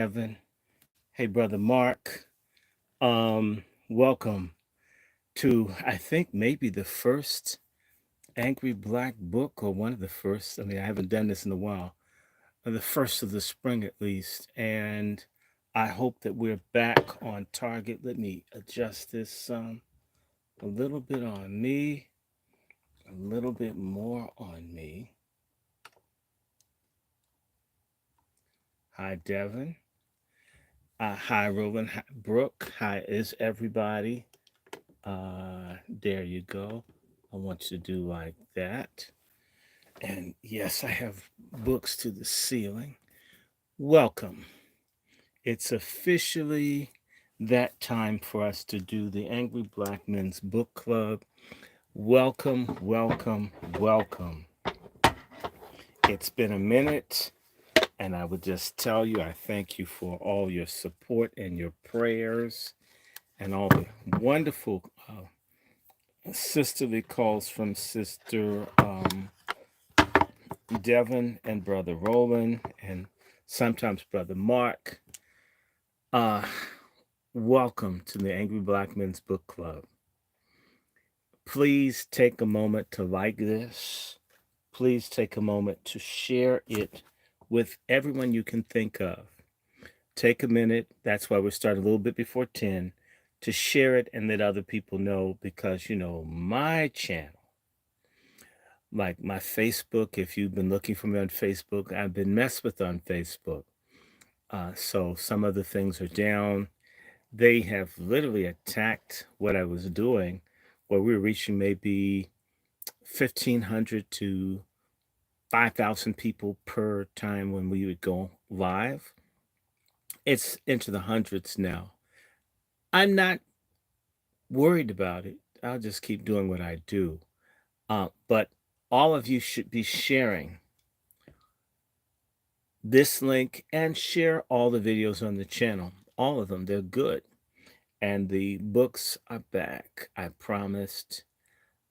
Evan. Hey, brother Mark. Welcome to I think maybe the first Angry Black book or one of the first. I mean, I haven't done this in a while. The first of the spring at least, and I hope that we're back on target. Let me adjust this a little bit on me, a little bit more on me. Hi, Devin. Hi, Roland. Hi, Brooke. Hi, is everybody? There you go. I want you to do like that. And yes, I have books to the ceiling. Welcome. It's officially that time for us to do the Angry Black Men's Book Club. Welcome, welcome, welcome. It's been a minute, and I would just tell you I thank you for all your support and your prayers and all the wonderful sisterly calls from Sister Devin and Brother Roland and sometimes Brother Mark. Uh, Welcome to the Angry Black Men's Book Club. Please take a moment to like this. Please take a moment to share it with everyone you can think of. Take a minute, that's why we're starting a little bit before 10, to share it and let other people know because, my channel, like my Facebook, if you've been looking for me on Facebook, I've been messed with on Facebook. So some of the things are down. They have literally attacked what I was doing, where we were reaching maybe 1,500 to 5,000 people per time when we would go live. It's into the hundreds now. I'm not worried about it. I'll just keep doing what I do. But all of you should be sharing this link and share all the videos on the channel. All of them, they're good. And the books are back. I promised,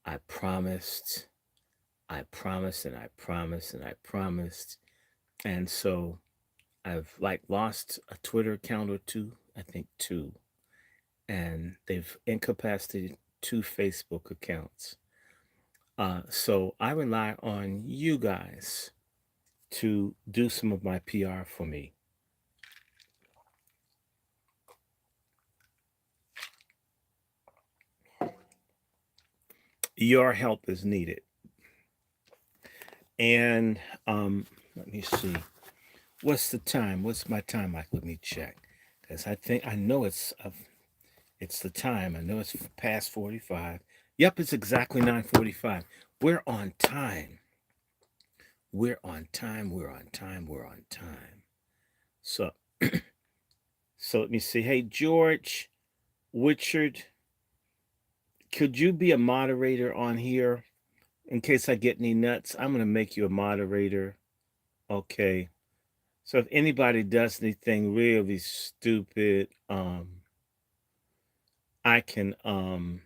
I promised, I promised, and I promised, and I promised. And so I've like lost a Twitter account or two, I think two. And they've incapacitated two Facebook accounts. So I rely on you guys to do some of my PR for me. Your help is needed. And let me see. What's the time? What's my time? Like, let me check. Because I know it's the time. I know it's past 45. Yep, it's exactly 9:45. We're on time. We're on time. We're on time. We're on time. So, so let me see. Hey, George, Richard, could you be a moderator on here in case I get any nuts? I'm gonna make you a moderator. Okay. So if anybody does anything really stupid, I can um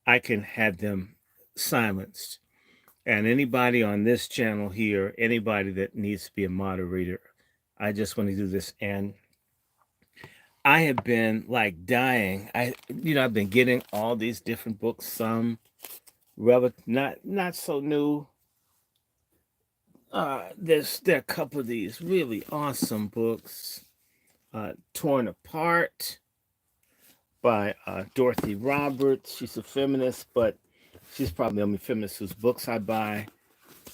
I can have them silenced. And anybody on this channel here, anybody that needs to be a moderator, I just want to do this. And I have been like dying. I've been getting all these different books, some not so new. There are a couple of these really awesome books. Torn Apart by Dorothy Roberts. She's a feminist, but she's probably the only feminist whose books I buy.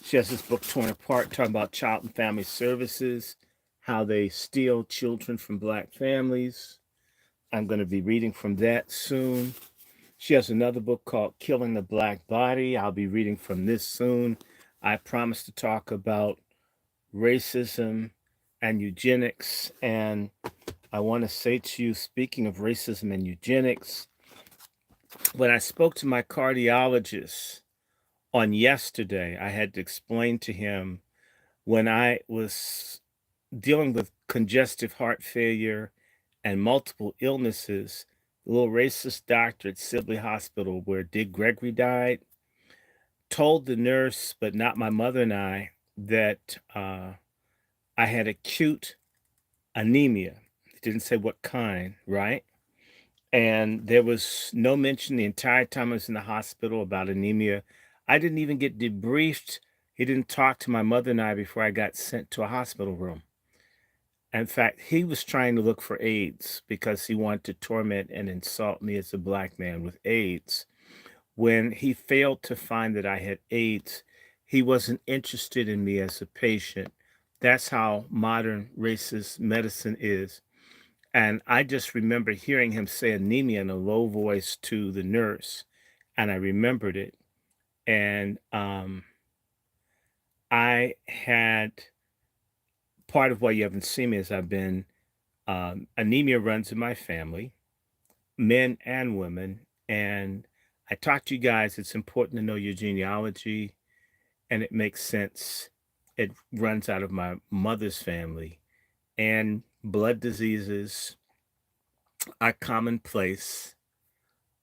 She has this book, Torn Apart, talking about child and family services, how they steal children from Black families. I'm going to be reading from that soon. She has another book called Killing the Black Body. I'll be reading from this soon. I promise to talk about racism and eugenics. And I want to say to you, speaking of racism and eugenics, when I spoke to my cardiologist on yesterday, I had to explain to him when I was dealing with congestive heart failure and multiple illnesses, the little racist doctor at Sibley Hospital where Dick Gregory died told the nurse, but not my mother and I, that I had acute anemia. It didn't say what kind, right? And there was no mention the entire time I was in the hospital about anemia. I didn't even get debriefed. He didn't talk to my mother and I before I got sent to a hospital room. In fact, he was trying to look for AIDS because he wanted to torment and insult me as a black man with AIDS. When he failed to find that I had AIDS, he wasn't interested in me as a patient. That's how modern racist medicine is. And I just remember hearing him say anemia in a low voice to the nurse, and I remembered it. And I had part of why you haven't seen me is I've been anemia runs in my family, men and women. And I talked to you guys, it's important to know your genealogy, and it makes sense. It runs out of my mother's family, and blood diseases are commonplace,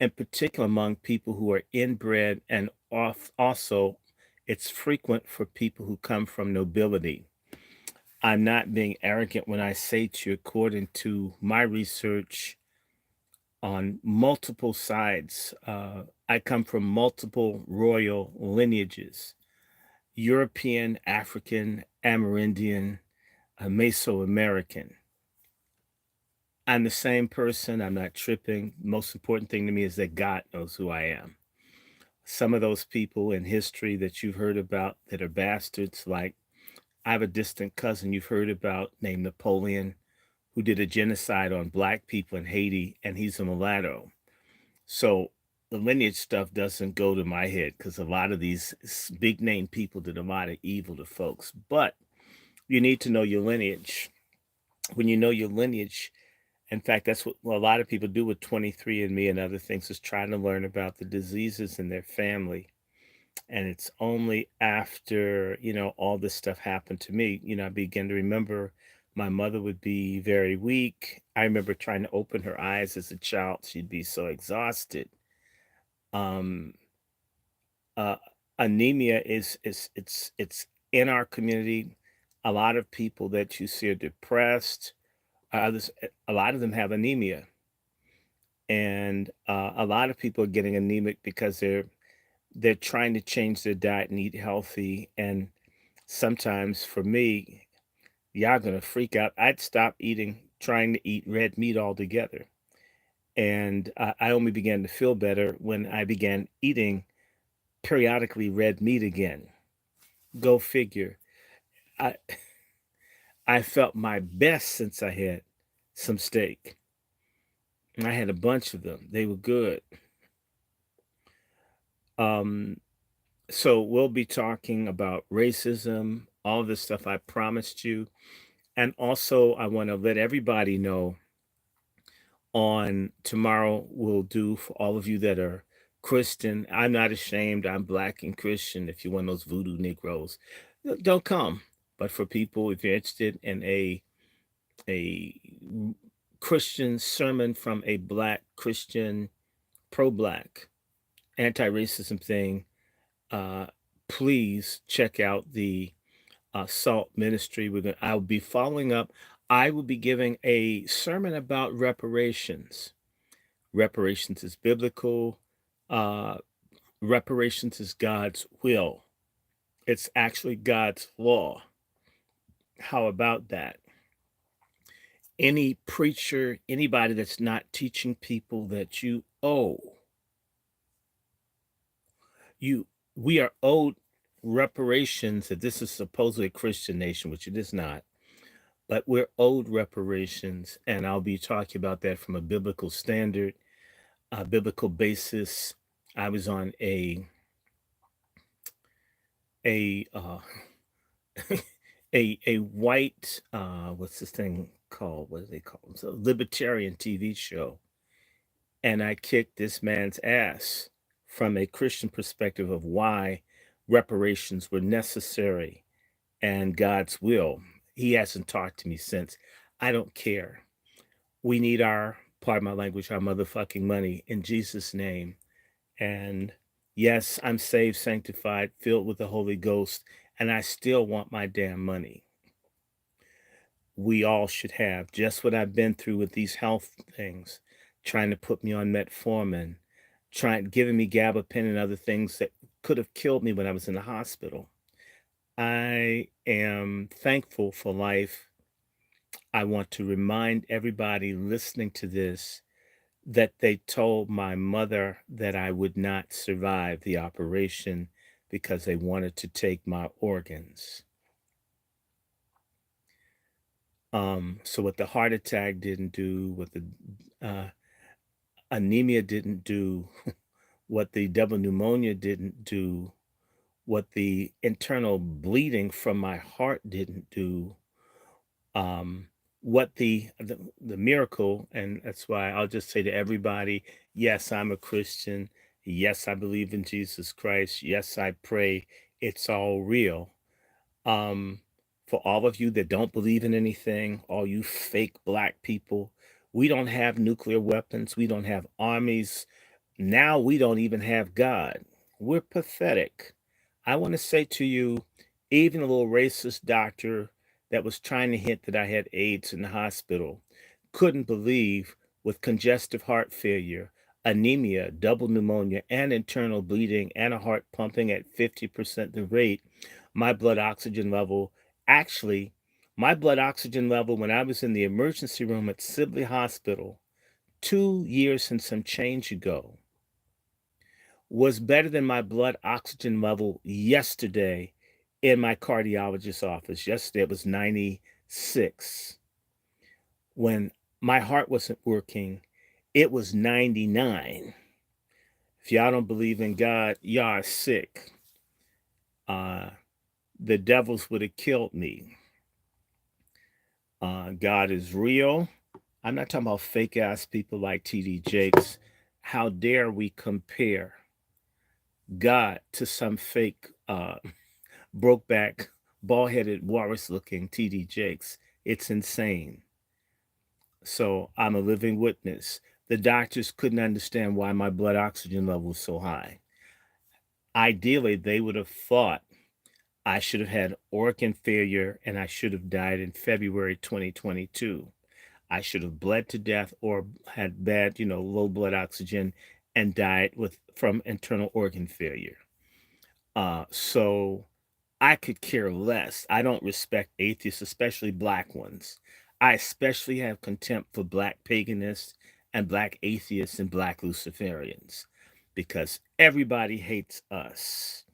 in particular among people who are inbred, and also it's frequent for people who come from nobility. I'm not being arrogant when I say to you, according to my research on multiple sides, I come from multiple royal lineages: European, African, Amerindian, Mesoamerican. I'm the same person. I'm not tripping. Most important thing to me is that God knows who I am. Some of those people in history that you've heard about that are bastards, like I have a distant cousin you've heard about named Napoleon, who did a genocide on black people in Haiti, and he's a mulatto. So the lineage stuff doesn't go to my head because a lot of these big name people did a lot of evil to folks. But you need to know your lineage. When you know your lineage, in fact, that's what a lot of people do with 23andMe and other things, is trying to learn about the diseases in their family. And it's only after, all this stuff happened to me, I began to remember my mother would be very weak. I remember trying to open her eyes as a child. She'd be so exhausted. Um, uh, Anemia it's in our community. A lot of people that you see are depressed. A lot of them have anemia, and a lot of people are getting anemic because they're trying to change their diet and eat healthy. And sometimes for me, y'all gonna freak out. I'd stop trying to eat red meat altogether. And I only began to feel better when I began eating periodically red meat again. Go figure. I I felt my best since I had some steak. I had a bunch of them. They were good. Um, so we'll be talking about racism, all this stuff I promised you. And also, I want to let everybody know on tomorrow, we'll do for all of you that are Christian. I'm not ashamed. I'm black and Christian. If you're one of those voodoo Negroes, don't come. But for people, if you're interested in a Christian sermon from a black Christian, pro-black, anti-racism thing, uh, please check out the Salt Ministry. I'll be following up. I will be giving a sermon about reparations. Reparations is biblical. Uh, reparations is God's will. It's actually God's law. How about that? Any preacher, anybody that's not teaching people that you, we are owed reparations, that this is supposedly a Christian nation, which it is not, but we're owed reparations. And I'll be talking about that from a biblical standard, a biblical basis. I was on a a white what's this thing called? What do they call it? So libertarian TV show, and I kicked this man's ass from a Christian perspective of why reparations were necessary and God's will. He hasn't talked to me since. I don't care. We need our, pardon my language, our motherfucking money in Jesus' name. And yes, I'm saved, sanctified, filled with the Holy Ghost, and I still want my damn money. we all should have. Just what I've been through with these health things, trying to put me on metformin, trying giving me gabapentin and other things that could have killed me when I was in the hospital. I am thankful for life. I want to remind everybody listening to this that they told my mother that I would not survive the operation because they wanted to take my organs. So what the heart attack didn't do, what the uh, anemia didn't do, what the double pneumonia didn't do, what the internal bleeding from my heart didn't do, um, what the miracle, and that's why I'll just say to everybody, yes, I'm a Christian. Yes, I believe in Jesus Christ. Yes, I pray. It's all real. Um, for all of you that don't believe in anything, all you fake black people, we don't have nuclear weapons. We don't have armies. Now we don't even have God. We're pathetic. I want to say to you, even a little racist doctor that was trying to hint that I had AIDS in the hospital couldn't believe with congestive heart failure, anemia, double pneumonia, and internal bleeding, and a heart pumping at 50% the rate, my blood oxygen level actually, my blood oxygen level when I was in the emergency room at Sibley Hospital 2 years and some change ago was better than my blood oxygen level yesterday in my cardiologist's office. Yesterday it was 96. When my heart wasn't working, it was 99. If y'all don't believe in God, y'all are sick. Uh, the devils would have killed me. God is real. I'm not talking about fake ass people like TD Jakes. How dare we compare God to some fake broke back, bald headed, walrus looking TD Jakes? It's insane. So I'm a living witness. The doctors couldn't understand why my blood oxygen level was so high. Ideally, they would have thought I should have had organ failure and I should have died in February 2022. I should have bled to death or had bad, low blood oxygen and died with from internal organ failure. So I could care less. I don't respect atheists, especially black ones. I especially have contempt for black paganists and black atheists and black Luciferians because everybody hates us.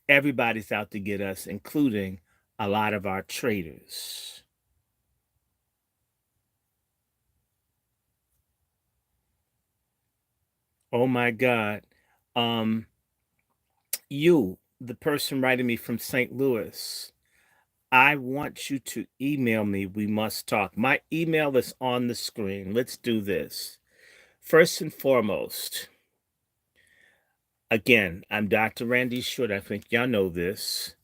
Everybody's out to get us, including a lot of our traitors. Oh my God. Um, you, the person writing me from St. Louis, I want you to email me. We must talk. My email is on the screen. Let's do this. First and foremost, again, I'm Dr. Randy Short. I think y'all know this.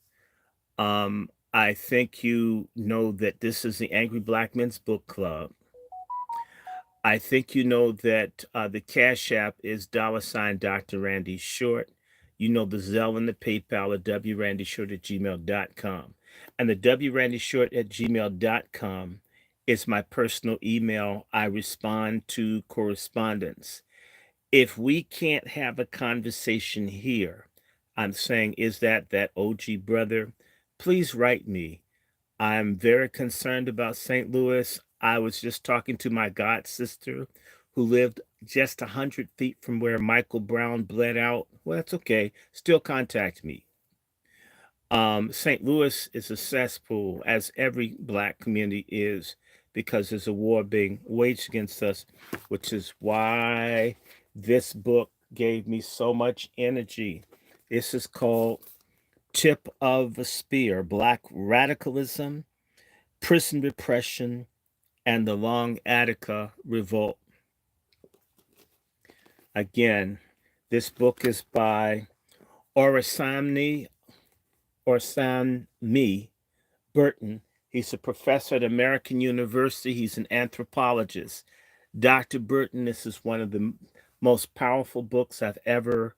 I think you know that this is the Angry Black Men's Book Club. I think you know that the Cash App is $ Dr. Randy Short. You know the Zelle and the PayPal at wrandyshort at gmail.com. And the wrandyshort at gmail.com is my personal email. I respond to correspondence. If we can't have a conversation here, I'm saying, is that OG brother? Please write me. I'm very concerned about St. Louis. I was just talking to my god sister who lived just 100 feet from where Michael Brown bled out. Well, that's okay. Still contact me. St. Louis is a cesspool, as every black community is, because there's a war being waged against us, which is why this book gave me so much energy. This is called Tip of the Spear: Black Radicalism, Prison Repression, and the Long Attica Revolt. Again, this book is by Orasamni Orsanmi Burton. He's a professor at American University. He's an anthropologist. Dr. Burton, this is one of the most powerful books I've ever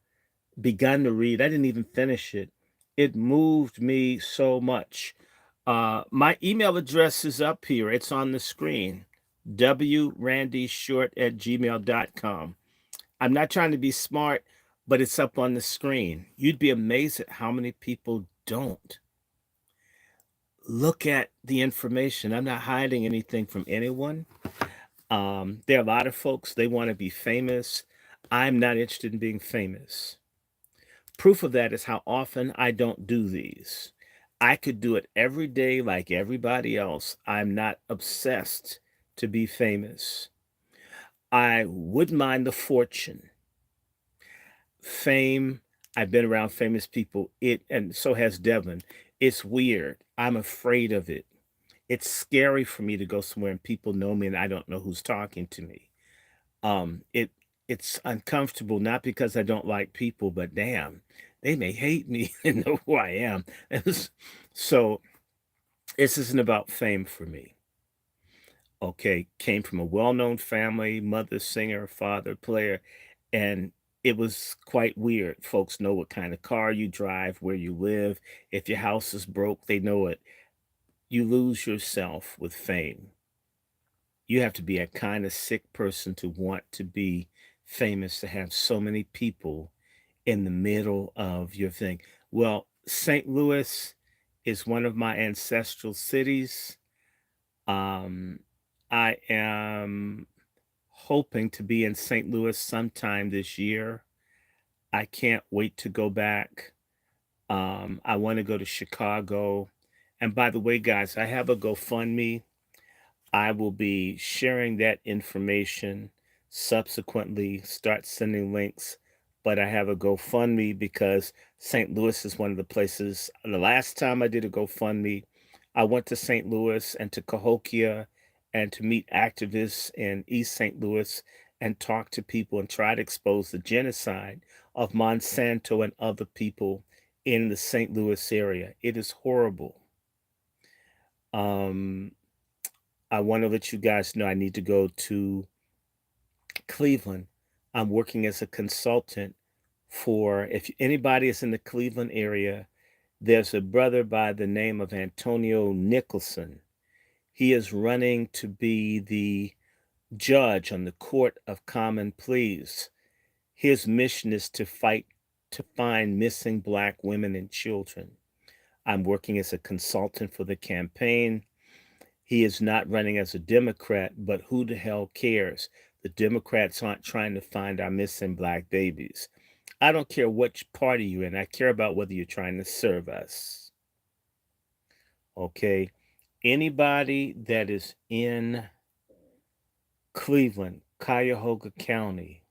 begun to read. I didn't even finish it. It moved me so much. My email address is up here. It's on the screen. wrandyshort@gmail.com. I'm not trying to be smart, but it's up on the screen. You'd be amazed at how many people don't look at the information. I'm not hiding anything from anyone. There are a lot of folks, they want to be famous. I'm not interested in being famous. Proof of that is how often I don't do these. I could do it every day like everybody else. I'm not obsessed to be famous. I wouldn't mind the fortune, fame. I've been around famous people. And so has Devin. It's weird. I'm afraid of it. It's scary for me to go somewhere and people know me and I don't know who's talking to me. It's uncomfortable, not because I don't like people, but damn, they may hate me and know who I am. So this isn't about fame for me. Okay, came from a well-known family, mother singer, father player, and it was quite weird. Folks know what kind of car you drive, where you live. If your house is broke, they know it. You lose yourself with fame. You have to be a kind of sick person to want to be famous, to have so many people in the middle of your thing. Well, St. Louis is one of my ancestral cities. Um, I am hoping to be in St. Louis sometime this year. I can't wait to go back. I want to go to Chicago. And by the way, guys, I have a GoFundMe. I will be sharing that information subsequently, start sending links. But I have a GoFundMe because St. Louis is one of the places. The last time I did a GoFundMe, I went to St. Louis and to Cahokia and to meet activists in East St. Louis and talk to people and try to expose the genocide of Monsanto and other people in the St. Louis area. It is horrible. Um, I want to let you guys know I need to go to Cleveland. I'm working as a consultant for, if anybody is in the Cleveland area, there's a brother by the name of Antonio Nicholson. He is running to be the judge on the Court of Common Pleas. His mission is to fight to find missing Black women and children. I'm working as a consultant for the campaign. He is not running as a Democrat, but who the hell cares? The Democrats aren't trying to find our missing Black babies. I don't care which party you're in. I care about whether you're trying to serve us. Okay? Anybody that is in Cleveland, Cuyahoga County,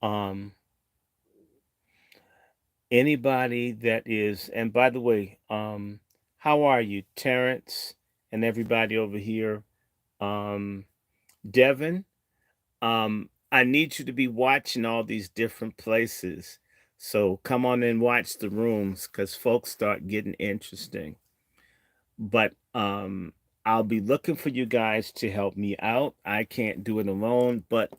um, anybody that is, and by the way, how are you, Terrence, and everybody over here? Um, Devin, I need you to be watching all these different places. So come on and watch the rooms because folks start getting interesting. But I'll be looking for you guys to help me out. I can't do it alone, but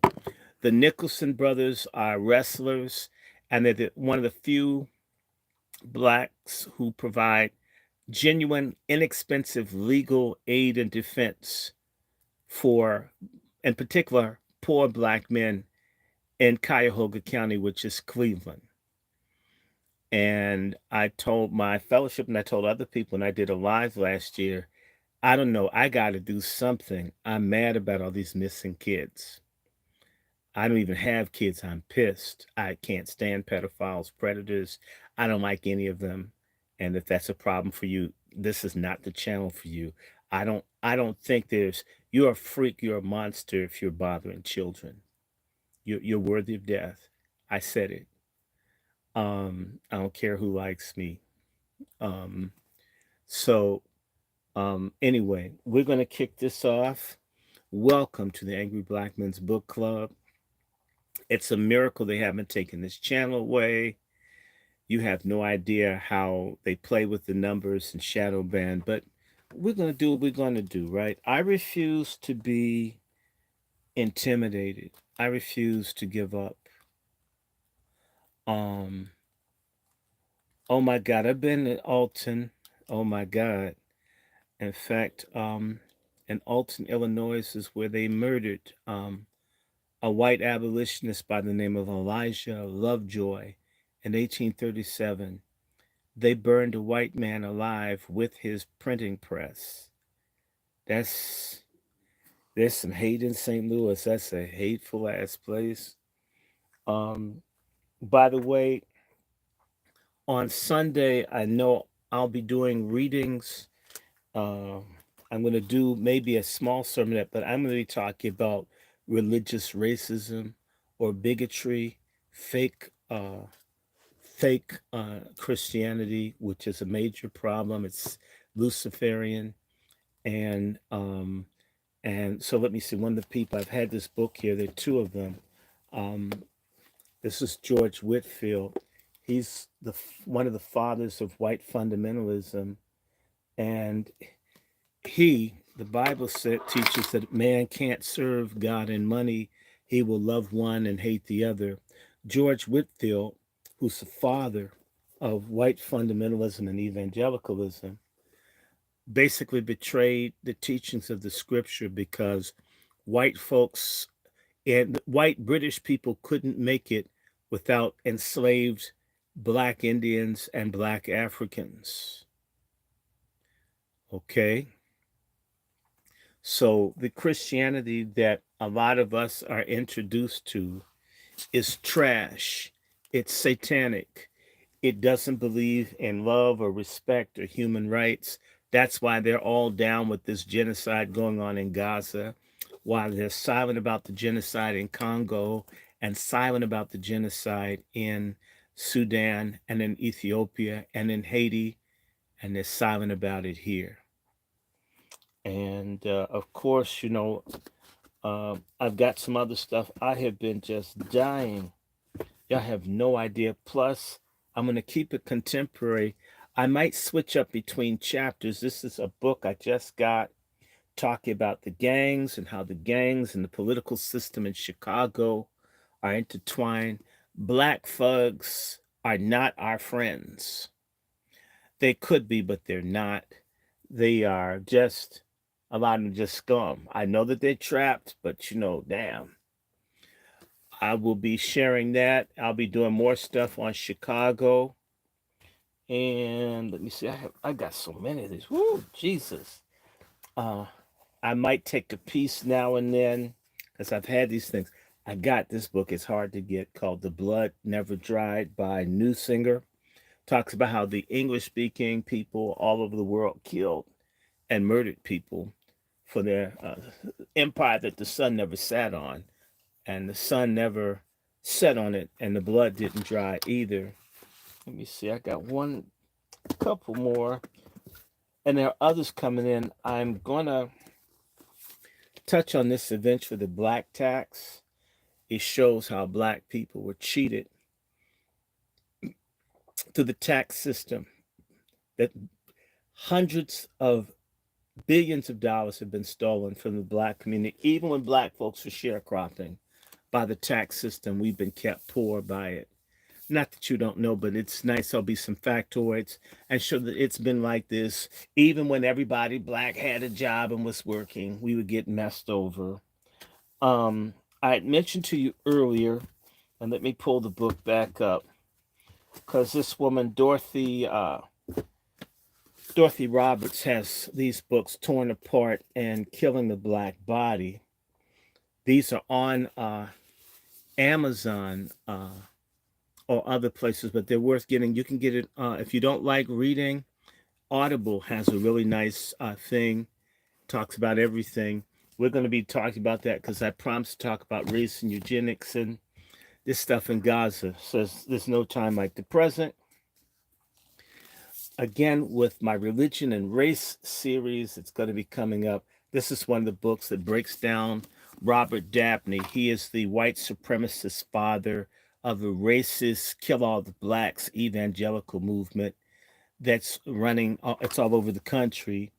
the Nicholson brothers are wrestlers, and they're one of the few Blacks who provide genuine, inexpensive legal aid and defense for, in particular, poor Black men in Cuyahoga County, which is Cleveland. And I told my fellowship and I told other people, and I did a live last year, I don't know, I got to do something. I'm mad about all these missing kids. I don't even have kids. I'm pissed. I can't stand pedophiles, predators. I don't like any of them. And if that's a problem for you, this is not the channel for you. I don't think there's you're a freak, you're a monster if you're bothering children. You're worthy of death. I said it. I don't care who likes me. Um, so anyway, we're gonna kick this off. Welcome to the Angry Black Men's Book Club. It's a miracle they haven't taken this channel away. You have no idea how they play with the numbers and shadow ban, but we're gonna do what we're gonna do, right? I refuse to be intimidated. I refuse to give up. Um, oh my God, I've been in Alton. Oh my God. In fact, in Alton, Illinois is where they murdered a white abolitionist by the name of Elijah Lovejoy in 1837. They burned a white man alive with his printing press. That's There's some hate in St. Louis. That's a hateful ass place. Um, by the way, on Sunday, I know I'll be doing readings. Um, I'm going to do maybe a small sermonette, but I'm going to be talking about religious racism or bigotry, fake, Christianity, which is a major problem. It's Luciferian, and so let me see. One of the people I've had this book here. There are two of them. Um, this is George Whitfield. He's one of the fathers of white fundamentalism, and the Bible teaches that man can't serve God and money. He will love one and hate the other. George Whitfield, who's the father of white fundamentalism and evangelicalism, basically betrayed the teachings of the scripture because white folks and white British people couldn't make it without enslaved black Indians and black Africans. Okay? So the Christianity that a lot of us are introduced to is trash. It's satanic. It doesn't believe in love or respect or human rights. That's why they're all down with this genocide going on in Gaza, while they're silent about the genocide in Congo and silent about the genocide in Sudan and in Ethiopia and in Haiti, and they're silent about it here. And of course, I've got some other stuff. I have been just dying. Y'all have no idea. Plus, I'm going to keep it contemporary. I might switch up between chapters. This is a book I just got talking about the gangs and how the gangs and the political system in Chicago are intertwined. Black thugs are not our friends. They could be, but they're not. They are just, a lot of them just scum. I know that they're trapped, but damn. I will be sharing that. I'll be doing more stuff on Chicago. And let me see, I got so many of these. Woo, Jesus. Uh I might take a piece now and then because I've had these things. I got this book, it's hard to get, called The Blood Never Dried by Newsinger. Talks about how the English speaking people all over the world killed and murdered people for their empire that the sun never sat on, and the sun never set on it, and the blood didn't dry either. Let me see, I got one couple more, and there are others coming in. I'm gonna touch on this eventually, the black tax. It shows how black people were cheated through the tax system, that hundreds of billions of dollars have been stolen from the black community, even when black folks were sharecropping. By the tax system, we've been kept poor by it. Not that you don't know, but it's nice. There'll be some factoids and show that it's been like this. Even when everybody black had a job and was working, we would get messed over. I had mentioned to you earlier, and let me pull the book back up, because this woman, Dorothy Roberts, has these books, Torn Apart and Killing the Black Body. These are on Amazon or other places, but they're worth getting. You can get it if you don't like reading. Audible has a really nice thing, talks about everything. We're going to be talking about that because I promised to talk about race and eugenics and this stuff in Gaza. So there's no time like the present. Again, with my religion and race series, it's going to be coming up. This is one of the books that breaks down Robert Dabney. He is the white supremacist father of the racist kill all the blacks evangelical movement that's running. It's all over the country,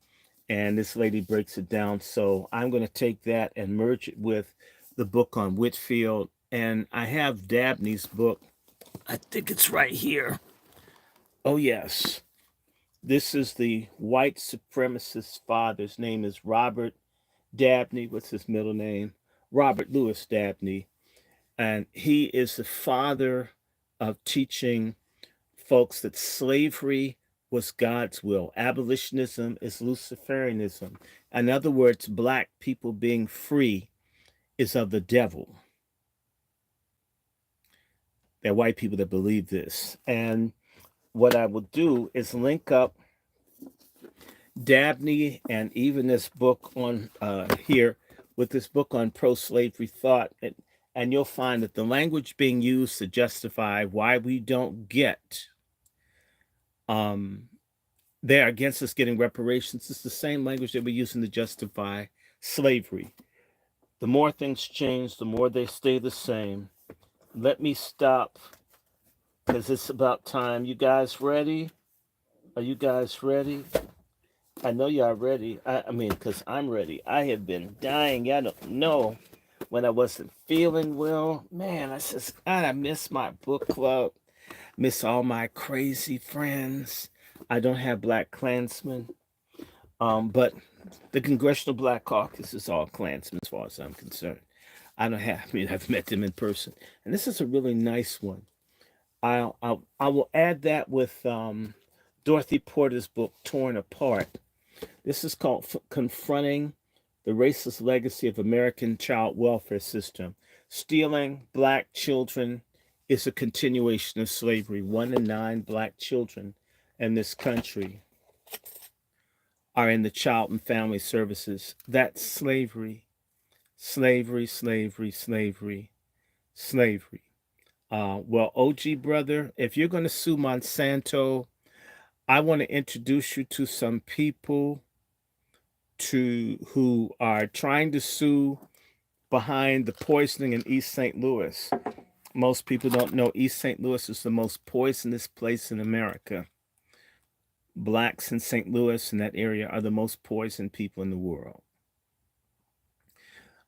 and this lady breaks it down. So I'm going to take that and merge it with the book on Whitfield, and I have Dabney's book. I think it's right here. Oh yes, This is the white supremacist father. His name is Robert Dabney. What's his middle name? Robert Louis Dabney. And he is the father of teaching folks that slavery was God's will. Abolitionism is Luciferianism. In other words, black people being free is of the devil. There are white people that believe this. And what I will do is link up Dabney and even this book on here with this book on pro-slavery thought, and you'll find that the language being used to justify why we don't get they're against us getting reparations is the same language that we're using to justify slavery. The more things change, the more they stay the same. Let me stop because it's about time. You guys ready? Are you guys ready? I know y'all ready. I mean, because I'm ready. I have been dying. Y'all don't know when I wasn't feeling well. Man, I said, God, I miss my book club. Miss all my crazy friends. I don't have Black Klansmen. But the Congressional Black Caucus is all Klansmen as far as I'm concerned. I don't have, I mean, I've met them in person. And this is a really nice one. I will add that with Dorothy Porter's book, Torn Apart. This is called Confronting the Racist Legacy of American Child Welfare System. Stealing black children is a continuation of slavery. 1 in 9 black children in this country are in the child and family services. That's slavery. Slavery, slavery, slavery, slavery. Well, OG brother, if you're going to sue Monsanto, I want to introduce you to some people who are trying to sue behind the poisoning in East St. Louis. Most people don't know East St. Louis is the most poisonous place in America. Blacks in St. Louis and that area are the most poisoned people in the world.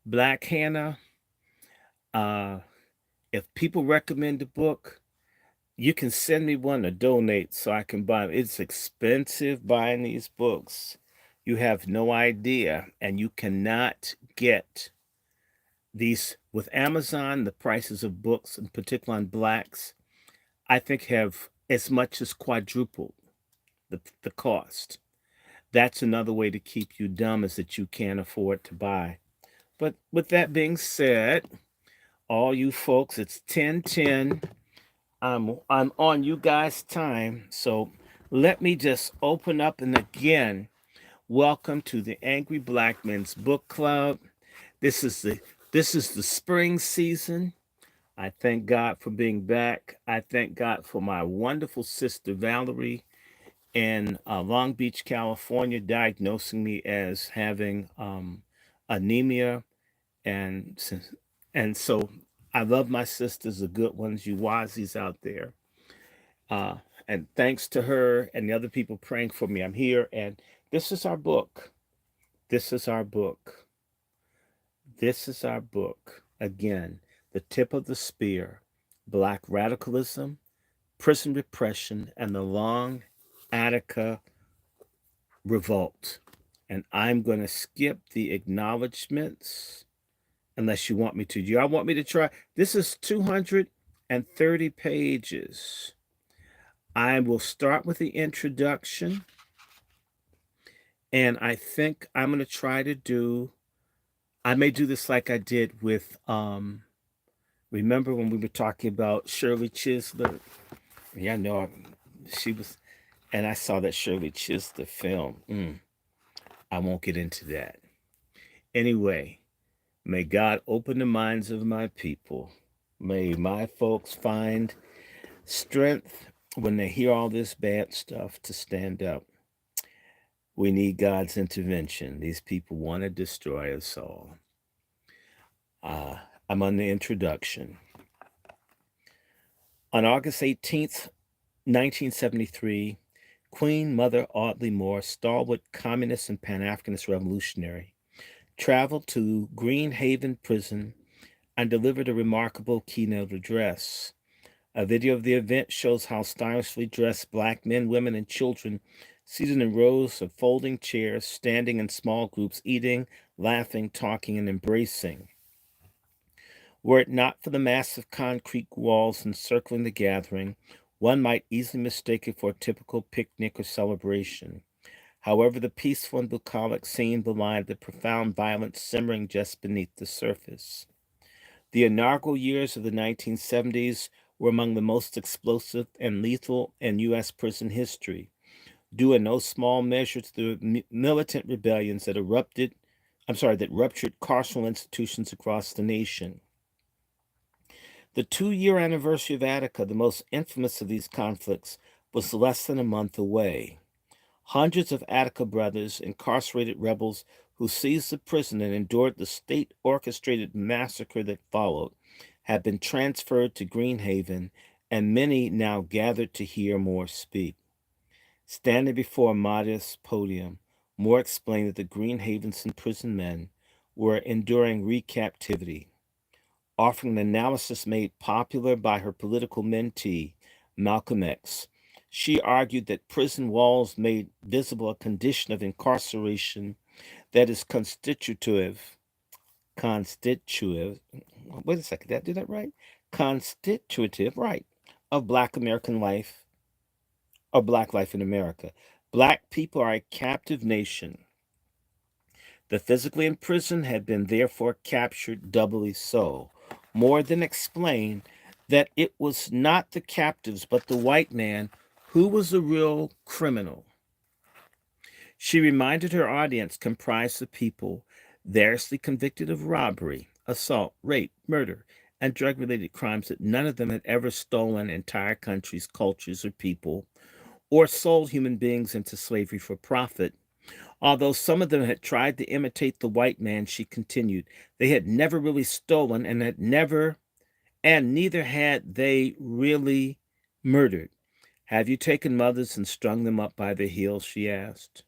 Black Hannah, if people recommend the book, you can send me one to donate so I can buy them. It's expensive buying these books. You have no idea, and you cannot get these with Amazon. The prices of books, in particular on blacks, I think have as much as quadrupled the cost. That's another way to keep you dumb is that you can't afford to buy. But with that being said, all you folks, it's 10:10. I'm on you guys' time, so let me just open up and again welcome to the Angry Black Men's Book Club. This is the spring season. I thank God for being back. I thank God for my wonderful sister Valerie in Long Beach, California, diagnosing me as having anemia, and so I love my sisters, the good ones, you Wazis out there. And thanks to her and the other people praying for me, I'm here. And this is our book. This is our book. This is our book. Again, The Tip of the Spear, Black Radicalism, Prison Repression, and the Long Attica Revolt. And I'm going to skip the acknowledgments unless you want me to. Y'all want me to try? This is 230 pages. I will start with the introduction. And I think I'm going to try to do, I may do this like I did with, remember when we were talking about Shirley Chisler? Yeah, I know she was, and I saw that Shirley Chisler film. I won't get into that. Anyway, may God open the minds of my people. May my folks find strength when they hear all this bad stuff to stand up. We need God's intervention. These people want to destroy us all. I'm on the introduction. On August 18th, 1973, Queen Mother Audley Moore, stalwart communist and Pan-Africanist revolutionary, traveled to Green Haven Prison and delivered a remarkable keynote address. A video of the event shows how stylishly dressed black men, women, and children seated in rows of folding chairs, standing in small groups, eating, laughing, talking, and embracing. Were it not for the massive concrete walls encircling the gathering, one might easily mistake it for a typical picnic or celebration. However, the peaceful and bucolic scene belied the profound violence simmering just beneath the surface. The inaugural years of the 1970s were among the most explosive and lethal in U.S. prison history, due in no small measure to the militant rebellions that ruptured carceral institutions across the nation. The 2-year anniversary of Attica, the most infamous of these conflicts, was less than a month away. Hundreds of Attica brothers, incarcerated rebels who seized the prison and endured the state orchestrated massacre that followed, have been transferred to Greenhaven, and many now gathered to hear Moore speak. Standing before a modest podium, Moore explained that the Greenhaven's imprisoned men were enduring recaptivity. Offering an analysis made popular by her political mentee, Malcolm X, she argued that prison walls made visible a condition of incarceration that is constitutive, wait a second, did I do that right? Constitutive, right, of Black American life, of Black life in America. Black people are a captive nation. The physically imprisoned had been therefore captured doubly so, more than explained that it was not the captives but the white man who was the real criminal. She reminded her audience comprised of people variously convicted of robbery, assault, rape, murder, and drug related crimes that none of them had ever stolen entire countries, cultures, or people, or sold human beings into slavery for profit. Although some of them had tried to imitate the white man, she continued, they had never really stolen and neither had they really murdered. Have you taken mothers and strung them up by the heels? She asked.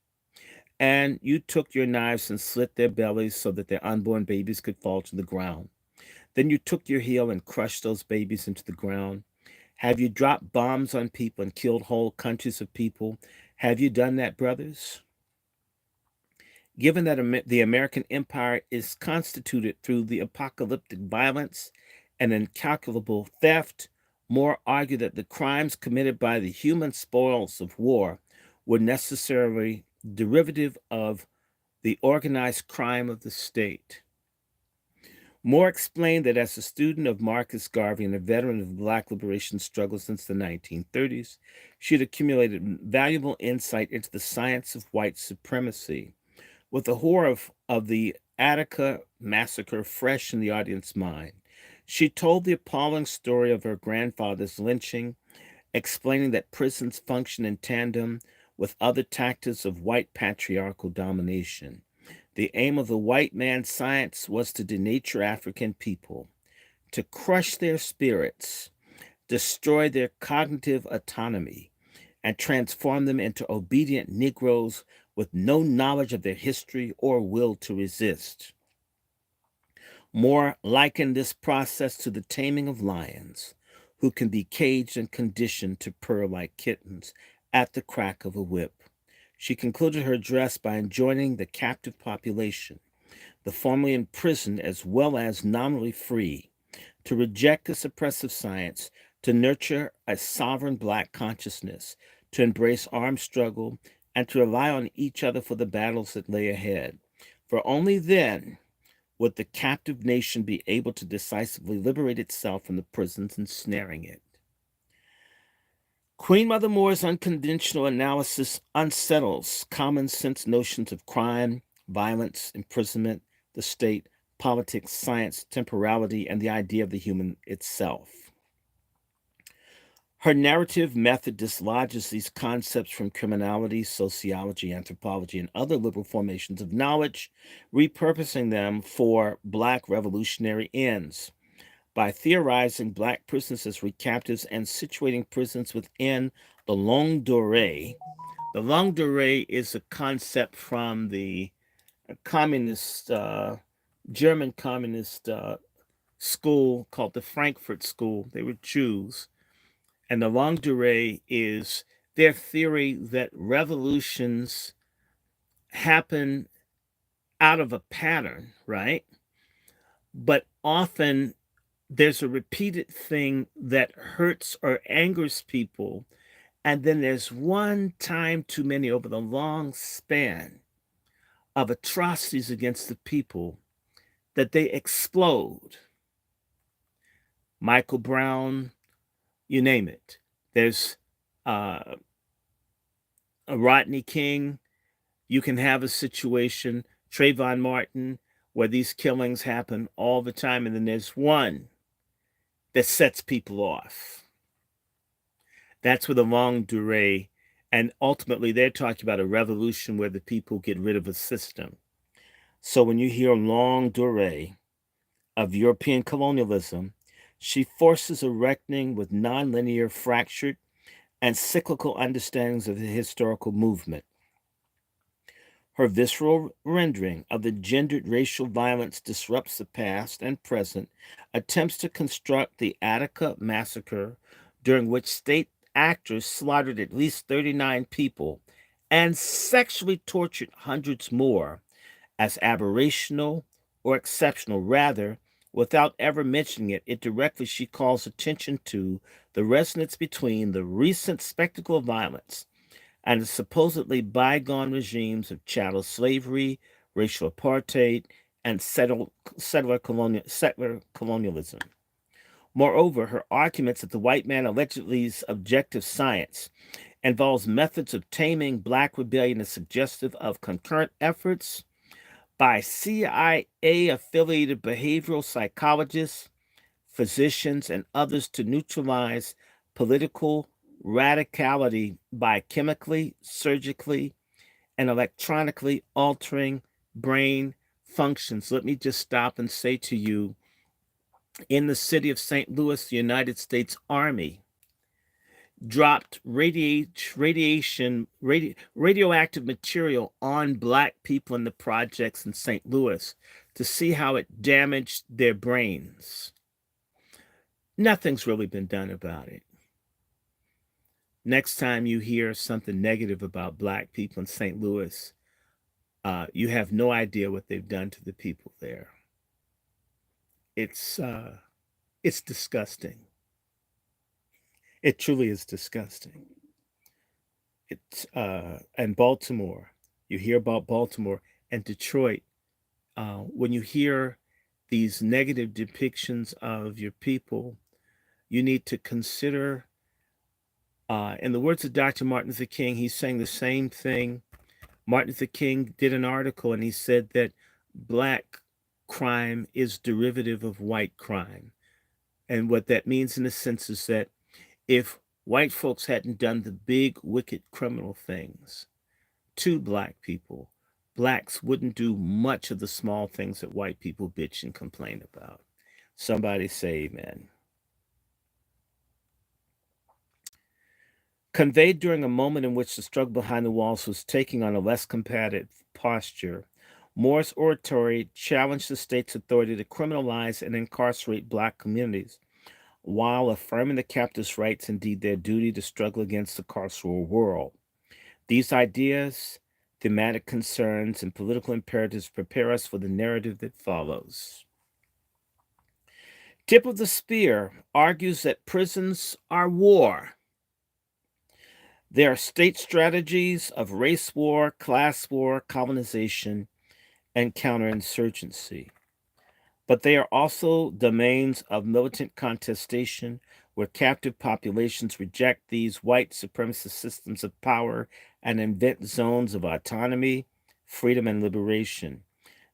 And you took your knives and slit their bellies so that their unborn babies could fall to the ground. Then you took your heel and crushed those babies into the ground. Have you dropped bombs on people and killed whole countries of people? Have you done that, brothers? Given that the American empire is constituted through the apocalyptic violence and incalculable theft, Moore argued that the crimes committed by the human spoils of war were necessarily derivative of the organized crime of the state. Moore explained that as a student of Marcus Garvey and a veteran of the Black liberation struggle since the 1930s, she had accumulated valuable insight into the science of white supremacy. With the horror of the Attica massacre fresh in the audience's mind, she told the appalling story of her grandfather's lynching, explaining that prisons function in tandem with other tactics of white patriarchal domination. The aim of the white man's science was to denature African people, to crush their spirits, destroy their cognitive autonomy, and transform them into obedient Negroes with no knowledge of their history or will to resist. Moore likened this process to the taming of lions, who can be caged and conditioned to purr like kittens at the crack of a whip. She concluded her address by enjoining the captive population, the formerly imprisoned as well as nominally free, to reject this oppressive science, to nurture a sovereign black consciousness, to embrace armed struggle, and to rely on each other for the battles that lay ahead. For only then would the captive nation be able to decisively liberate itself from the prisons ensnaring it. Queen Mother Moore's unconventional analysis unsettles common sense notions of crime, violence, imprisonment, the state, politics, science, temporality, and the idea of the human itself. Her narrative method dislodges these concepts from criminality, sociology, anthropology, and other liberal formations of knowledge, repurposing them for Black revolutionary ends. By theorizing Black prisons as recaptives and situating prisons within the longue durée. The longue durée is a concept from the communist, German communist school called the Frankfurt School. They were Jews. And the longue durée is their theory that revolutions happen out of a pattern, right? But often there's a repeated thing that hurts or angers people, and then there's one time too many over the long span of atrocities against the people that they explode. Michael Brown, you name it. There's uh, a Rodney King. You can have a situation, Trayvon Martin, where these killings happen all the time, and then there's one that sets people off. That's with a long durée. And ultimately, they're talking about a revolution where the people get rid of a system. So when you hear longue durée of European colonialism, she forces a reckoning with nonlinear, fractured, and cyclical understandings of the historical movement. Her visceral rendering of the gendered racial violence disrupts the past and present, attempts to construct the Attica massacre, during which state actors slaughtered at least 39 people and sexually tortured hundreds more, as aberrational or exceptional. Rather, without ever mentioning it, directly she calls attention to the resonance between the recent spectacle of violence and the supposedly bygone regimes of chattel slavery, racial apartheid, and settler colonialism. Moreover, her arguments that the white man allegedly's objective science involves methods of taming black rebellion is suggestive of concurrent efforts by CIA-affiliated behavioral psychologists, physicians, and others to neutralize political radicality by chemically, surgically, and electronically altering brain functions. Let me just stop and say to you, in the city of St. Louis, the United States Army dropped radioactive material on black people in the projects in St. Louis to see how it damaged their brains. Nothing's really been done about it. Next time you hear something negative about black people in St. Louis, you have no idea what they've done to the people there. It's disgusting. It truly is disgusting. It's and Baltimore. You hear about Baltimore and Detroit. When you hear these negative depictions of your people, you need to consider. In the words of Dr. Martin Luther King, he's saying the same thing. Martin Luther King did an article and he said that black crime is derivative of white crime. And what that means in a sense is that if white folks hadn't done the big, wicked criminal things to black people, blacks wouldn't do much of the small things that white people bitch and complain about. Somebody say amen. Conveyed during a moment in which the struggle behind the walls was taking on a less combative posture, Moore's oratory challenged the state's authority to criminalize and incarcerate black communities, while affirming the captives' rights, indeed their duty, to struggle against the carceral world. These ideas, thematic concerns, and political imperatives prepare us for the narrative that follows. Tip of the Spear argues that prisons are war. They are state strategies of race war, class war, colonization, and counterinsurgency. But they are also domains of militant contestation where captive populations reject these white supremacist systems of power and invent zones of autonomy, freedom, and liberation.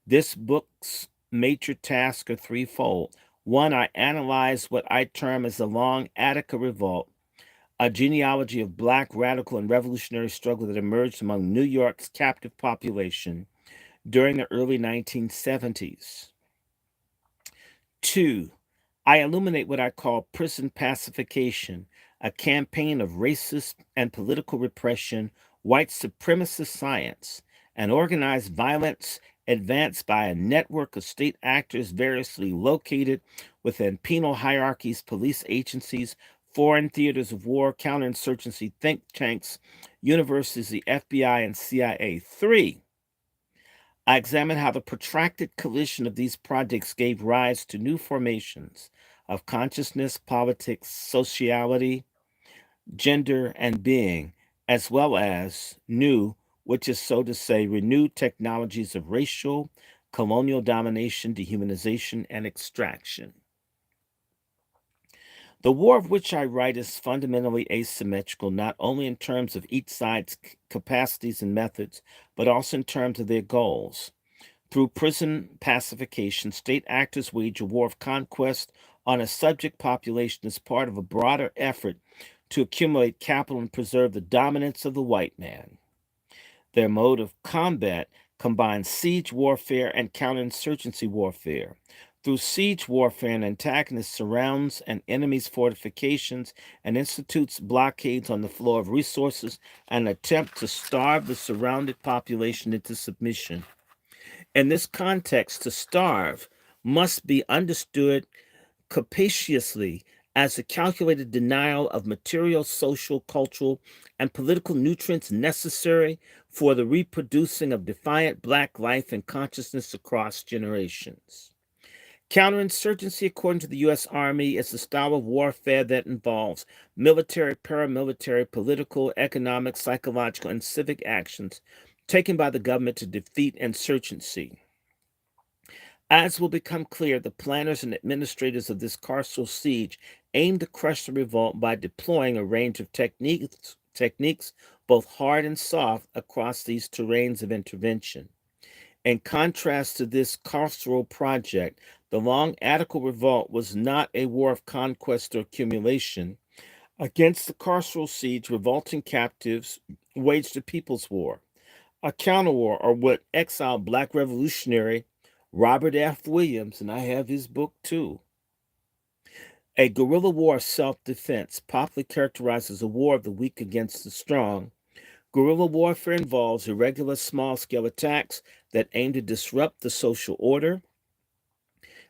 This book's major tasks are threefold. One, I analyze what I term as the Long Attica Revolt, a genealogy of black radical and revolutionary struggle that emerged among New York's captive population during the early 1970s. Two, I illuminate what I call prison pacification, a campaign of racist and political repression, white supremacist science, and organized violence advanced by a network of state actors variously located within penal hierarchies, police agencies, foreign theaters of war, counterinsurgency think tanks, universities, the FBI, and CIA. 3. I examined how the protracted collision of these projects gave rise to new formations of consciousness, politics, sociality, gender, and being, as well as new, which is so to say, renewed technologies of racial, colonial domination, dehumanization, and extraction. The war of which I write is fundamentally asymmetrical, not only in terms of each side's capacities and methods, but also in terms of their goals. Through prison pacification, state actors wage a war of conquest on a subject population as part of a broader effort to accumulate capital and preserve the dominance of the white man. Their mode of combat combines siege warfare and counterinsurgency warfare. Through siege warfare, an antagonist surrounds an enemy's fortifications and institutes blockades on the flow of resources and attempt to starve the surrounded population into submission. In this context, to starve must be understood capaciously as a calculated denial of material, social, cultural, and political nutrients necessary for the reproducing of defiant Black life and consciousness across generations. Counterinsurgency, according to the U.S. Army, is a style of warfare that involves military, paramilitary, political, economic, psychological, and civic actions taken by the government to defeat insurgency. As will become clear, the planners and administrators of this carceral siege aimed to crush the revolt by deploying a range of techniques both hard and soft across these terrains of intervention. In contrast to this carceral project, the long Attica revolt was not a war of conquest or accumulation. Against the carceral siege, revolting captives waged a people's war, a counterwar, or what exiled Black revolutionary Robert F. Williams, and I have his book too, a guerrilla war of self-defense, popularly characterized as a war of the weak against the strong. Guerrilla warfare involves irregular small-scale attacks that aim to disrupt the social order,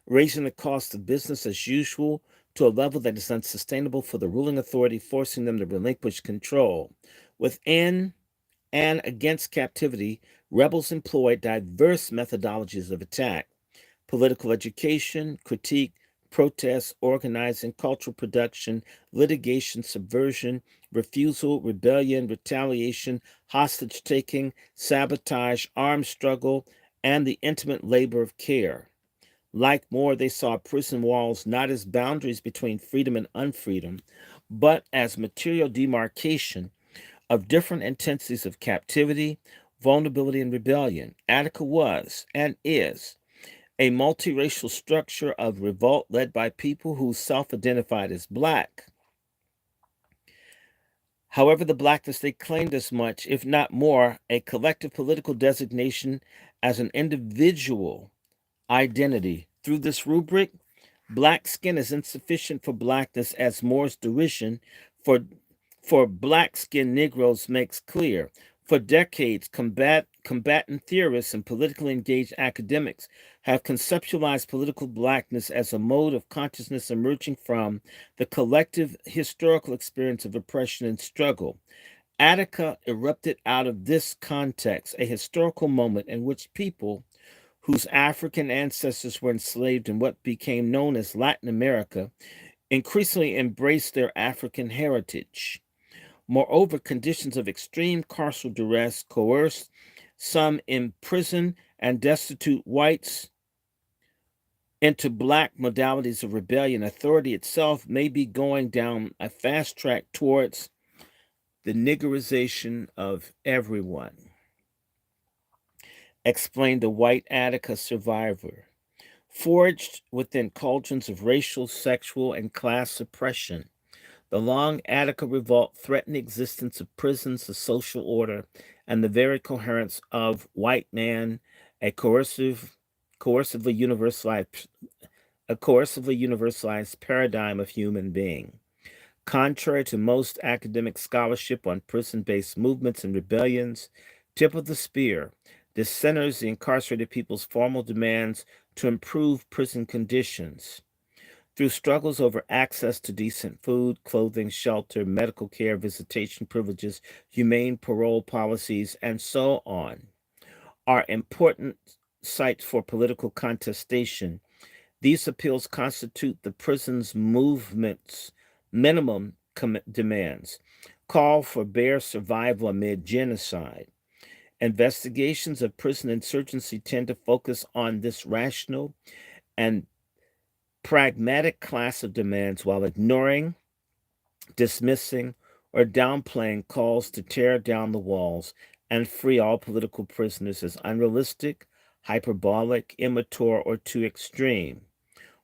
raising the cost of business as usual to a level that is unsustainable for the ruling authority, forcing them to relinquish control. Within and against captivity, rebels employed diverse methodologies of attack: political education, critique, protest, organizing, cultural production, litigation, subversion, refusal, rebellion, retaliation, hostage taking, sabotage, armed struggle, and the intimate labor of care. Like More, they saw prison walls not as boundaries between freedom and unfreedom, but as material demarcation of different intensities of captivity, vulnerability, and rebellion. Attica was and is a multiracial structure of revolt led by people who self-identified as Black. However, the Blackness they claimed as much, if not more, a collective political designation as an individual identity. Through this rubric, Black skin is insufficient for Blackness, as Moore's derision for Black-skinned Negroes makes clear. For decades, combatant theorists and politically engaged academics have conceptualized political Blackness as a mode of consciousness emerging from the collective historical experience of oppression and struggle. Attica erupted out of this context, a historical moment in which people whose African ancestors were enslaved in what became known as Latin America increasingly embraced their African heritage. Moreover, conditions of extreme carceral duress coerced some imprisoned and destitute whites into Black modalities of rebellion. Authority itself may be going down a fast track towards the niggerization of everyone, explained a white Attica survivor. Forged within cauldrons of racial, sexual, and class suppression, the long Attica revolt threatened the existence of prisons, the social order, and the very coherence of white man, a coercively universalized, paradigm of human being. Contrary to most academic scholarship on prison-based movements and rebellions, tip of the spear, this centers the incarcerated people's formal demands to improve prison conditions. Through struggles over access to decent food, clothing, shelter, medical care, visitation privileges, humane parole policies, and so on, are important sites for political contestation. These appeals constitute the prison's movement's minimum demands, call for bare survival amid genocide. Investigations of prison insurgency tend to focus on this rational and pragmatic class of demands while ignoring, dismissing, or downplaying calls to tear down the walls and free all political prisoners as unrealistic, hyperbolic, immature, or too extreme.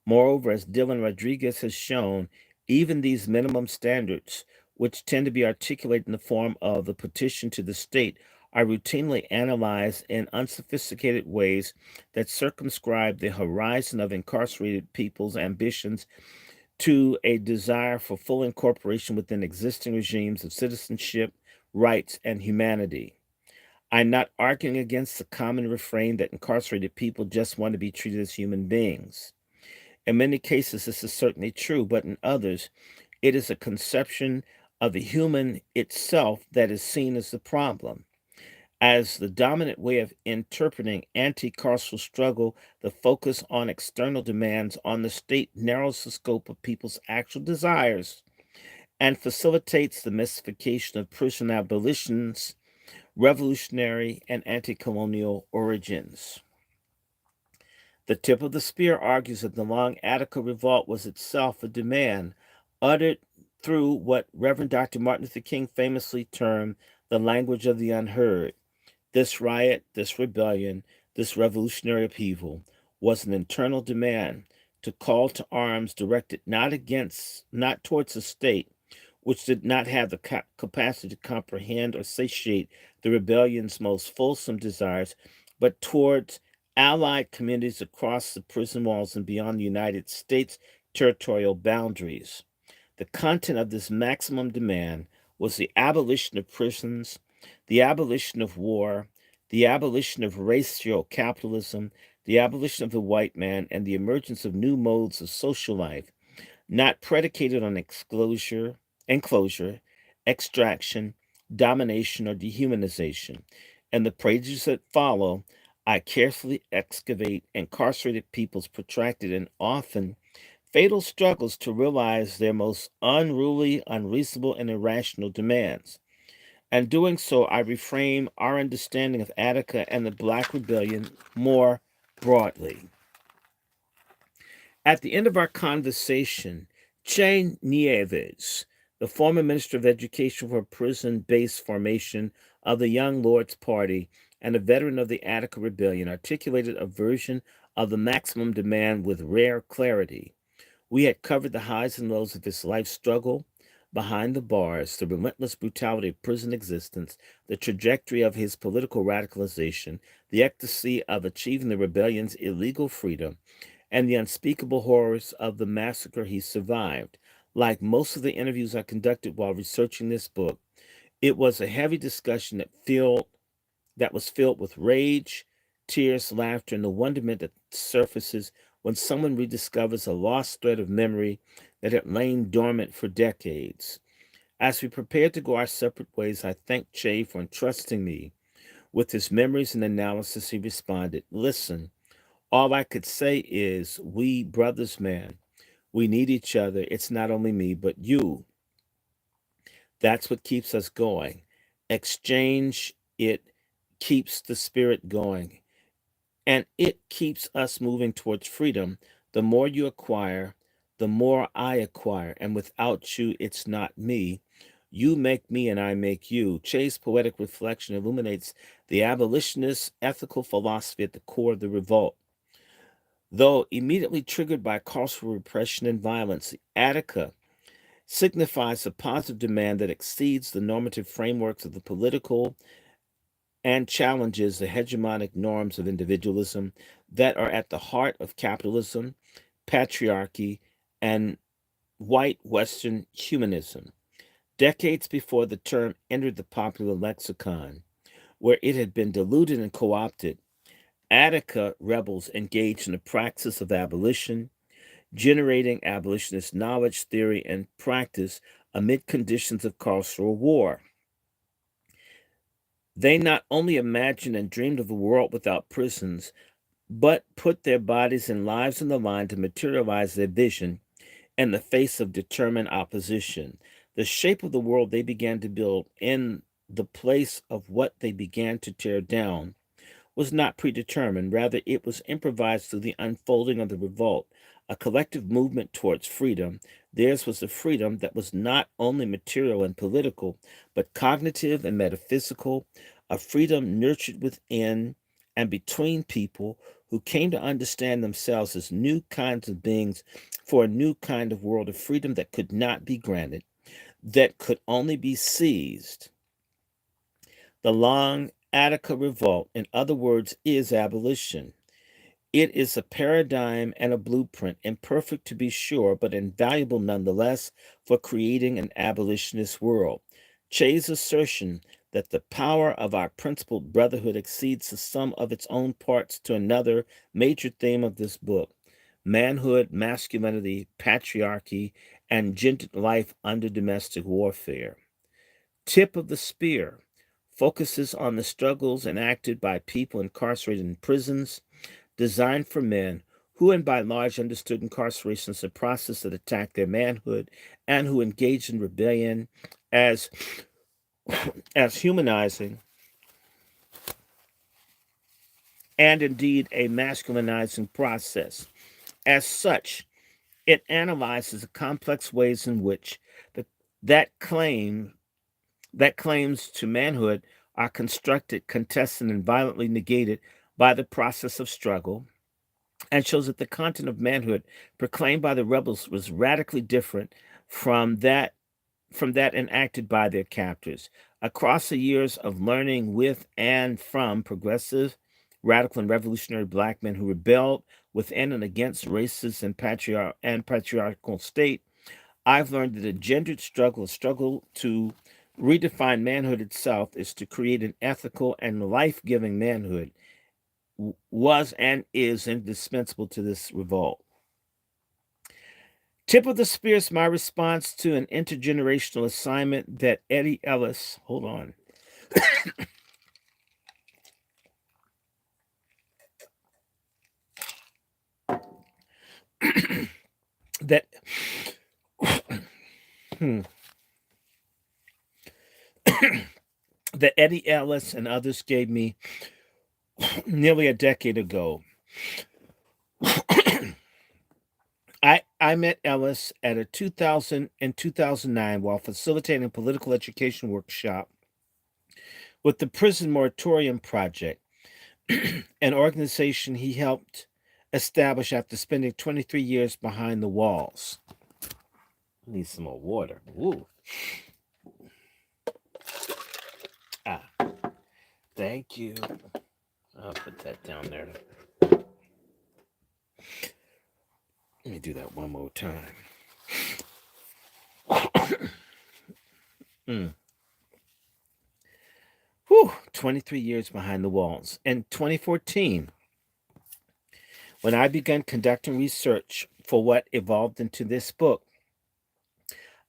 Moreover, as Dylan Rodriguez has shown, even these minimum standards, which tend to be articulated in the form of a petition to the state, are routinely analyzed in unsophisticated ways that circumscribe the horizon of incarcerated people's ambitions to a desire for full incorporation within existing regimes of citizenship, rights, and humanity. I'm not arguing against the common refrain that incarcerated people just want to be treated as human beings. In many cases, this is certainly true, but in others, it is a conception of the human itself that is seen as the problem. As the dominant way of interpreting anti carceral struggle, the focus on external demands on the state narrows the scope of people's actual desires and facilitates the mystification of prison abolition's revolutionary and anti colonial origins. The tip of the spear argues that the long Attica revolt was itself a demand uttered through what Reverend Dr. Martin Luther King famously termed the language of the unheard. This riot, this rebellion, this revolutionary upheaval was an internal demand to call to arms directed not towards the state, which did not have the capacity to comprehend or satiate the rebellion's most fulsome desires, but towards allied communities across the prison walls and beyond the United States territorial boundaries. The content of this maximum demand was the abolition of prisons, the abolition of war, the abolition of racial capitalism, the abolition of the white man, and the emergence of new modes of social life, not predicated on enclosure, extraction, domination, or dehumanization. And the pages that follow, I carefully excavate incarcerated people's protracted and often fatal struggles to realize their most unruly, unreasonable, and irrational demands. And doing so, I reframe our understanding of Attica and the Black Rebellion more broadly. At the end of our conversation, Che Nieves, the former Minister of Education for prison based formation of the Young Lords Party and a veteran of the Attica Rebellion, articulated a version of the maximum demand with rare clarity. We had covered the highs and lows of his life struggle behind the bars, the relentless brutality of prison existence, the trajectory of his political radicalization, the ecstasy of achieving the rebellion's illegal freedom, and the unspeakable horrors of the massacre he survived. Like most of the interviews I conducted while researching this book, it was a heavy discussion that was filled with rage, tears, laughter, and the wonderment that surfaces when someone rediscovers a lost thread of memory that had lain dormant for decades. As we prepared to go our separate ways, I thanked Che for entrusting me with his memories and analysis. He responded, "Listen, all I could say is, we brothers, man, we need each other. It's not only me, but you. That's what keeps us going. Exchange, it keeps the spirit going. And it keeps us moving towards freedom. The more you acquire, the more I acquire. And without you, it's not me. You make me and I make you." Che's poetic reflection illuminates the abolitionist ethical philosophy at the core of the revolt. Though immediately triggered by carceral repression and violence, Attica signifies a positive demand that exceeds the normative frameworks of the political and challenges the hegemonic norms of individualism that are at the heart of capitalism, patriarchy, and white Western humanism. Decades before the term entered the popular lexicon, where it had been diluted and co opted, Attica rebels engaged in a praxis of abolition, generating abolitionist knowledge, theory, and practice amid conditions of carceral war. They not only imagined and dreamed of a world without prisons, but put their bodies and lives on the line to materialize their vision in the face of determined opposition. The shape of the world they began to build in the place of what they began to tear down was not predetermined. Rather, it was improvised through the unfolding of the revolt, a collective movement towards freedom. Theirs was a freedom that was not only material and political, but cognitive and metaphysical, a freedom nurtured within and between people who came to understand themselves as new kinds of beings for a new kind of world of freedom that could not be granted, that could only be seized. The long Attica revolt, in other words, is abolition. It is a paradigm and a blueprint, imperfect to be sure, but invaluable nonetheless for creating an abolitionist world. Che's assertion that the power of our principled brotherhood exceeds the sum of its own parts to another major theme of this book: manhood, masculinity, patriarchy, and gendered life under domestic warfare. Tip of the Spear focuses on the struggles enacted by people incarcerated in prisons designed for men who, and by and large, understood incarceration as a process that attacked their manhood and who engaged in rebellion as, as humanizing and indeed a masculinizing process. As such, it analyzes the complex ways in which the, that claim that claims to manhood are constructed, contested, and violently negated by the process of struggle, and shows that the content of manhood proclaimed by the rebels was radically different from that enacted by their captors. Across the years of learning with and from progressive, radical, and revolutionary black men who rebelled within and against racist and patriarchal state, I've learned that a gendered struggle, a struggle to redefine manhood itself, is to create an ethical and life-giving manhood, was and is indispensable to this revolt. Tip of the Spear is my response to an intergenerational assignment that Eddie Ellis, hold on, that hmm, that Eddie Ellis and others gave me nearly a decade ago. I met Ellis at a 2009 while facilitating a political education workshop with the Prison Moratorium Project, an organization he helped establish after spending 23 years behind the walls. I need some more water. Ooh. Ah, thank you. I'll put that down there. Let me do that one more time. Mm. Whew, 23 years behind the walls. In 2014, when I began conducting research for what evolved into this book,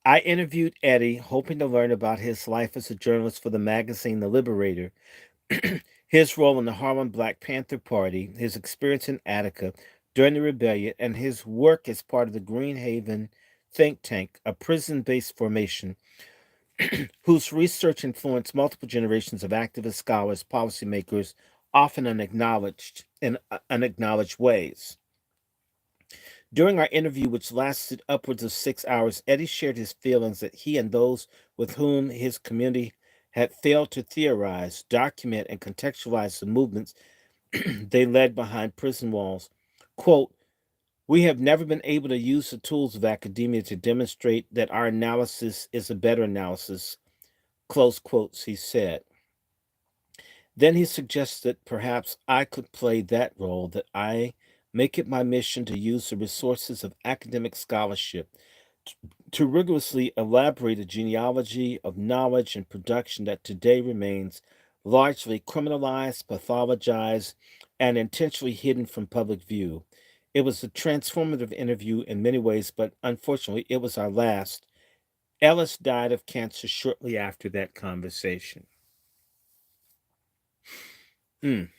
I interviewed Eddie, hoping to learn about his life as a journalist for the magazine The Liberator, his role in the Harlem Black Panther Party, his experience in Attica during the rebellion, and his work as part of the Green Haven think tank, a prison based formation whose research influenced multiple generations of activists, scholars, policymakers, often unacknowledged in unacknowledged ways. During our interview, which lasted upwards of 6 hours, Eddie shared his feelings that he and those with whom his community had failed to theorize, document, and contextualize the movements they led behind prison walls. Quote, "We have never been able to use the tools of academia to demonstrate that our analysis is a better analysis," close quotes, he said. Then he suggested perhaps I could play that role, that I make it my mission to use the resources of academic scholarship to rigorously elaborate a genealogy of knowledge and production that today remains largely criminalized, pathologized, and intentionally hidden from public view. It was a transformative interview in many ways, but unfortunately, it was our last. Ellis died of cancer shortly after that conversation. Mm.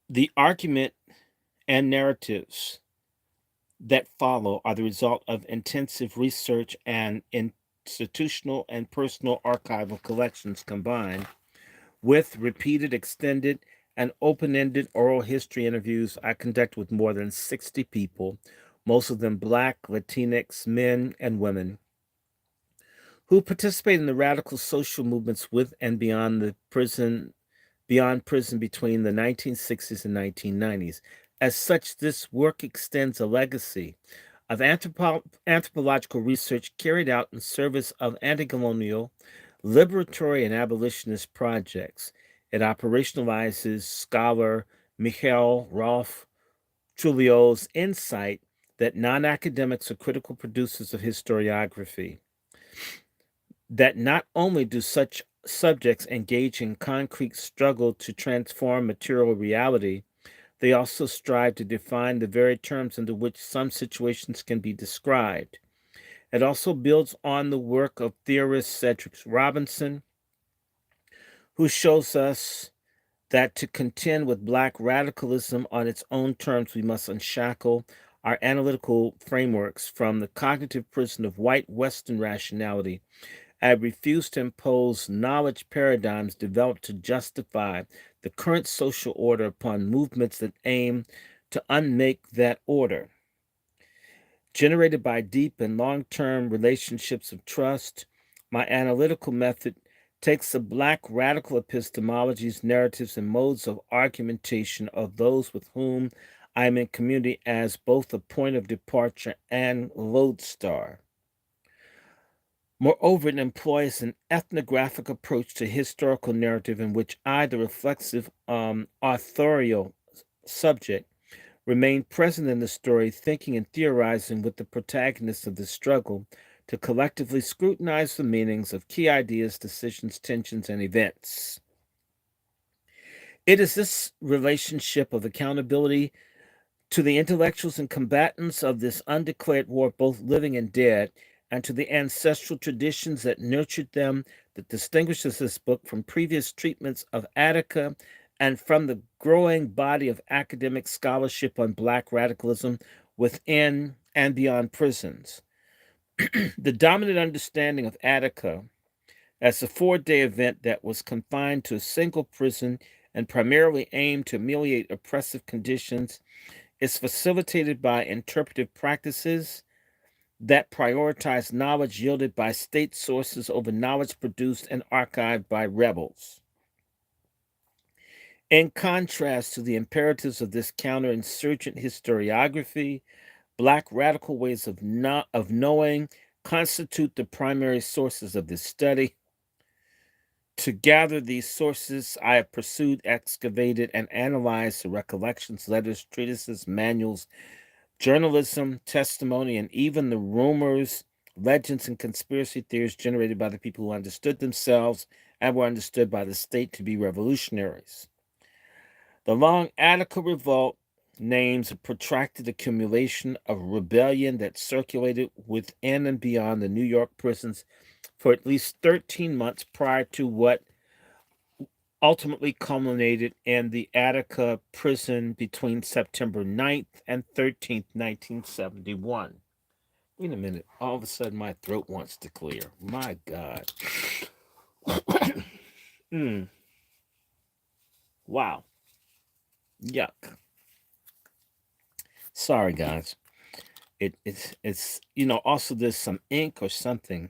The argument and narratives that follow are the result of intensive research and institutional and personal archival collections combined with repeated, extended, and open ended oral history interviews I conduct with more than 60 people, most of them Black, Latinx, men, and women, who participate in the radical social movements with and beyond prison between the 1960s and 1990s. As such, this work extends a legacy of anthropological research carried out in service of anti-colonial, liberatory, and abolitionist projects. It operationalizes scholar Michael Rolfe Trujillo's insight that non-academics are critical producers of historiography, that not only do such subjects engage in concrete struggle to transform material reality, they also strive to define the very terms under which some situations can be described. It also builds on the work of theorist Cedric Robinson, who shows us that to contend with Black radicalism on its own terms, we must unshackle our analytical frameworks from the cognitive prison of white Western rationality. I refuse to impose knowledge paradigms developed to justify the current social order upon movements that aim to unmake that order. Generated by deep and long term relationships of trust, my analytical method takes the Black radical epistemologies, narratives, and modes of argumentation of those with whom I am in community as both a point of departure and lodestar. Moreover, it employs an ethnographic approach to historical narrative in which I, the reflexive authorial subject, remain present in the story, thinking and theorizing with the protagonists of the struggle to collectively scrutinize the meanings of key ideas, decisions, tensions, and events. It is this relationship of accountability to the intellectuals and combatants of this undeclared war, both living and dead, and to the ancestral traditions that nurtured them, that distinguishes this book from previous treatments of Attica and from the growing body of academic scholarship on Black radicalism within and beyond prisons. The dominant understanding of Attica as a 4-day event that was confined to a single prison and primarily aimed to ameliorate oppressive conditions is facilitated by interpretive practices that prioritize knowledge yielded by state sources over knowledge produced and archived by rebels. In contrast to the imperatives of this counterinsurgent historiography, Black radical ways of knowing constitute the primary sources of this study. To gather these sources, I have pursued, excavated, and analyzed the recollections, letters, treatises, manuals, journalism, testimony, and even the rumors, legends, and conspiracy theories generated by the people who understood themselves and were understood by the state to be revolutionaries. The Long Attica Revolt names a protracted accumulation of rebellion that circulated within and beyond the New York prisons for at least 13 months prior to what ultimately culminated in the Attica prison between September 9th and 13th, 1971. Wait a minute. All of a sudden, my throat wants to clear. My God. Mm, wow. Yuck. Sorry, guys. It's also there's some ink or something,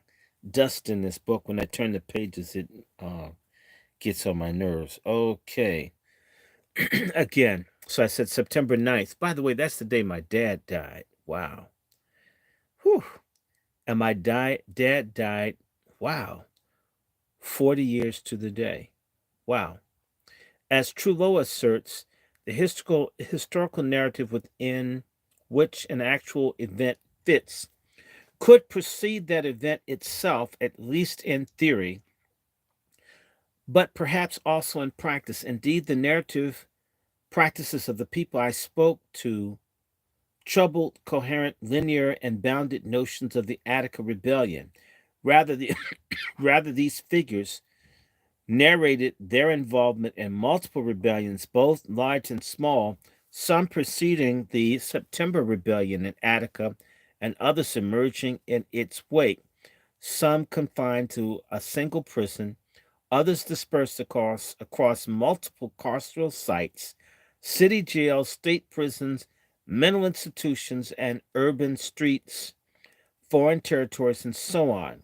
dust in this book. When I turn the pages, it gets on my nerves. Okay. Again, so I said September 9th. By the way, that's the day my dad died. Wow. Whew. And my dad died, wow, 40 years to the day. Wow. As Trujillo asserts, the historical narrative within which an actual event fits could precede that event itself, at least in theory, but perhaps also in practice. Indeed, the narrative practices of the people I spoke to troubled, coherent, linear, and bounded notions of the Attica rebellion. Rather, rather these figures narrated their involvement in multiple rebellions, both large and small, some preceding the September Rebellion in Attica and others emerging in its wake, some confined to a single prison, others dispersed across multiple carceral sites, city jails, state prisons, mental institutions, and urban streets, foreign territories, and so on.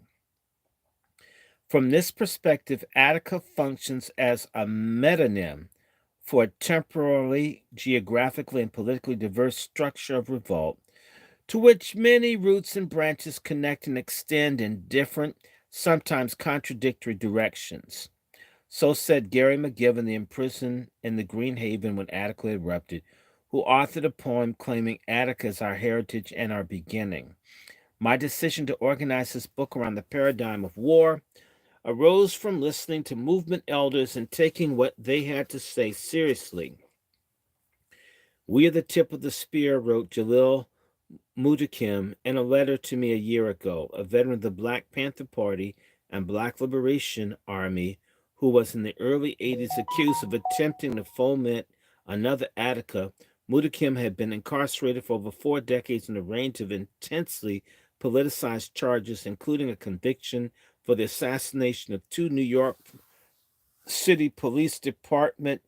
From this perspective, Attica functions as a metonym for a temporally, geographically, and politically diverse structure of revolt, to which many roots and branches connect and extend in different, sometimes contradictory directions. So said Gary McGibbon, the imprisoned in the Green Haven when Attica erupted, who authored a poem claiming Attica as our heritage and our beginning. My decision to organize this book around the paradigm of war arose from listening to movement elders and taking what they had to say seriously. We are the tip of the spear, wrote Jalil Mudakim in a letter to me a year ago, a veteran of the Black Panther Party and Black Liberation Army who was in the early 80s accused of attempting to foment another Attica. Mudakim had been incarcerated for over 4 decades in a range of intensely politicized charges, including a conviction for the assassination of two New York City Police Department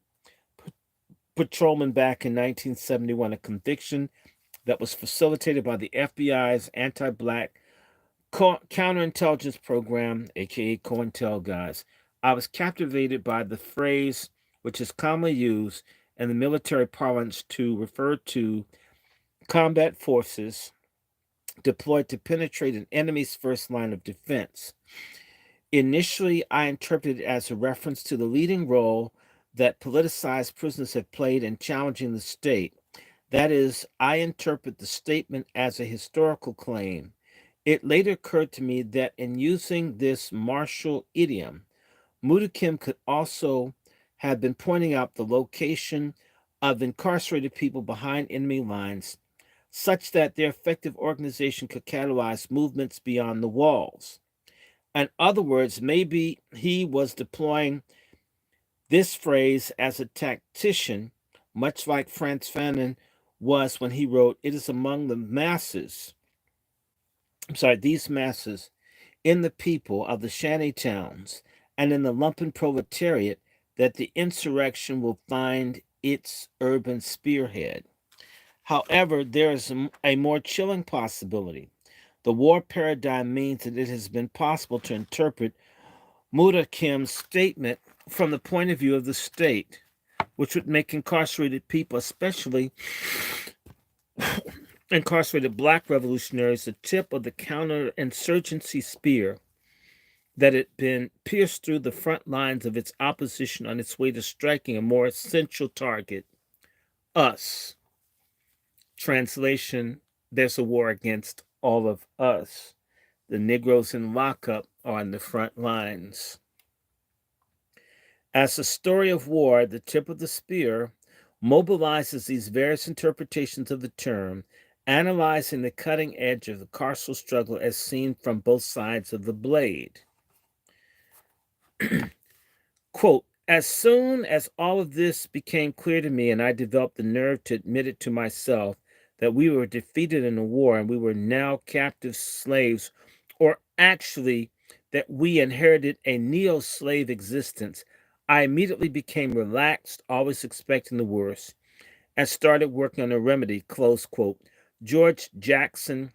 patrolmen back in 1971, a conviction that was facilitated by the FBI's anti black counterintelligence program, aka COINTEL guys. I was captivated by the phrase, which is commonly used in the military parlance to refer to combat forces deployed to penetrate an enemy's first line of defense. Initially, I interpreted it as a reference to the leading role that politicized prisoners have played in challenging the state. That is, I interpret the statement as a historical claim. It later occurred to me that in using this martial idiom, Mudakim could also have been pointing out the location of incarcerated people behind enemy lines, such that their effective organization could catalyze movements beyond the walls. In other words, maybe he was deploying this phrase as a tactician, much like Frantz Fanon was when he wrote, "It is among the masses, these masses, in the people of the shanty towns and in the lumpen proletariat that the insurrection will find its urban spearhead." However, there is a more chilling possibility. The war paradigm means that it has been possible to interpret Mudakim's statement from the point of view of the state, which would make incarcerated people, especially incarcerated black revolutionaries, the tip of the counterinsurgency spear that had been pierced through the front lines of its opposition on its way to striking a more essential target, us. Translation, there's a war against all of us. The Negroes in lockup are on the front lines. As the story of war, the tip of the spear, mobilizes these various interpretations of the term, analyzing the cutting edge of the carceral struggle as seen from both sides of the blade. Quote, as soon as all of this became clear to me and I developed the nerve to admit it to myself that we were defeated in the war and we were now captive slaves, or actually that we inherited a neo-slave existence, I immediately became relaxed, always expecting the worst, and started working on a remedy, close quote. George Jackson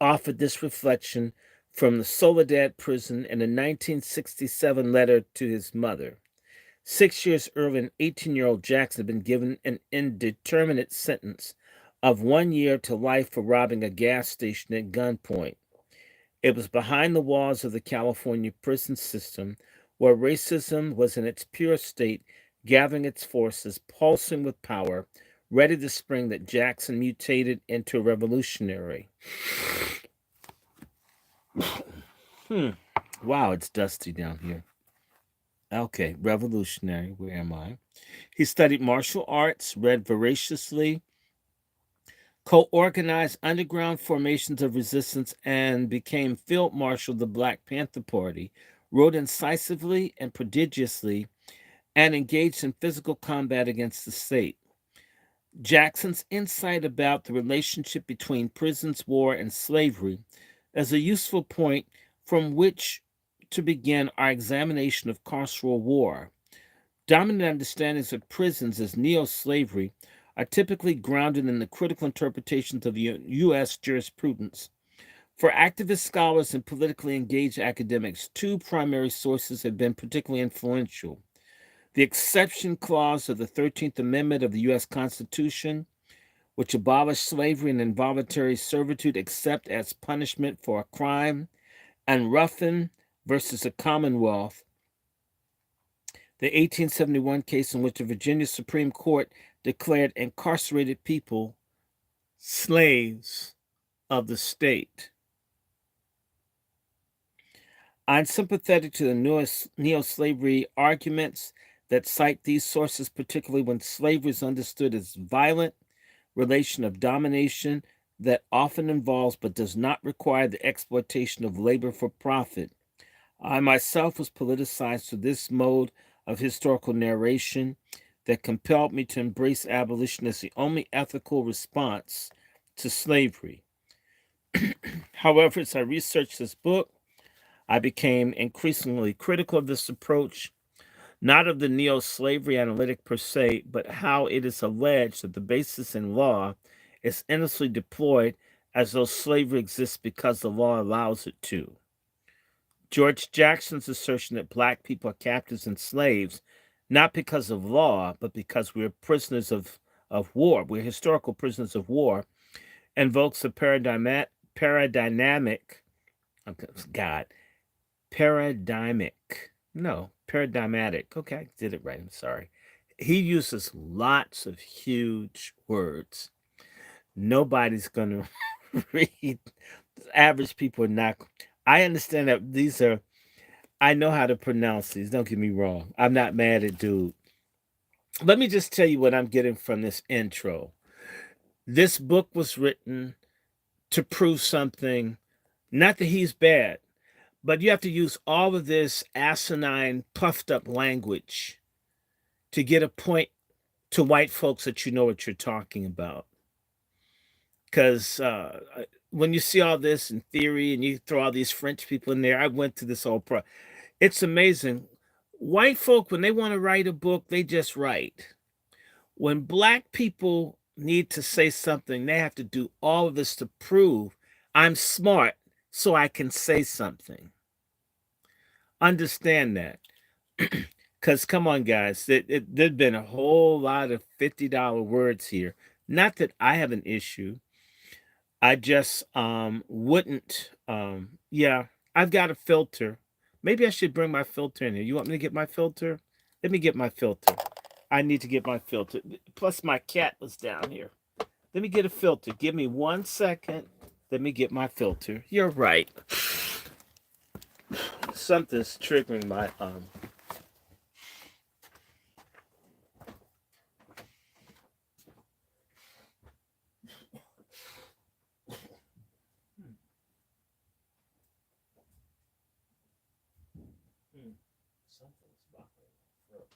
offered this reflection from the Soledad prison in a 1967 letter to his mother. 6 years earlier, an 18-year-old Jackson had been given an indeterminate sentence of 1 year to life for robbing a gas station at gunpoint. It was behind the walls of the California prison system, where racism was in its pure state, gathering its forces, pulsing with power, ready to spring, that Jackson mutated into a revolutionary. Wow, it's dusty down here. Okay, revolutionary. Where am I? He studied martial arts, read voraciously, co organized underground formations of resistance, and became Field Marshal of the Black Panther Party, wrote incisively and prodigiously, and engaged in physical combat against the state. Jackson's insight about the relationship between prisons, war, and slavery is a useful point from which to begin our examination of carceral war. Dominant understandings of prisons as neo slavery are typically grounded in the critical interpretations of U.S. jurisprudence. For activist scholars and politically engaged academics, two primary sources have been particularly influential: the exception clause of the 13th Amendment of the U.S. Constitution, which abolished slavery and involuntary servitude except as punishment for a crime, and Ruffin versus the Commonwealth, the 1871 case in which the Virginia Supreme Court declared incarcerated people slaves of the state. I'm sympathetic to the newest neo-slavery arguments that cite these sources, particularly when slavery is understood as violent relation of domination that often involves but does not require the exploitation of labor for profit. I myself was politicized to this mode of historical narration that compelled me to embrace abolition as the only ethical response to slavery. However, as I researched this book, I became increasingly critical of this approach, not of the neo slavery analytic per se, but how it is alleged that the basis in law is endlessly deployed as though slavery exists because the law allows it to. George Jackson's assertion that black people are captives and slaves, not because of law, but because we're prisoners of war, we're historical prisoners of war, invokes a paradigmatic, God, paradigmatic. Okay, I did it right. I'm sorry. He uses lots of huge words. Nobody's going to read. Average people are not. I understand that these are, I know how to pronounce these. Don't get me wrong. I'm not mad at dude. Let me just tell you what I'm getting from this intro. This book was written to prove something, not that he's bad, but you have to use all of this asinine, puffed up language to get a point to white folks that you know what you're talking about. Because when you see all this in theory and you throw all these French people in there, I went through this whole it's amazing. White folk, when they want to write a book, they just write. When black people need to say something, they have to do all of this to prove I'm smart so I can say something. Understand that. Because come on, guys, there's been a whole lot of $50 words here. Not that I have an issue. I just wouldn't. Yeah, I've got a filter. Maybe I should bring my filter in here. You want me to get my filter? Let me get my filter. I need to get my filter. Plus, my cat was down here. Let me get a filter. Give me 1 second. Let me get my filter. You're right. Something's triggering my something's bothering my throat.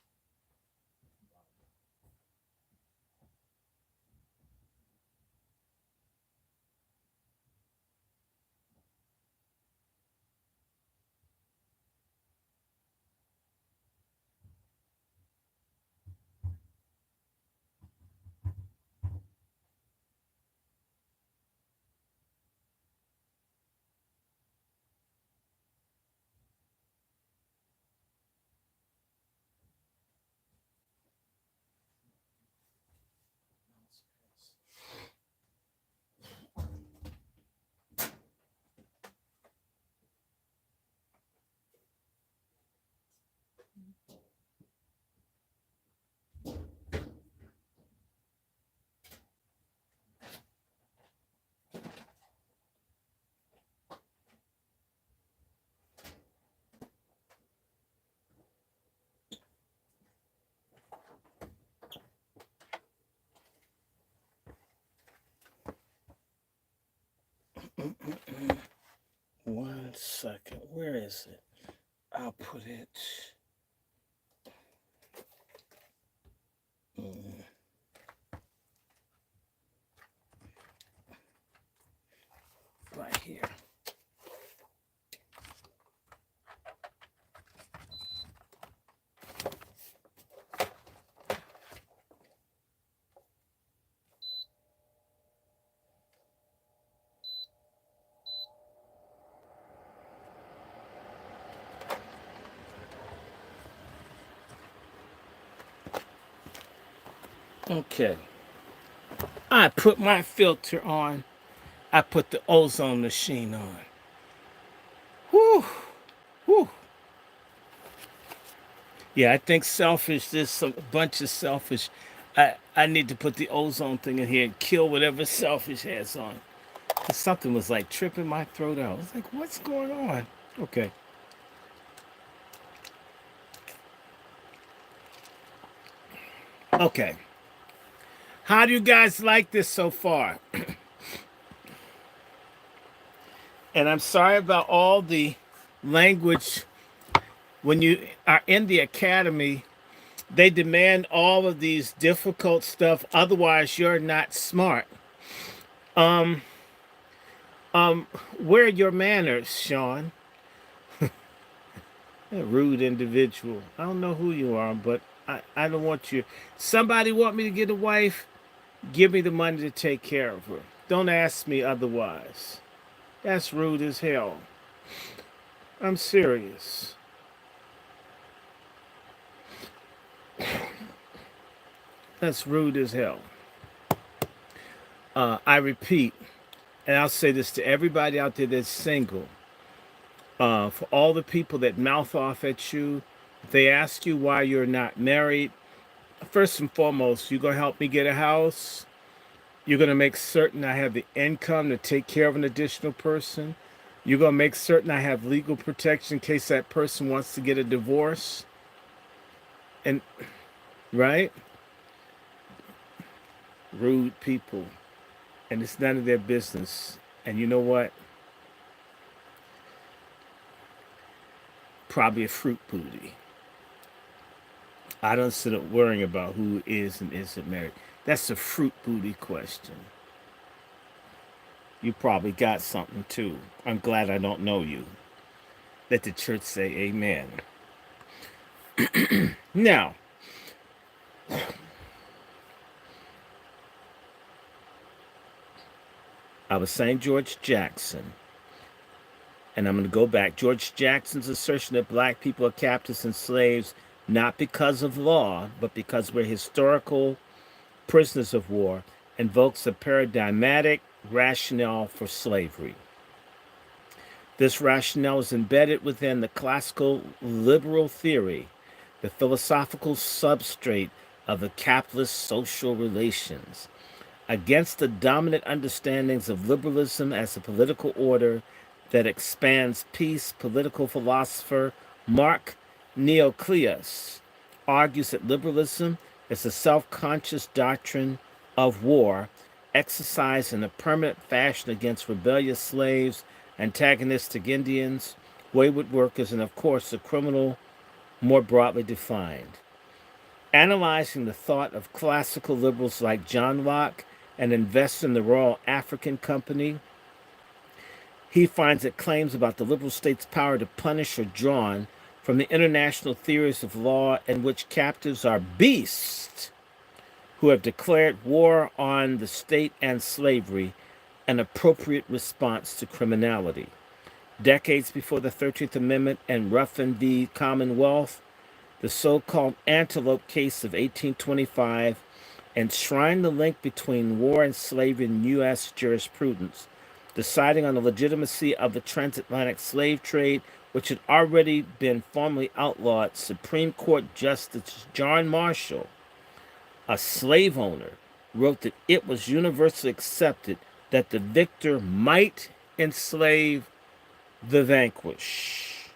is it? I'll put it right here. Okay. I put my filter on. I put the ozone machine on. Whew. Whew. Yeah, I think selfish. There's a bunch of selfish. I need to put the ozone thing in here and kill whatever selfish has on. 'Cause something was like tripping my throat out. I was like, what's going on? Okay. Okay. How do you guys like this so far? And I'm sorry about all the language. When you are in the academy, they demand all of these difficult stuff. Otherwise, you're not smart. Um, where are your manners, Sean? A rude individual. I don't know who you are, but I don't want you. Somebody want me to get a wife? Give me the money to take care of her. Don't ask me otherwise. That's rude as hell. I'm serious. That's rude as hell. I repeat, and I'll say this to everybody out there that's single. For all the people that mouth off at you, if they ask you why you're not married, first and foremost, you're going to help me get a house. You're going to make certain I have the income to take care of an additional person. You're going to make certain I have legal protection in case that person wants to get a divorce. And, right? Rude people. And it's none of their business. And you know what? Probably a fruit booty. I don't sit up worrying about who is and isn't married. That's a fruit booty question. You probably got something too. I'm glad I don't know you. Let the church say amen. Now, I was saying George Jackson, and I'm going to go back. George Jackson's assertion that black people are captives and slaves not because of law, but because we're historical prisoners of war, invokes a paradigmatic rationale for slavery. This rationale is embedded within the classical liberal theory, the philosophical substrate of the capitalist social relations, against the dominant understandings of liberalism as a political order that expands peace. Political philosopher Mark Neocleus argues that liberalism is a self-conscious doctrine of war exercised in a permanent fashion against rebellious slaves, antagonistic Indians, wayward workers, and of course the criminal more broadly defined. Analyzing the thought of classical liberals like John Locke and investor in the Royal African Company, he finds that claims about the liberal state's power to punish are drawn from the international theories of law in which captives are beasts who have declared war on the state and slavery, an appropriate response to criminality. Decades before the 13th Amendment and Ruffin v. Commonwealth, the so-called Antelope case of 1825 enshrined the link between war and slavery in U.S. jurisprudence, deciding on the legitimacy of the transatlantic slave trade, which had already been formally outlawed. Supreme Court Justice John Marshall, a slave owner, wrote that it was universally accepted that the victor might enslave the vanquished,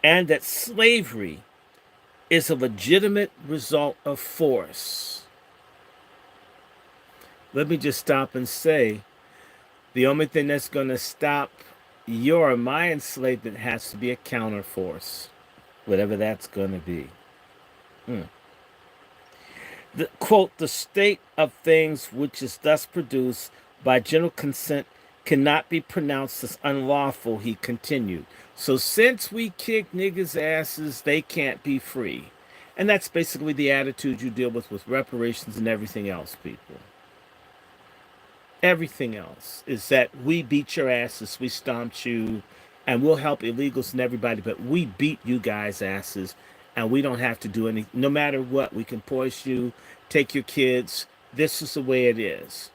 and that slavery is a legitimate result of force. Let me just stop and say, the only thing that's going to stop your or my enslavement has to be a counterforce, whatever that's going to be. Hmm. Quote, the state of things which is thus produced by general consent cannot be pronounced as unlawful, he continued. So since we kick niggas' asses, they can't be free. And that's basically the attitude you deal with reparations and everything else, people. Everything else is that we beat your asses, we stomped you, and we'll help illegals and everybody, but we beat you guys' asses, and we don't have to do any. No matter what, we can poise you, take your kids. This is the way it is.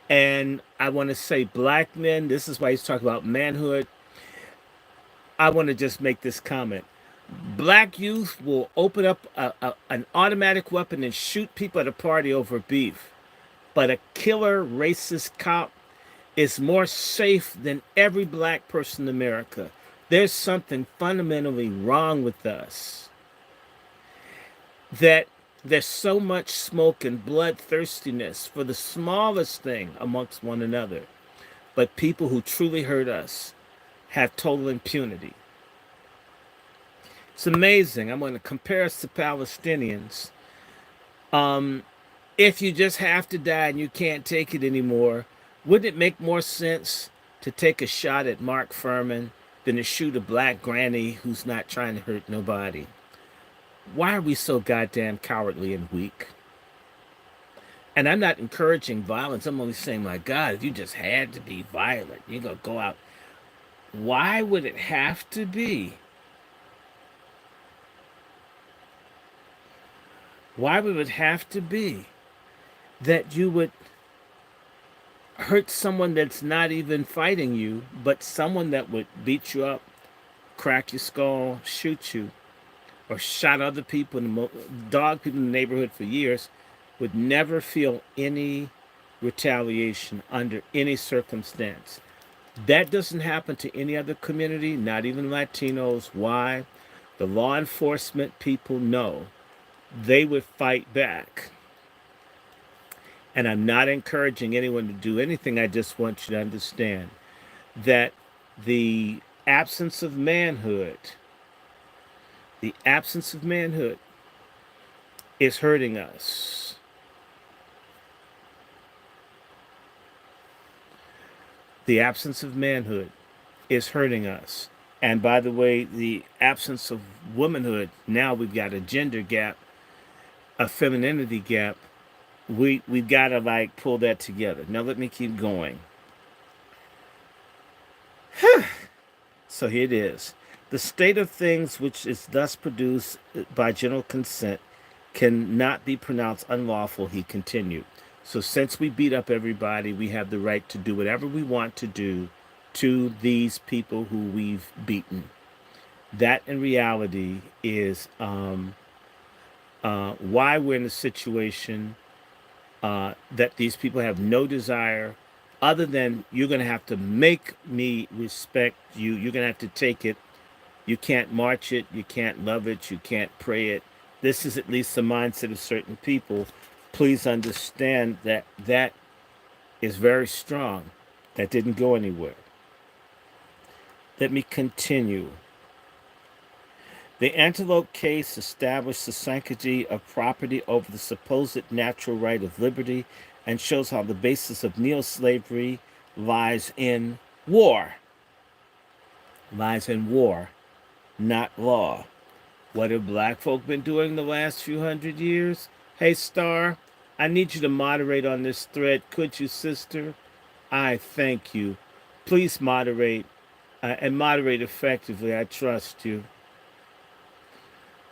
And I want to say, black men, this is why he's talking about manhood. I want to just make this comment. Black youth will open up an automatic weapon and shoot people at a party over beef. But a killer racist cop is more safe than every black person in America. There's something fundamentally wrong with us. That there's so much smoke and bloodthirstiness for the smallest thing amongst one another. But people who truly hurt us have total impunity. It's amazing. I'm going to compare us to Palestinians. If you just have to die and you can't take it anymore, wouldn't it make more sense to take a shot at Mark Furman than to shoot a black granny who's not trying to hurt nobody? Why are we so goddamn cowardly and weak? And I'm not encouraging violence. I'm only saying, my God, if you just had to be violent, you're going to go out. Why would it have to be? Why would it have to be that you would hurt someone that's not even fighting you, but someone that would beat you up, crack your skull, shoot you, or shot other people, dog people in the neighborhood for years, would never feel any retaliation under any circumstance? That doesn't happen to any other community, not even Latinos. Why? The law enforcement people know they would fight back. And I'm not encouraging anyone to do anything. I just want you to understand that the absence of manhood is hurting us. The absence of manhood is hurting us. And by the way, the absence of womanhood, now we've got a gender gap, a femininity gap. We've got to like pull that together. Now let me keep going. So here it is. The state of things which is thus produced by general consent cannot be pronounced unlawful, he continued. So since we beat up everybody, we have the right to do whatever we want to do to these people who we've beaten. That in reality is why we're in a situation that these people have no desire other than you're going to have to make me respect you. You're going to have to take it. You can't march it. You can't love it. You can't pray it. This is at least the mindset of certain people. Please understand that that is very strong. That didn't go anywhere. Let me continue. The Antelope case established the sanctity of property over the supposed natural right of liberty and shows how the basis of neo-slavery lies in war. Lies in war, not law. What have black folk been doing the last few hundred years? Hey, Star, I need you to moderate on this thread. Could you, sister? I thank you. Please moderate and moderate effectively. I trust you.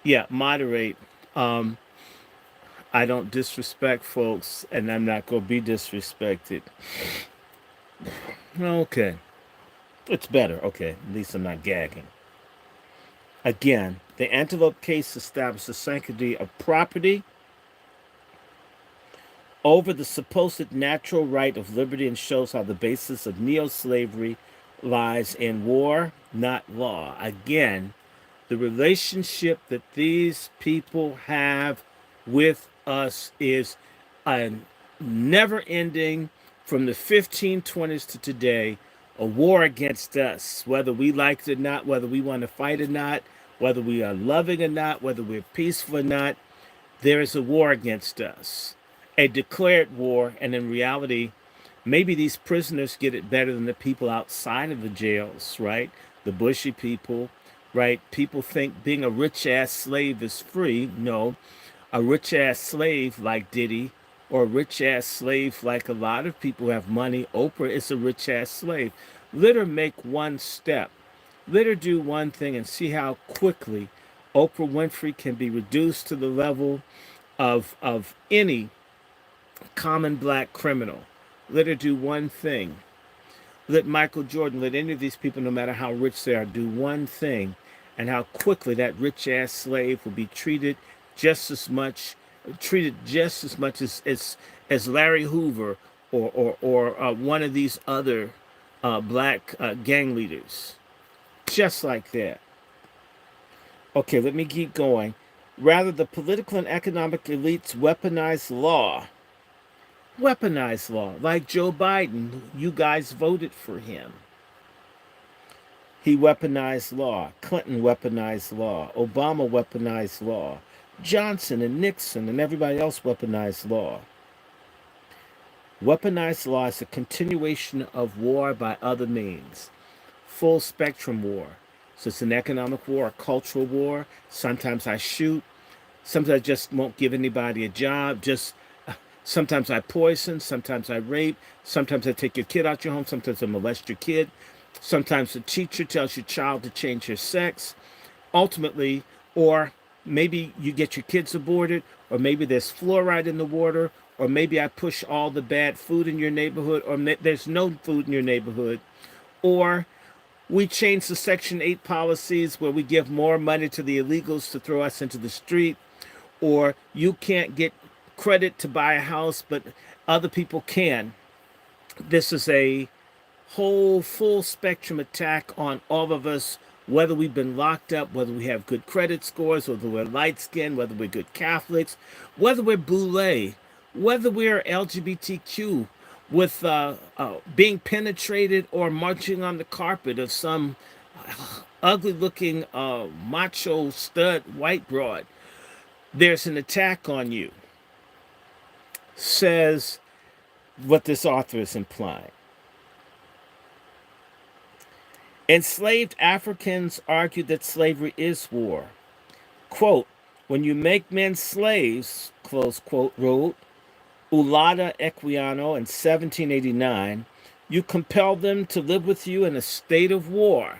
Yeah, moderate. I don't disrespect folks, and I'm not going to be disrespected. Okay. It's better. Okay. At least I'm not gagging. Again, the Antelope case established the sanctity of property over the supposed natural right of liberty and shows how the basis of neo-slavery lies in war, not law. Again, the relationship that these people have with us is never ending from the 1520s to today. a war against us, whether we like it or not, whether we want to fight or not, whether we are loving or not, whether we're peaceful or not. There is a war against us, a declared war, and in reality, maybe these prisoners get it better than the people outside of the jails, right? The bushy people, right? People think being a rich ass slave is free. No, a rich ass slave like Diddy, or a rich ass slave like a lot of people who have money. Oprah is a rich ass slave. Let her make one step. Let her do one thing and see how quickly Oprah Winfrey can be reduced to the level of any common black criminal. Let her do one thing. Let Michael Jordan, let any of these people, no matter how rich they are, do one thing, and how quickly that rich ass slave will be just as much, treated just as much as Larry Hoover or one of these other black gang leaders, just like that. Okay, let me keep going. Rather, the political and economic elites weaponize law, like Joe Biden. You guys voted for him. He weaponized law. Clinton weaponized law. Obama weaponized law. Johnson and Nixon and everybody else weaponized law. Weaponized law is a continuation of war by other means. Full spectrum war. So it's an economic war, a cultural war. Sometimes I shoot. Sometimes I just won't give anybody a job. Sometimes I poison. Sometimes I rape. Sometimes I take your kid out your home. Sometimes I molest your kid. Sometimes the teacher tells your child to change your sex. Ultimately, or maybe you get your kids aborted, or maybe there's fluoride in the water, or maybe I push all the bad food in your neighborhood, or there's no food in your neighborhood, or we change the Section 8 policies where we give more money to the illegals to throw us into the street, or you can't get credit to buy a house, but other people can. This is a whole full spectrum attack on all of us, whether we've been locked up, whether we have good credit scores, whether we're light skinned, whether we're good Catholics, whether we're boule, whether we're LGBTQ, with being penetrated or marching on the carpet of some ugly looking macho stud white broad. There's an attack on you, says what this author is implying. Enslaved Africans argued that slavery is war. Quote, when you make men slaves, close quote, wrote Ulada Equiano in 1789, you compel them to live with you in a state of war.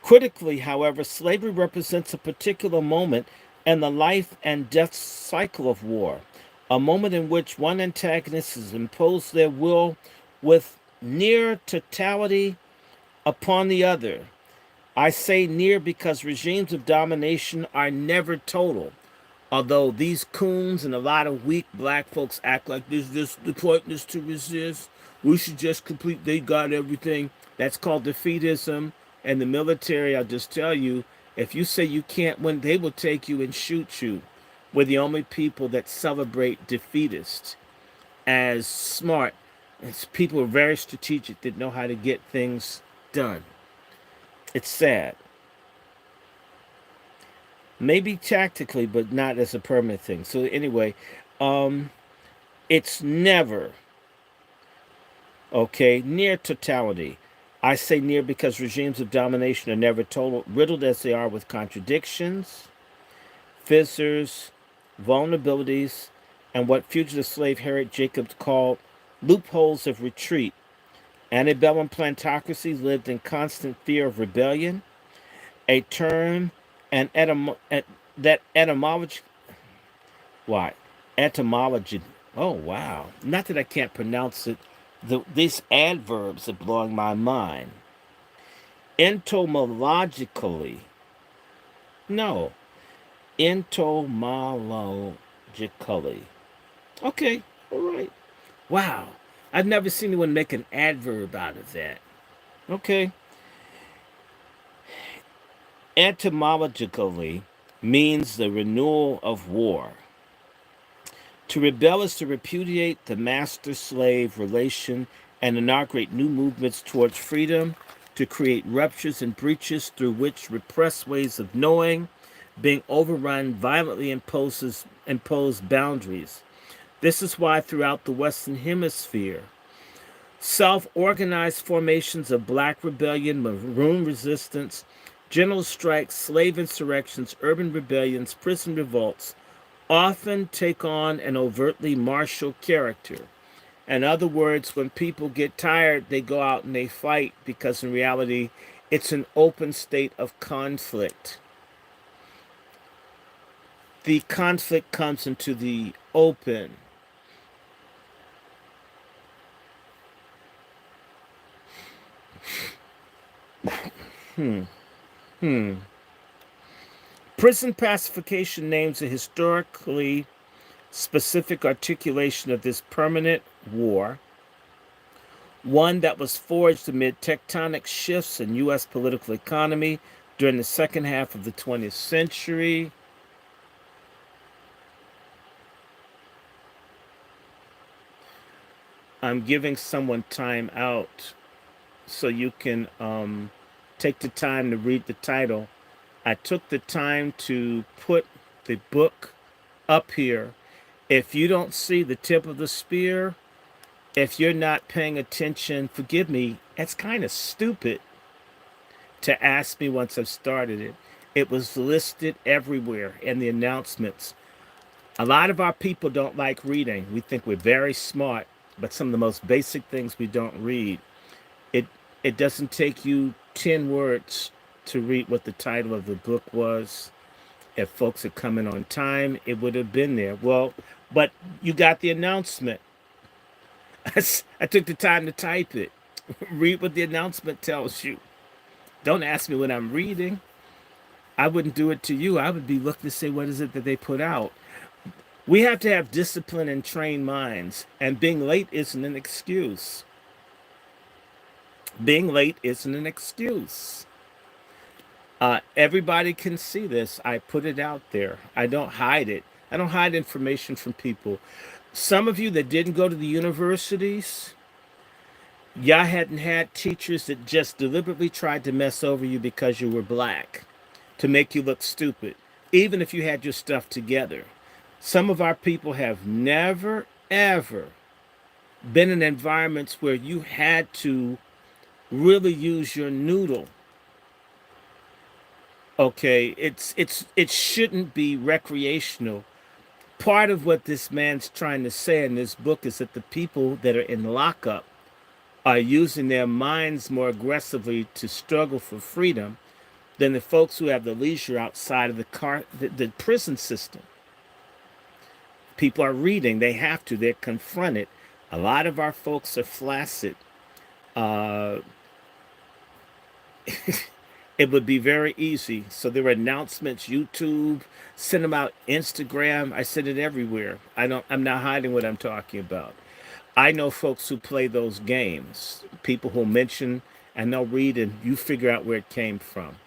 Critically, however, slavery represents a particular moment in the life and death cycle of war, a moment in which one antagonist has imposed their will with near totality upon the other. I say near because regimes of domination are never total. Although these coons and a lot of weak black folks act like this the point is to resist. We should just complete, they got everything. That's called defeatism. And the military, I'll just tell you, if you say you can't win, they will take you and shoot you. We're the only people that celebrate defeatists as smart. It's people who are very strategic that know how to get things done. It's sad. Maybe tactically, but not as a permanent thing. So anyway, it's never, okay, near totality. I say near because regimes of domination are never total, riddled as they are with contradictions, fissures, vulnerabilities, and what fugitive slave Harriet Jacobs called loopholes of retreat. Antebellum plantocracy lived in constant fear of rebellion, a term and that etymology. Why? Etymology. Oh, wow. Not that I can't pronounce it. These adverbs are blowing my mind. Entomologically. No. Entomologically. Okay. All right. Wow. I've never seen anyone make an adverb out of that. Okay. Etymologically means the renewal of war. To rebel is to repudiate the master-slave relation and inaugurate new movements towards freedom, to create ruptures and breaches through which repressed ways of knowing, being overrun, violently impose boundaries. This is why throughout the Western Hemisphere, self-organized formations of black rebellion, maroon resistance, general strikes, slave insurrections, urban rebellions, prison revolts often take on an overtly martial character. In other words, when people get tired, they go out and they fight because in reality, it's an open state of conflict. The conflict comes into the open. Prison pacification names a historically specific articulation of this permanent war, one that was forged amid tectonic shifts in U.S. political economy during the second half of the 20th century. I'm giving someone time out so you can take the time to read the title. I took the time to put the book up here. If you don't see the tip of the spear, if you're not paying attention, forgive me, it's kind of stupid to ask me once I've started it. It was listed everywhere in the announcements. A lot of our people don't like reading. We think we're very smart, but some of the most basic things we don't read. It it doesn't take you 10 words to read what the title of the book was. If folks had come in on time, it would have been there. Well, but you got the announcement. I took the time to type it. Read what the announcement tells you. Don't ask me what I'm reading. I wouldn't do it to you. I would be looking to say, what is it that they put out? We have to have discipline and trained minds, and being late isn't an excuse. Being late isn't an excuse. Everybody can see this. I put it out there. I don't hide it. I don't hide information from people. Some of you that didn't go to the universities, y'all hadn't had teachers that just deliberately tried to mess over you because you were black, to make you look stupid, even if you had your stuff together. Some of our people have never, ever been in environments where you had to really use your noodle. Okay, it shouldn't be recreational. Part of what this man's trying to say in this book is that the people that are in lockup are using their minds more aggressively to struggle for freedom than the folks who have the leisure outside of the prison system. People are reading, they have to, they're confronted. A lot of our folks are flaccid. Uh, it would be very easy. So there are announcements, YouTube, send them out, Instagram. I send it everywhere. I'm not hiding what I'm talking about. I know folks who play those games, people who mention and they'll read and you figure out where it came from.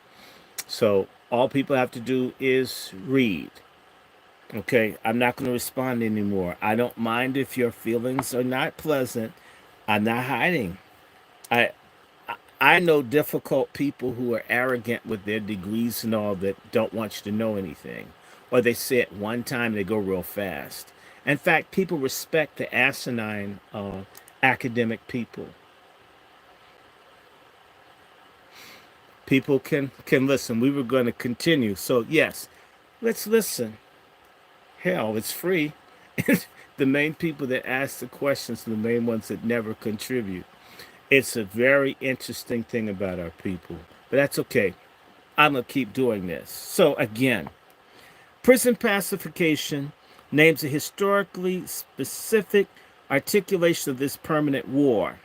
So all people have to do is read. Okay, I'm not going to respond anymore. I don't mind if your feelings are not pleasant. I'm not hiding. I I know difficult people who are arrogant with their degrees and all that don't want you to know anything. Or they say it one time, they go real fast. In fact, people respect the asinine academic people. People can listen. We were going to continue. So, yes, let's listen. Hell, it's free. The main people that ask the questions are the main ones that never contribute. It's a very interesting thing about our people. But that's okay. I'm going to keep doing this. So, again, prison pacification names a historically specific articulation of this permanent war,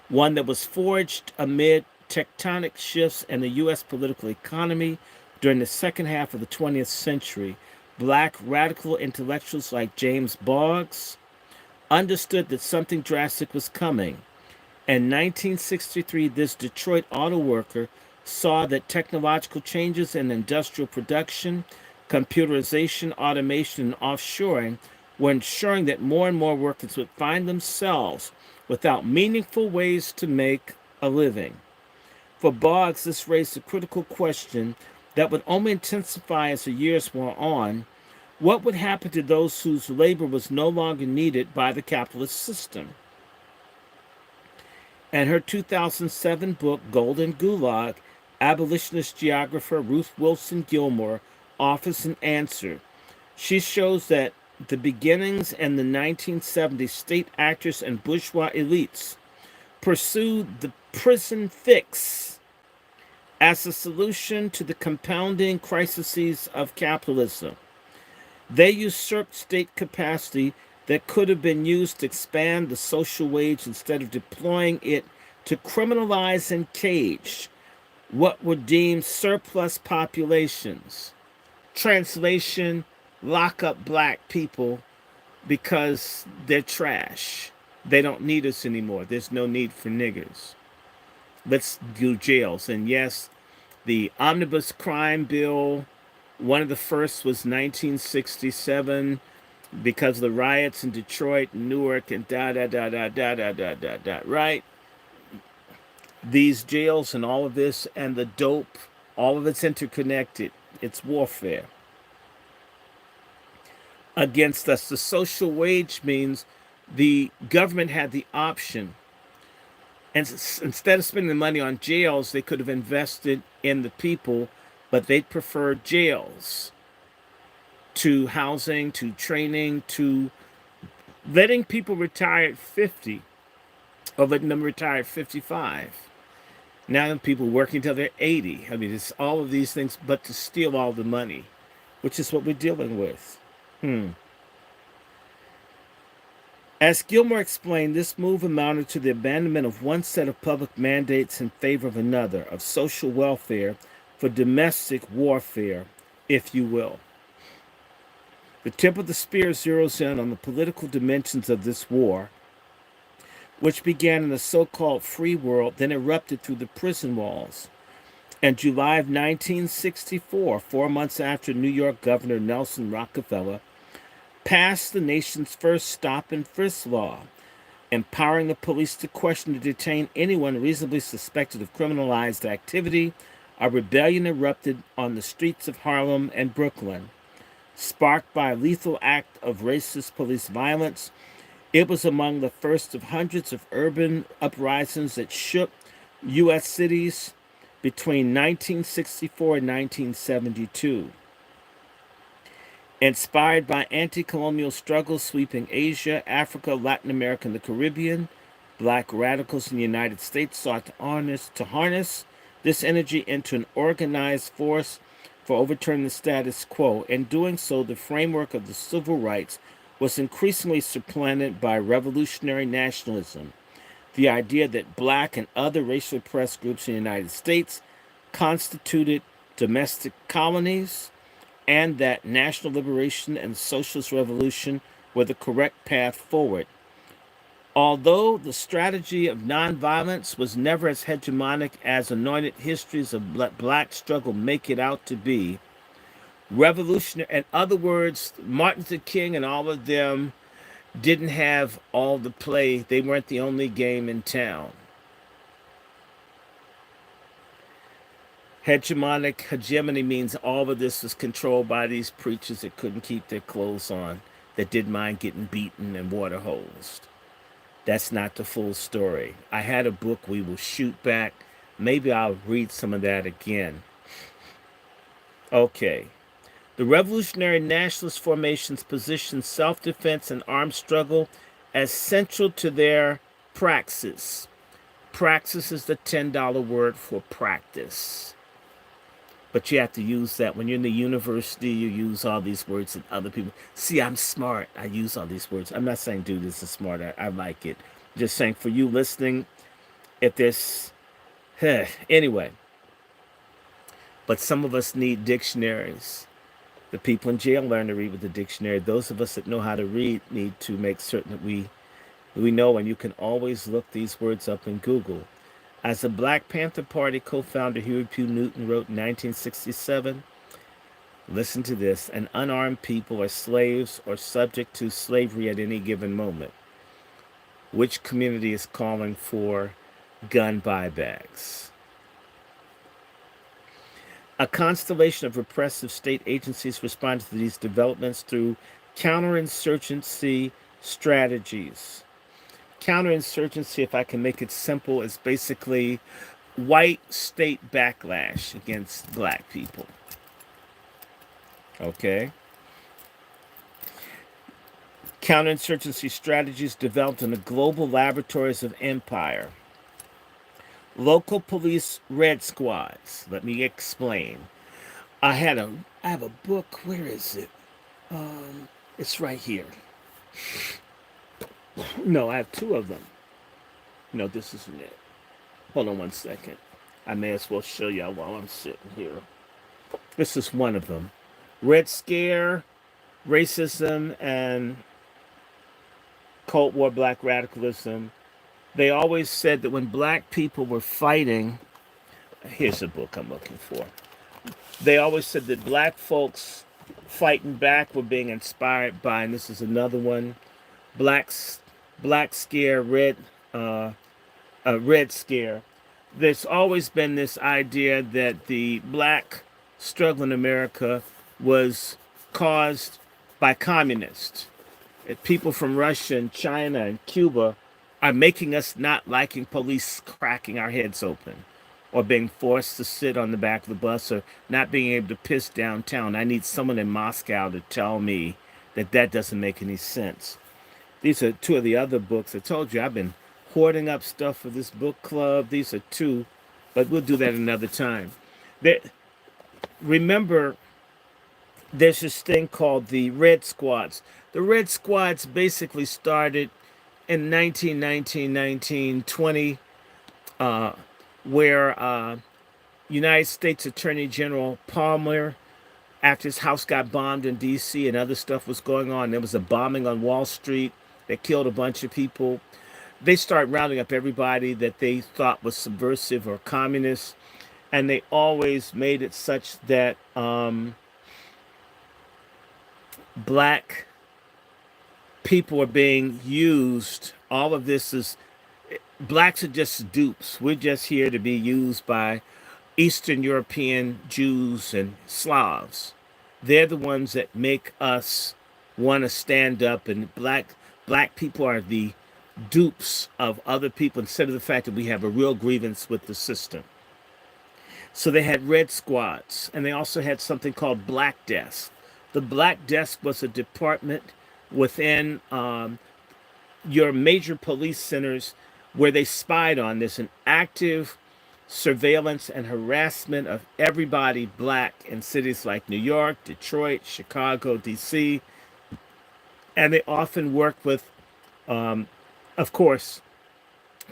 one that was forged amid tectonic shifts in the U.S. political economy during the second half of the 20th century. Black radical intellectuals like James Boggs understood that something drastic was coming. In 1963, this Detroit auto worker saw that technological changes in industrial production, computerization, automation, and offshoring were ensuring that more and more workers would find themselves without meaningful ways to make a living. For Boggs, this raised a critical question that would only intensify as the years wore on. What would happen to those whose labor was no longer needed by the capitalist system? In her 2007 book, Golden Gulag, abolitionist geographer Ruth Wilson Gilmore offers an answer. She shows that the beginnings in the 1970s, state actors and bourgeois elites pursued the prison fix as a solution to the compounding crises of capitalism. They usurped state capacity that could have been used to expand the social wage instead of deploying it to criminalize and cage what were deemed surplus populations. Translation: lock up black people because they're trash. They don't need us anymore. There's no need for niggers. Let's do jails. And yes, the omnibus crime bill, one of the first was 1967 because of the riots in Detroit, Newark, and right? These jails and all of this and the dope, all of it's interconnected. It's warfare against us. The social wage means the government had the option, and instead of spending the money on jails, they could have invested in the people, but they preferred jails to housing, to training, to letting people retire at 50 or letting them retire at 55. Now people working until they're 80. I mean, it's all of these things, but to steal all the money, which is what we're dealing with. As Gilmore explained, this move amounted to the abandonment of one set of public mandates in favor of another, of social welfare for domestic warfare, if you will. The tip of the spear zeroes in on the political dimensions of this war, which began in the so-called free world, then erupted through the prison walls. In July of 1964, 4 months after New York Governor Nelson Rockefeller passed the nation's first stop and frisk law, empowering the police to question and detain anyone reasonably suspected of criminalized activity, a rebellion erupted on the streets of Harlem and Brooklyn. Sparked by a lethal act of racist police violence, it was among the first of hundreds of urban uprisings that shook U.S. cities between 1964 and 1972. Inspired by anti-colonial struggles sweeping Asia, Africa, Latin America, and the Caribbean, black radicals in the United States sought to harness this energy into an organized force for overturning the status quo. In doing so, the framework of the civil rights was increasingly supplanted by revolutionary nationalism, the idea that black and other racially oppressed groups in the United States constituted domestic colonies, and that national liberation and socialist revolution were the correct path forward. Although the strategy of nonviolence was never as hegemonic as anointed histories of black struggle make it out to be, revolutionary, in other words, Martin Luther King and all of them didn't have all the play. They weren't the only game in town. Hegemony means all of this was controlled by these preachers that couldn't keep their clothes on, that didn't mind getting beaten and water hosed. That's not the full story. I had a book we will shoot back. Maybe I'll read some of that again. Okay. The revolutionary nationalist formations positioned self-defense and armed struggle as central to their praxis. Praxis is the $10 word for practice. But you have to use that. When you're in the university, you use all these words and other people. See, I'm smart. I use all these words. I'm not saying, dude, this is smart. I like it. I'm just saying for you listening, if this... anyway. But some of us need dictionaries. The people in jail learn to read with the dictionary. Those of us that know how to read need to make certain that we know, and you can always look these words up in Google. As the Black Panther Party co-founder Huey P. Newton wrote in 1967, listen to this, an unarmed people are slaves or subject to slavery at any given moment. Which community is calling for gun buybacks? A constellation of repressive state agencies responded to these developments through counterinsurgency strategies. Counterinsurgency, if I can make it simple, is basically white state backlash against black people. Okay? Counterinsurgency strategies developed in the global laboratories of empire. Local police red squads. Let me explain. I have a book. Where is it? It's right here. No, I have two of them. No, this isn't it. Hold on one second. I may as well show y'all while I'm sitting here. This is one of them. Red Scare, Racism, and Cold War Black Radicalism. They always said that when black people were fighting, here's the book I'm looking for. They always said that black folks fighting back were being inspired by, and this is another one, Black Scare, Red Scare. There's always been this idea that the black struggle in America was caused by communists. People from Russia and China and Cuba are making us not liking police cracking our heads open or being forced to sit on the back of the bus or not being able to piss downtown. I need someone in Moscow to tell me that that doesn't make any sense. These are two of the other books. I told you I've been hoarding up stuff for this book club. These are two, but we'll do that another time. Remember, there's this thing called the Red Squads. The Red Squads basically started in 1919, 1920, where United States Attorney General Palmer, after his house got bombed in D.C. and other stuff was going on, there was a bombing on Wall Street that killed a bunch of people. They started rounding up everybody that they thought was subversive or communist, and they always made it such that black people are being used. All of this is, blacks are just dupes. We're just here to be used by Eastern European Jews and Slavs. They're the ones that make us want to stand up, and black people are the dupes of other people instead of the fact that we have a real grievance with the system. So they had red squads, and they also had something called Black Desk. The Black Desk was a department within your major police centers where they spied on this, an active surveillance and harassment of everybody black in cities like New York, Detroit, Chicago, D.C. And they often worked with, of course,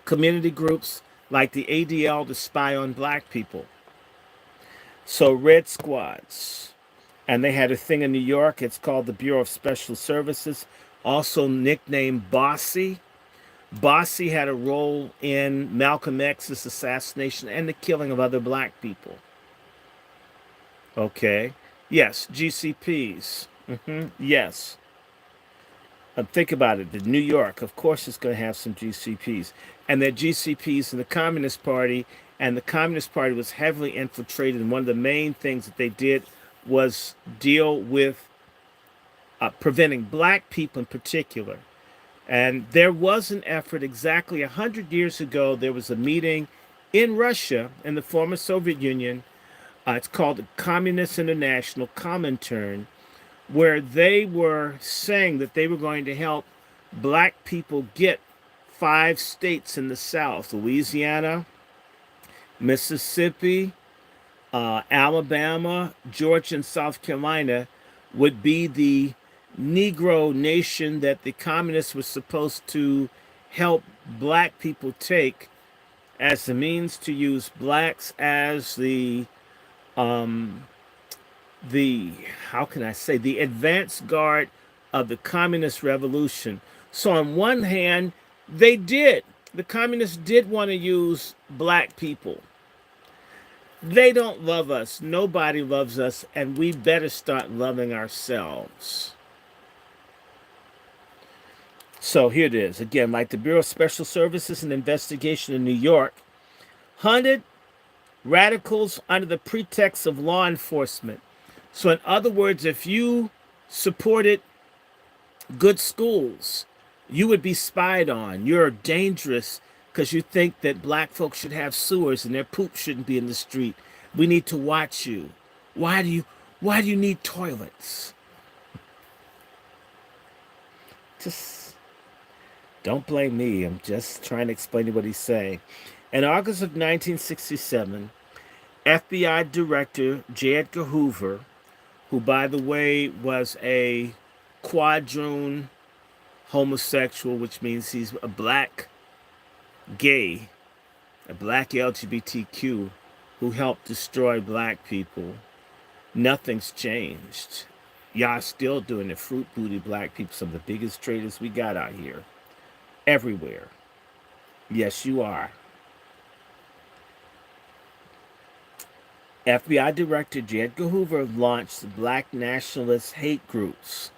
community groups like the ADL to spy on black people. So red squads. And they had a thing in New York. It's called the Bureau of Special Services, also nicknamed Bossy. Bossy had a role in Malcolm X's assassination and the killing of other black people. Okay. Yes, GCPs. Yes. Think about it. The New York, of course, is going to have some GCPs. And they're GCPs in the Communist Party. And the Communist Party was heavily infiltrated. And one of the main things that they did was deal with preventing black people in particular. And there was an effort exactly 100 years ago. There was a meeting in Russia, in the former Soviet Union. It's called the Communist International, Comintern, where they were saying that they were going to help black people get 5 states in the South: Louisiana, Mississippi, Alabama, Georgia, and South Carolina would be the Negro nation that the communists were supposed to help black people take as the means to use blacks as the how can I say, the advance guard of the communist revolution. So on one hand, the communists did want to use black people. They don't love us. Nobody loves us, and we better start loving ourselves. So here it is. Again, like the Bureau of Special Services and Investigation in New York, hunted radicals under the pretext of law enforcement. So, in other words, if you supported good schools, you would be spied on. You're dangerous because you think that black folks should have sewers and their poop shouldn't be in the street. We need to watch you. Why do you why do you need toilets? Just don't blame me. I'm just trying to explain to you what he's saying. In August of 1967, FBI Director J. Edgar Hoover, who, by the way, was a quadroon homosexual, which means he's a black gay, a black LGBTQ, who helped destroy black people. Nothing's changed. Y'all still doing the fruit booty black people, some of the biggest traitors we got out here. Everywhere. Yes, you are. FBI Director J. Edgar Hoover launched black nationalist hate groups.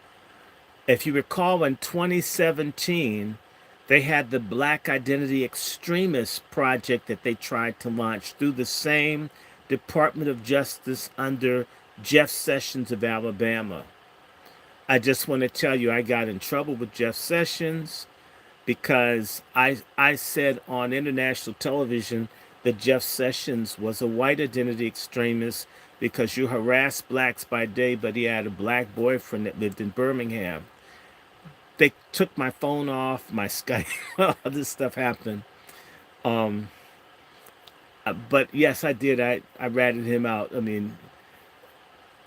If you recall, in 2017, they had the Black Identity Extremist Project that they tried to launch through the same Department of Justice under Jeff Sessions of Alabama. I just want to tell you, I got in trouble with Jeff Sessions because I said on international television that Jeff Sessions was a white identity extremist because you harass blacks by day, but he had a black boyfriend that lived in Birmingham. They took my phone off, my Skype, all this stuff happened. Um, but yes, I did. I ratted him out. I mean,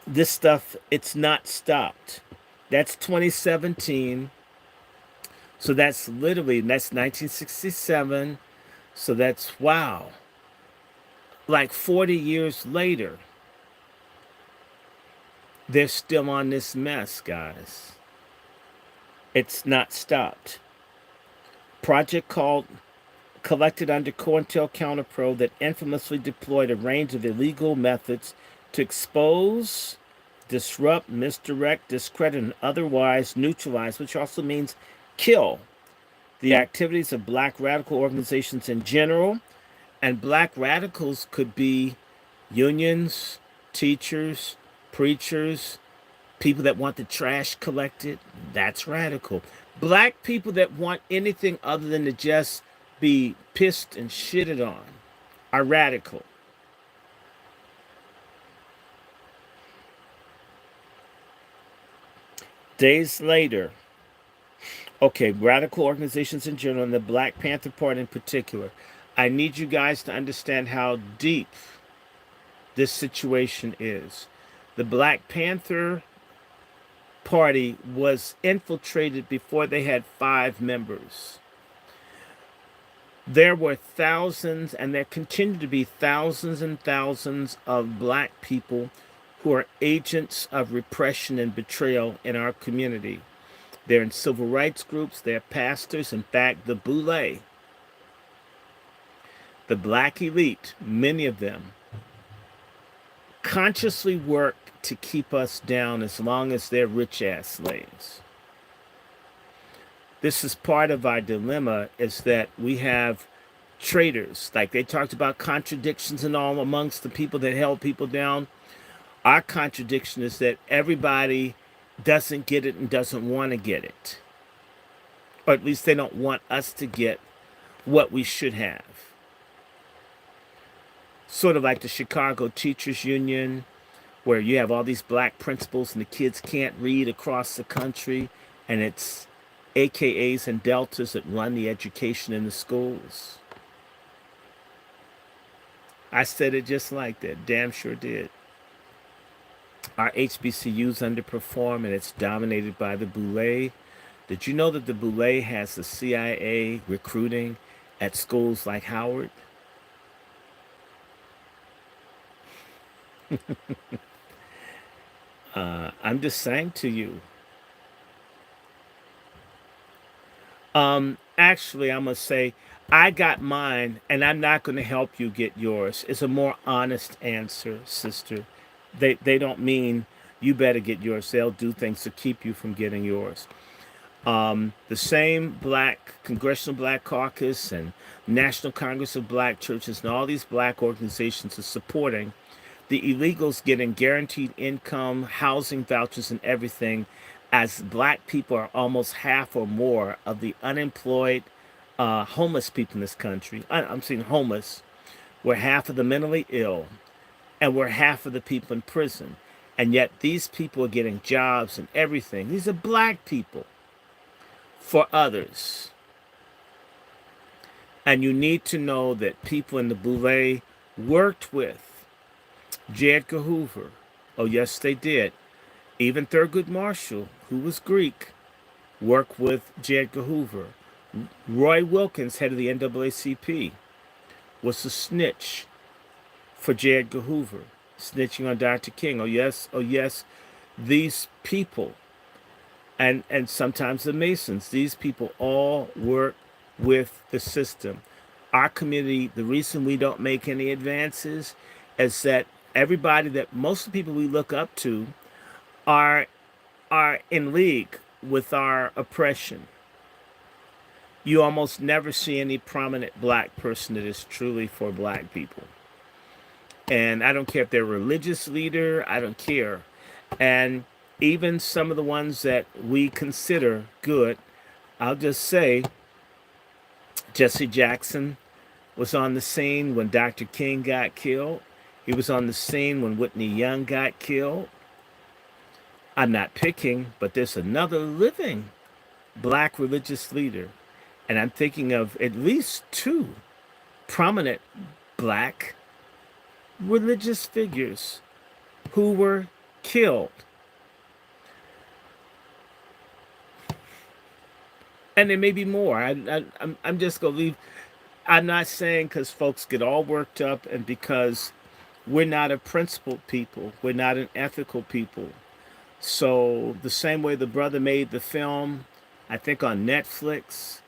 this stuff, it's not stopped. That's 2017. So that's 1967. So that's, wow. Like 40 years later, they're still on this mess, guys. It's not stopped. Project called collected under COINTELCOUNTERPRO that infamously deployed a range of illegal methods to expose, disrupt, misdirect, discredit, and otherwise neutralize, which also means kill, the activities of black radical organizations in general. And black radicals could be unions, teachers, preachers, people that want the trash collected. That's radical. Black people that want anything other than to just be pissed and shitted on are radical. Days later, okay, radical organizations in general and the Black Panther Party in particular, I need you guys to understand how deep this situation is. The Black Panther Party was infiltrated before they had 5 members. There were thousands, and there continue to be thousands and thousands of black people who are agents of repression and betrayal in our community. They're in civil rights groups, they're pastors. In fact, the Boule, the black elite, many of them consciously work to keep us down as long as they're rich ass slaves. This is part of our dilemma, is that we have traitors. Like they talked about contradictions and all amongst the people that held people down. Our contradiction is that everybody doesn't get it and doesn't want to get it. Or at least they don't want us to get what we should have. Sort of like the Chicago Teachers Union, where you have all these black principals and the kids can't read across the country, and it's AKAs and deltas that run the education in the schools. I said it just like that. Damn sure did. Our HBCUs underperform, and it's dominated by the Boule. Did you know that the Boule has the CIA recruiting at schools like Howard? I'm just saying to you. Actually, I'm gonna say I got mine, and I'm not gonna help you get yours. It's a more honest answer, sister. They don't mean you better get yours. They'll do things to keep you from getting yours. The same black Congressional Black Caucus and National Congress of Black Churches and all these black organizations are supporting the illegals getting guaranteed income, housing vouchers, and everything, as black people are almost half or more of the unemployed, homeless people in this country. I'm saying homeless. We're half of the mentally ill, and we're half of the people in prison. And yet these people are getting jobs and everything. These are black people for others. And you need to know that people in the Boule worked with J. Edgar Hoover. Oh, yes, they did. Even Thurgood Marshall, who was Greek, worked with J. Edgar Hoover. Roy Wilkins, head of the NAACP, was a snitch for J. Edgar Hoover, snitching on Dr. King. Oh yes, these people, and sometimes the Masons, these people all work with the system. Our community, the reason we don't make any advances is that everybody that most of the people we look up to are are in league with our oppression. You almost never see any prominent black person that is truly for black people. And I don't care if they're a religious leader, I don't care. And even some of the ones that we consider good, I'll just say Jesse Jackson was on the scene when Dr. King got killed. He was on the scene when Whitney Young got killed. I'm not picking, but there's another living black religious leader. And I'm thinking of at least two prominent black religious figures who were killed. And there may be more. I'm just going to leave. I'm not saying because folks get all worked up and because we're not a principled people, we're not an ethical people. So the same way the brother made the film, I think on Netflix,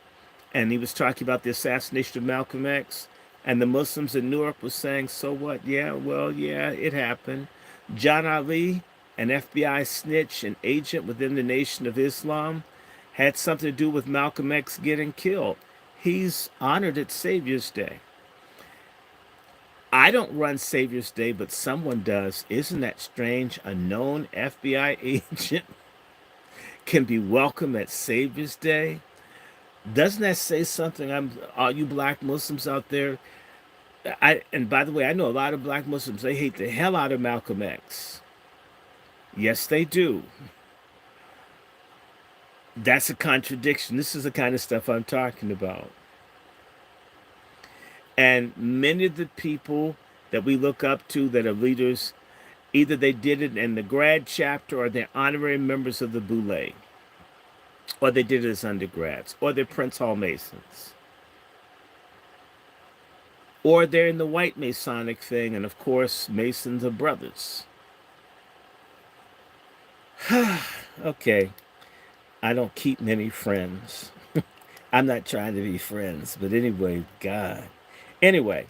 and he was talking about the assassination of Malcolm X, and the Muslims in Newark was saying, so what? Yeah, well, yeah, it happened. John Ali, an FBI snitch, an agent within the Nation of Islam, had something to do with Malcolm X getting killed. He's honored at Savior's Day. I don't run Savior's Day, but someone does. Isn't that strange? A known FBI agent can be welcome at Savior's Day. Doesn't that say something? All you black Muslims out there. And by the way, I know a lot of black Muslims. They hate the hell out of Malcolm X. Yes, they do. That's a contradiction. This is the kind of stuff I'm talking about. And many of the people that we look up to that are leaders, either they did it in the grad chapter or they're honorary members of the Boule, or they did it as undergrads, or they're Prince Hall Masons, or they're in the white Masonic thing, and of course, Masons are brothers. Okay, I don't keep many friends. I'm not trying to be friends, but anyway, God. Anyway,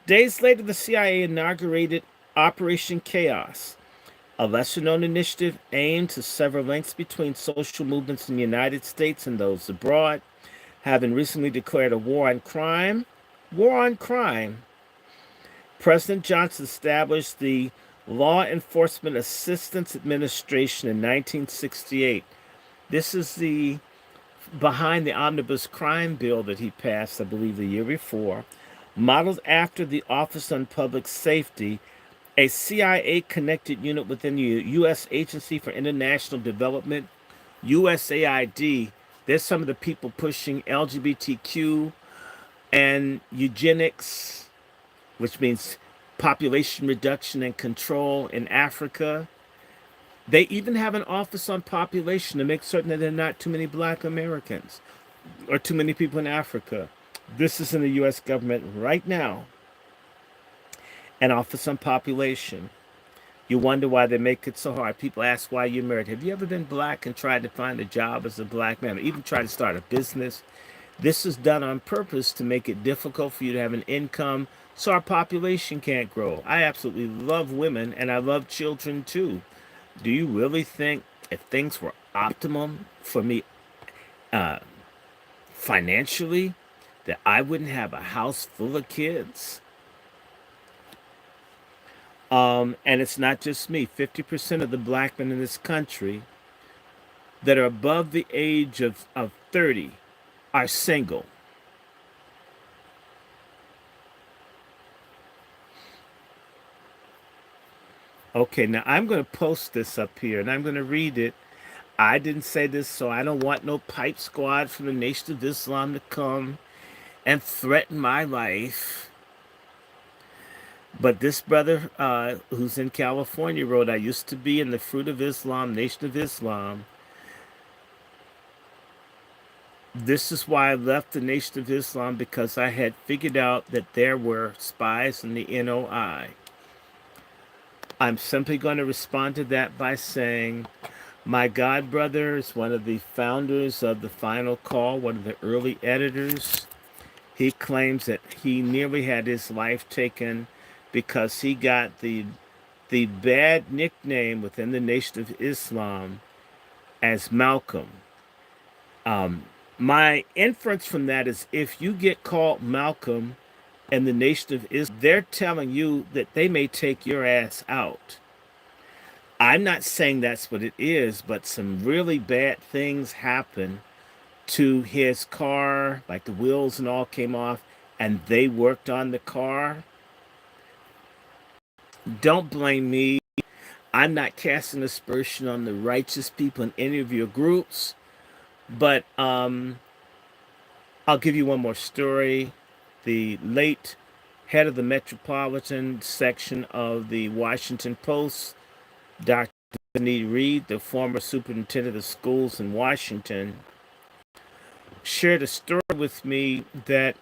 days later, the CIA inaugurated Operation Chaos, a lesser-known initiative aimed to sever links between social movements in the United States and those abroad, having recently declared a war on crime. War on crime. President Johnson established the Law Enforcement Assistance Administration in 1968. This is the behind the omnibus crime bill that he passed, I believe, the year before, modeled after the Office on Public Safety, a CIA-connected unit within the U.S. Agency for International Development, USAID. There's some of the people pushing LGBTQ and eugenics, which means population reduction and control in Africa. They even have an office on population to make certain that there are not too many black Americans or too many people in Africa. This is in the U.S. government right now. An office on population. You wonder why they make it so hard. People ask why you're married. Have you ever been black and tried to find a job as a black man, or even tried to start a business? This is done on purpose to make it difficult for you to have an income so our population can't grow. I absolutely love women and I love children too. Do you really think if things were optimum for me? financially, that I wouldn't have a house full of kids. And it's not just me. 50% of the black men in this country that are above the age of 30 are single. Okay, now I'm going to post this up here and I'm going to read it. I didn't say this, so I don't want no pipe squad from the Nation of Islam to come and threaten my life. But this brother who's in California wrote, I used to be in the Fruit of Islam, Nation of Islam. This is why I left the Nation of Islam, because I had figured out that there were spies in the NOI. I'm simply going to respond to that by saying, my god brother is one of the founders of the Final Call, one of the early editors. He claims that he nearly had his life taken because he got the bad nickname within the Nation of Islam as Malcolm. My inference from that is, if you get called Malcolm and the Nation of Islam, they're telling you that they may take your ass out. I'm not saying that's what it is, but some really bad things happen to his car, like the wheels and all came off, and they worked on the car. Don't blame me. I'm not casting aspersion on the righteous people in any of your groups, but I'll give you one more story. The late head of the metropolitan section of the Washington Post, Dr. Reed, the former superintendent of schools in Washington, shared a story with me that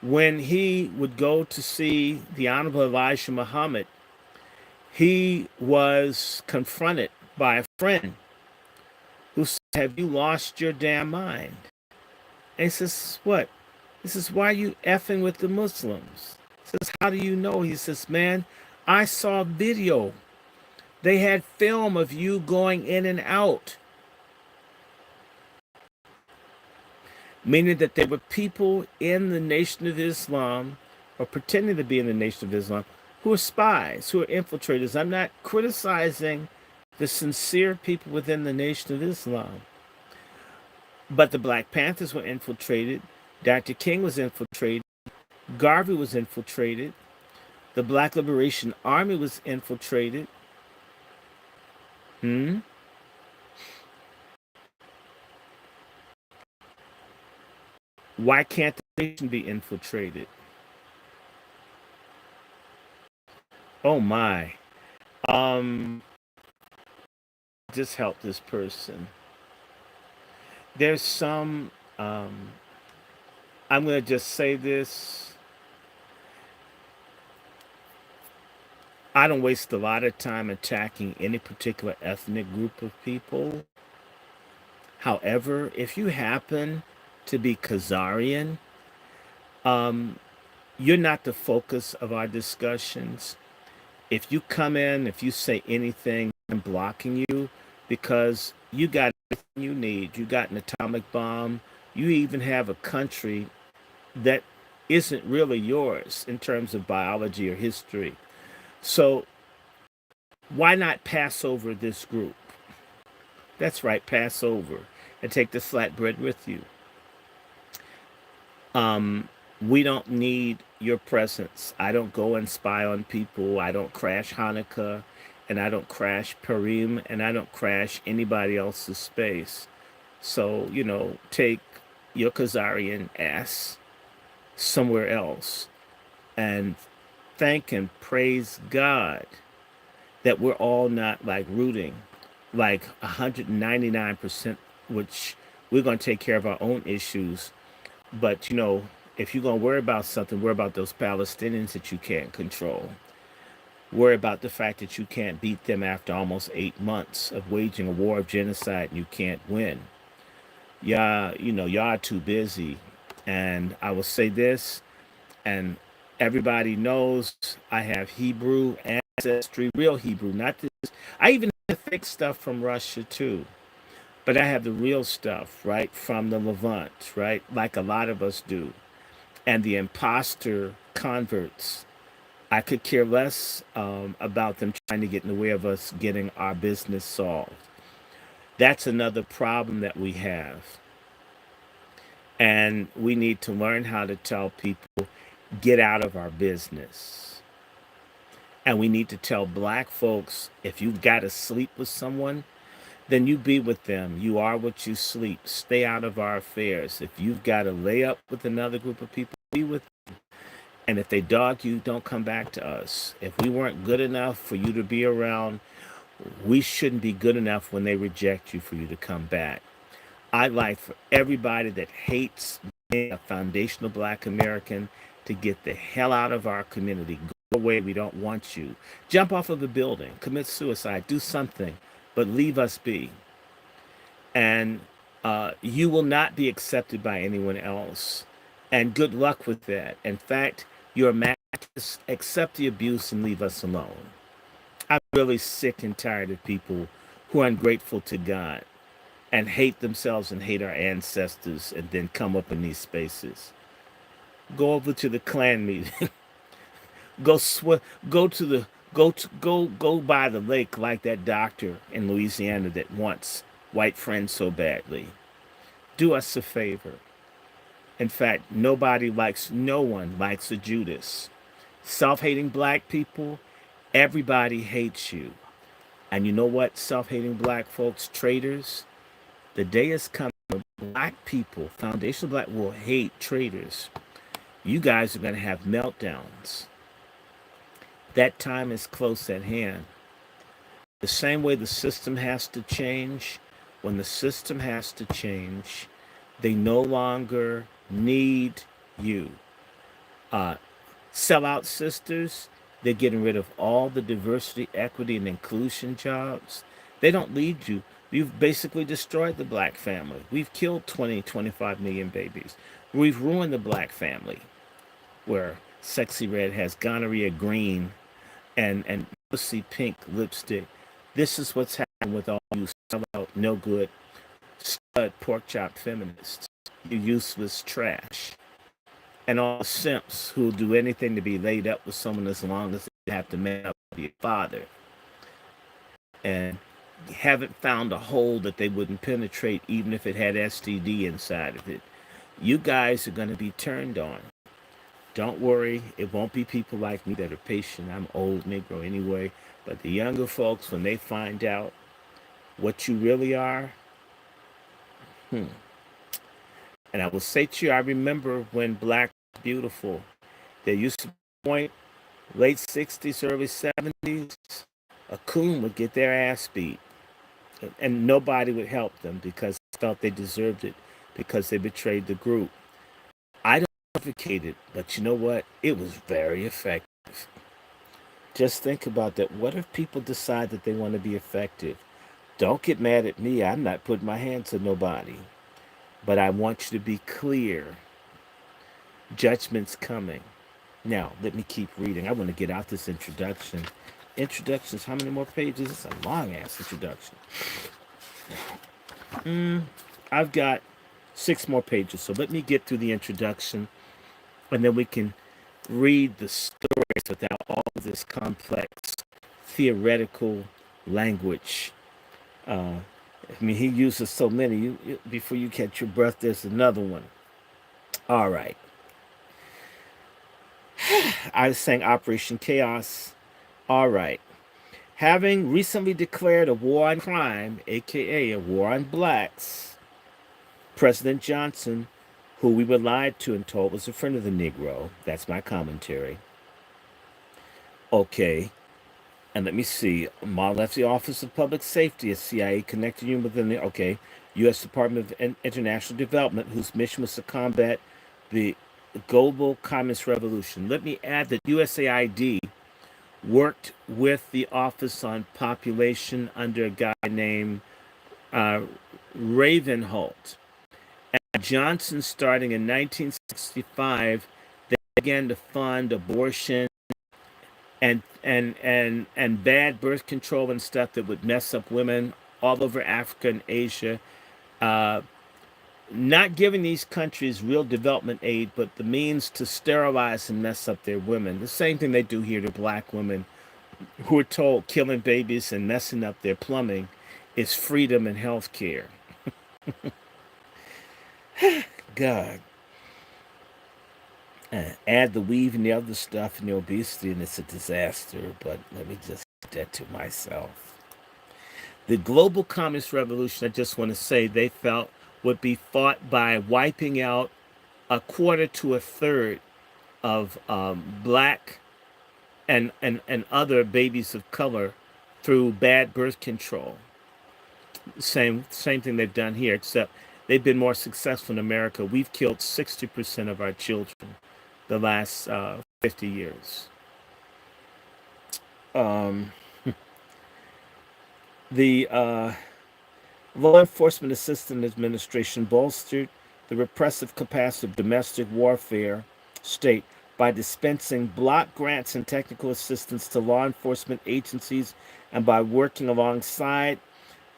when he would go to see the Honorable Elijah Muhammad, he was confronted by a friend who said, have you lost your damn mind? And he says, what? He says, why are you effing with the Muslims? He says, how do you know? He says, man, I saw video. They had film of you going in and out. Meaning that there were people in the Nation of Islam, or pretending to be in the Nation of Islam, who are spies, who are infiltrators. I'm not criticizing the sincere people within the Nation of Islam. But the Black Panthers were infiltrated. Dr. King was infiltrated. Garvey was infiltrated. The Black Liberation Army was infiltrated. Hmm? Why can't the nation be infiltrated? Oh my. Um, just help this person. There's some, I'm going to just say this. I don't waste a lot of time attacking any particular ethnic group of people. However, if you happen to be Khazarian, um, you're not the focus of our discussions. If you come in, if you say anything, I'm blocking you, because you got everything you need. You got an atomic bomb. You even have a country that isn't really yours in terms of biology or history. So why not pass over this group? That's right, pass over and take the flatbread with you. Um, we don't need your presence. I don't go and spy on people. I don't crash Hanukkah, and I don't crash Purim, and I don't crash anybody else's space. So, take your Khazarian ass somewhere else and thank and praise God that we're all not like rooting like 199%, which we're going to take care of our own issues. But, if you're going to worry about something, worry about those Palestinians that you can't control. Worry about the fact that you can't beat them after almost 8 months of waging a war of genocide and you can't win. Y'all are too busy. And I will say this, and everybody knows I have Hebrew ancestry, real Hebrew, not this. I even have fake stuff from Russia too. But I have the real stuff, right, from the Levant, right, like a lot of us do. And the imposter converts. I could care less about them trying to get in the way of us getting our business solved. That's another problem that we have. And we need to learn how to tell people, get out of our business. And we need to tell black folks, if you've got to sleep with someone, then you be with them. You are what you sleep. Stay out of our affairs. If you've got to lay up with another group of people, be with them. And if they dog you, don't come back to us. If we weren't good enough for you to be around, we shouldn't be good enough when they reject you for you to come back. I'd like for everybody that hates being a foundational black American to get the hell out of our community. Go away. We don't want you. Jump off of a building, commit suicide, do something, but leave us be. And you will not be accepted by anyone else. And good luck with that. In fact, you're a match. Accept the abuse and leave us alone. I'm really sick and tired of people who are ungrateful to God and hate themselves and hate our ancestors and then come up in these spaces. Go over to the Klan meeting. Go to the go by the lake like that doctor in Louisiana that wants white friends so badly. Do us a favor. In fact, no one likes a Judas. Self-hating black people, everybody hates you. And you know what, self-hating black folks, traitors, the day is coming when black people, foundational black, will hate traitors. You guys are going to have meltdowns. That time is close at hand. The same way the system has to change, when the system has to change, they no longer need you. Uh, Sellout sisters, they're getting rid of all the diversity, equity, and inclusion jobs. They don't lead you. You've basically destroyed the black family. We've killed 20, 25 million babies. We've ruined the black family, where Sexy Red has gonorrhea green and pussy pink lipstick. This is what's happening with all you sellout, no good, stud pork chop feminists. You useless trash. And all simps who'll do anything to be laid up with someone as long as they have to man up to be a father. And haven't found a hole that they wouldn't penetrate even if it had STD inside of it. You guys are going to be turned on. Don't worry, it won't be people like me that are patient. I'm old Negro anyway. But the younger folks, when they find out what you really are, and I will say to you, I remember when black was beautiful. There used to be a point, late 60s, early 70s, a coon would get their ass beat. And nobody would help them because they felt they deserved it because they betrayed the group. I don't advocate it, but you know what? It was very effective. Just think about that. What if people decide that they want to be effective? Don't get mad at me. I'm not putting my hands on nobody. But I want you to be clear. Judgment's coming. Now, let me keep reading. I want to get out this introduction. Introductions, how many more pages? It's a long ass introduction. I've got 6 more pages, so let me get through the introduction and then we can read the stories without all of this complex theoretical language. I mean, he uses so many. Before you catch your breath, there's another one. All right. I was saying Operation Chaos. All right. Having recently declared a war on crime, aka a war on blacks, President Johnson, who we were lied to and told was a friend of the Negro, that's my commentary. Okay, and let me see. Ma left the Office of Public Safety as CIA connected you within the, okay, U.S. Department of International Development, whose mission was to combat the global communist revolution. Let me add that USAID worked with the Office on Population under a guy named Ravenholt. And Johnson, starting in 1965, they began to fund abortion and bad birth control and stuff that would mess up women all over Africa and Asia. Uh, Not giving these countries real development aid, but the means to sterilize and mess up their women. The same thing they do here to black women who are told killing babies and messing up their plumbing is freedom and health care. God. Add the weave and the other stuff and the obesity, and it's a disaster. But let me just keep that to myself. The global communist revolution, I just want to say, they felt would be fought by wiping out a quarter to a third of black and other babies of color through bad birth control. Same thing they've done here, except they've been more successful in America. We've killed 60% of our children the last 50 years. Um, the Law Enforcement Assistance Administration bolstered the repressive capacity of domestic warfare state by dispensing block grants and technical assistance to law enforcement agencies and by working alongside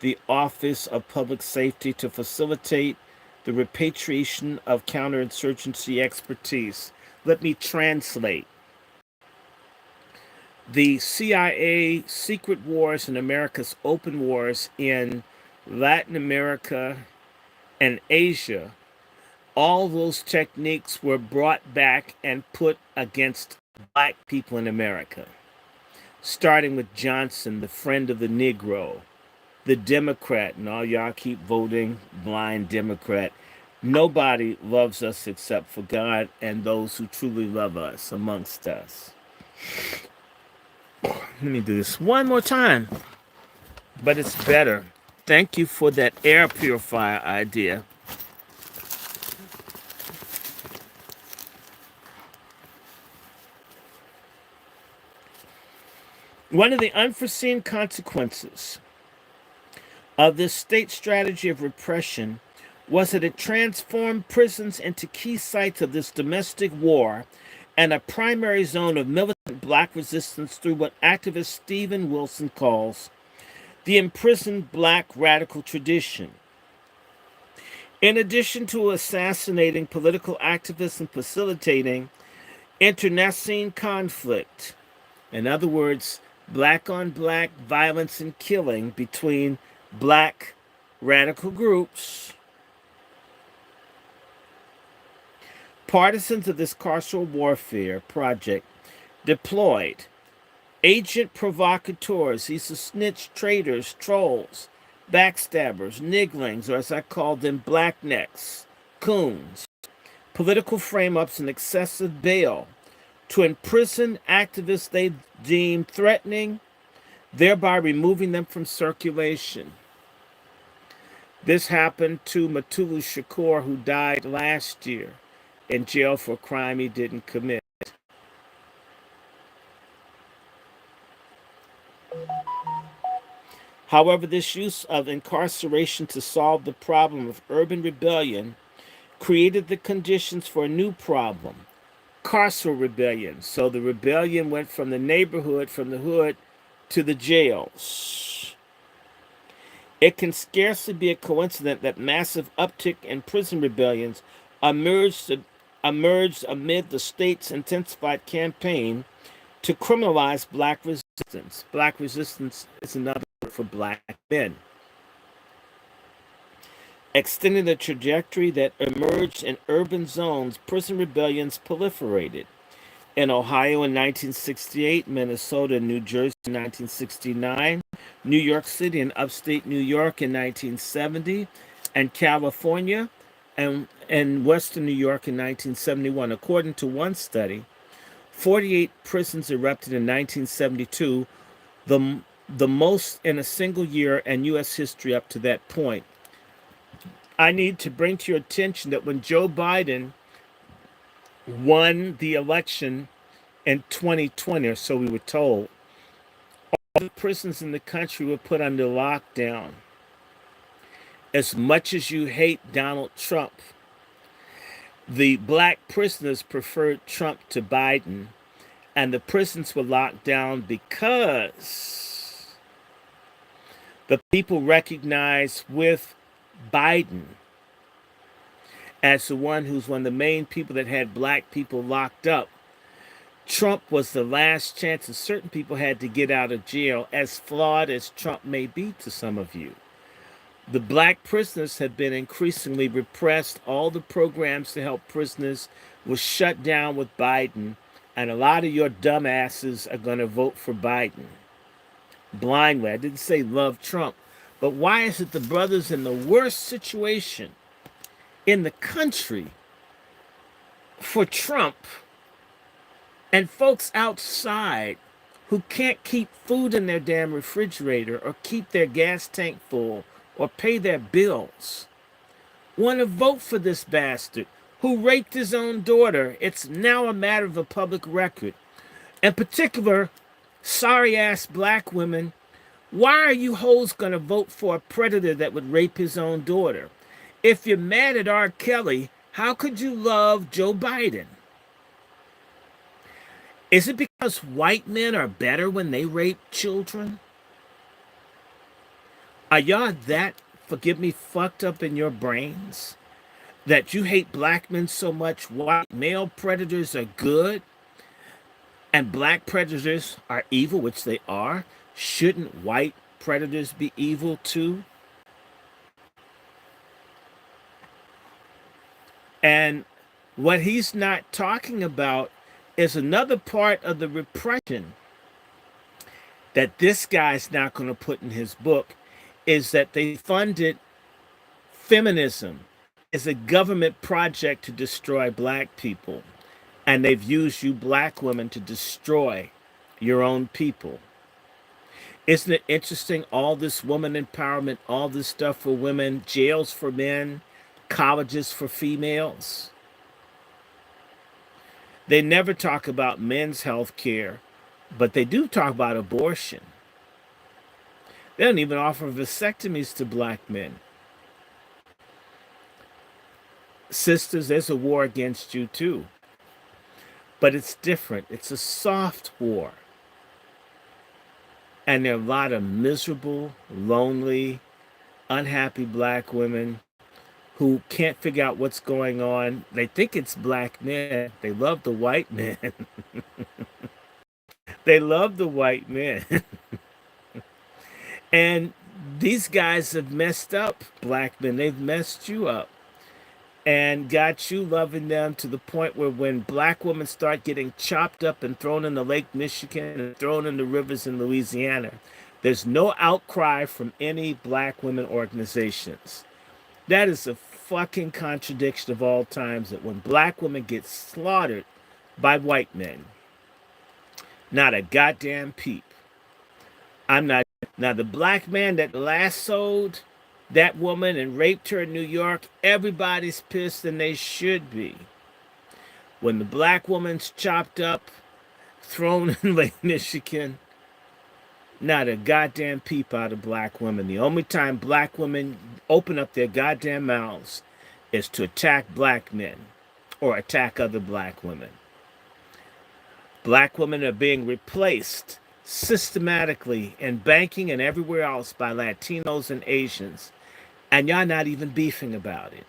the Office of Public Safety to facilitate the repatriation of counterinsurgency expertise. Let me translate. The CIA secret wars and America's open wars in Latin America and Asia, all those techniques were brought back and put against black people in America, starting with Johnson, the friend of the Negro, the Democrat, and all y'all keep voting blind Democrat. Nobody loves us except for God and those who truly love us amongst us. Let me do this one more time, but it's better. Thank you for that air purifier idea. One of the unforeseen consequences of this state strategy of repression was that it transformed prisons into key sites of this domestic war and a primary zone of militant black resistance through what activist Stephen Wilson calls the imprisoned black radical tradition. In addition to assassinating political activists and facilitating internecine conflict, in other words, black on black violence and killing between black radical groups, partisans of this carceral warfare project deployed agent provocateurs, these are snitch traitors, trolls, backstabbers, nigglings, or as I call them, blacknecks, coons, political frame-ups, and excessive bail to imprison activists they deemed threatening, thereby removing them from circulation. This happened to Mutulu Shakur, who died last year in jail for a crime he didn't commit. However, this use of incarceration to solve the problem of urban rebellion created the conditions for a new problem, carceral rebellion. So the rebellion went from the neighborhood, from the hood, to the jails. It can scarcely be a coincidence that massive uptick in prison rebellions emerged amid the state's intensified campaign to criminalize black resistance. Black resistance is another word for black men. Extending the trajectory that emerged in urban zones, prison rebellions proliferated. In Ohio in 1968, Minnesota and New Jersey in 1969, New York City and upstate New York in 1970, and California and Western New York in 1971. According to one study, 48 prisons erupted in 1972, the most in a single year in U.S. history up to that point. I need to bring to your attention that when Joe Biden won the election in 2020, or so we were told, all the prisons in the country were put under lockdown. As much as you hate Donald Trump, the black prisoners preferred Trump to Biden, and the prisons were locked down because the people recognized with Biden as the one who's one of the main people that had black people locked up. Trump was the last chance that certain people had to get out of jail, as flawed as Trump may be to some of you. The black prisoners have been increasingly repressed. All the programs to help prisoners were shut down with Biden, and a lot of your dumbasses are going to vote for Biden blindly. I didn't say love Trump, but why is it the brothers in the worst situation in the country for Trump and folks outside who can't keep food in their damn refrigerator or keep their gas tank full or pay their bills want to vote for this bastard who raped his own daughter? It's now a matter of a public record. In particular, sorry ass black women, why are you hoes going to vote for a predator that would rape his own daughter? If you're mad at R. Kelly, how could you love Joe Biden? Is it because white men are better when they rape children? Are y'all that, forgive me, fucked up in your brains that you hate black men so much? White male predators are good and black predators are evil, which they are. Shouldn't white predators be evil too? And what he's not talking about is another part of the repression that this guy's not going to put in his book, is that they funded feminism as a government project to destroy black people. And they've used you black women to destroy your own people. Isn't it interesting? All this woman empowerment, all this stuff for women, jails for men, colleges for females. They never talk about men's health care, but they do talk about abortion. They don't even offer vasectomies to black men. Sisters, there's a war against you too. But it's different. It's a soft war. And there are a lot of miserable, lonely, unhappy black women who can't figure out what's going on. They think it's black men. They love the white men. They love the white men. And these guys have messed up black men. They've messed you up and got you loving them to the point where when black women start getting chopped up and thrown into Lake Michigan and thrown in the rivers in Louisiana, there's no outcry from any black women organizations. That is a fucking contradiction of all times, that when black women get slaughtered by white men, not a goddamn peep. I'm not. Now, the black man that lassoed that woman and raped her in New York, everybody's pissed, and they should be. When the black woman's chopped up, thrown in Lake Michigan, not a goddamn peep out of black women. The only time black women open up their goddamn mouths is to attack black men or attack other black women. Black women are being replaced systematically in banking and everywhere else by Latinos and Asians, and y'all not even beefing about it.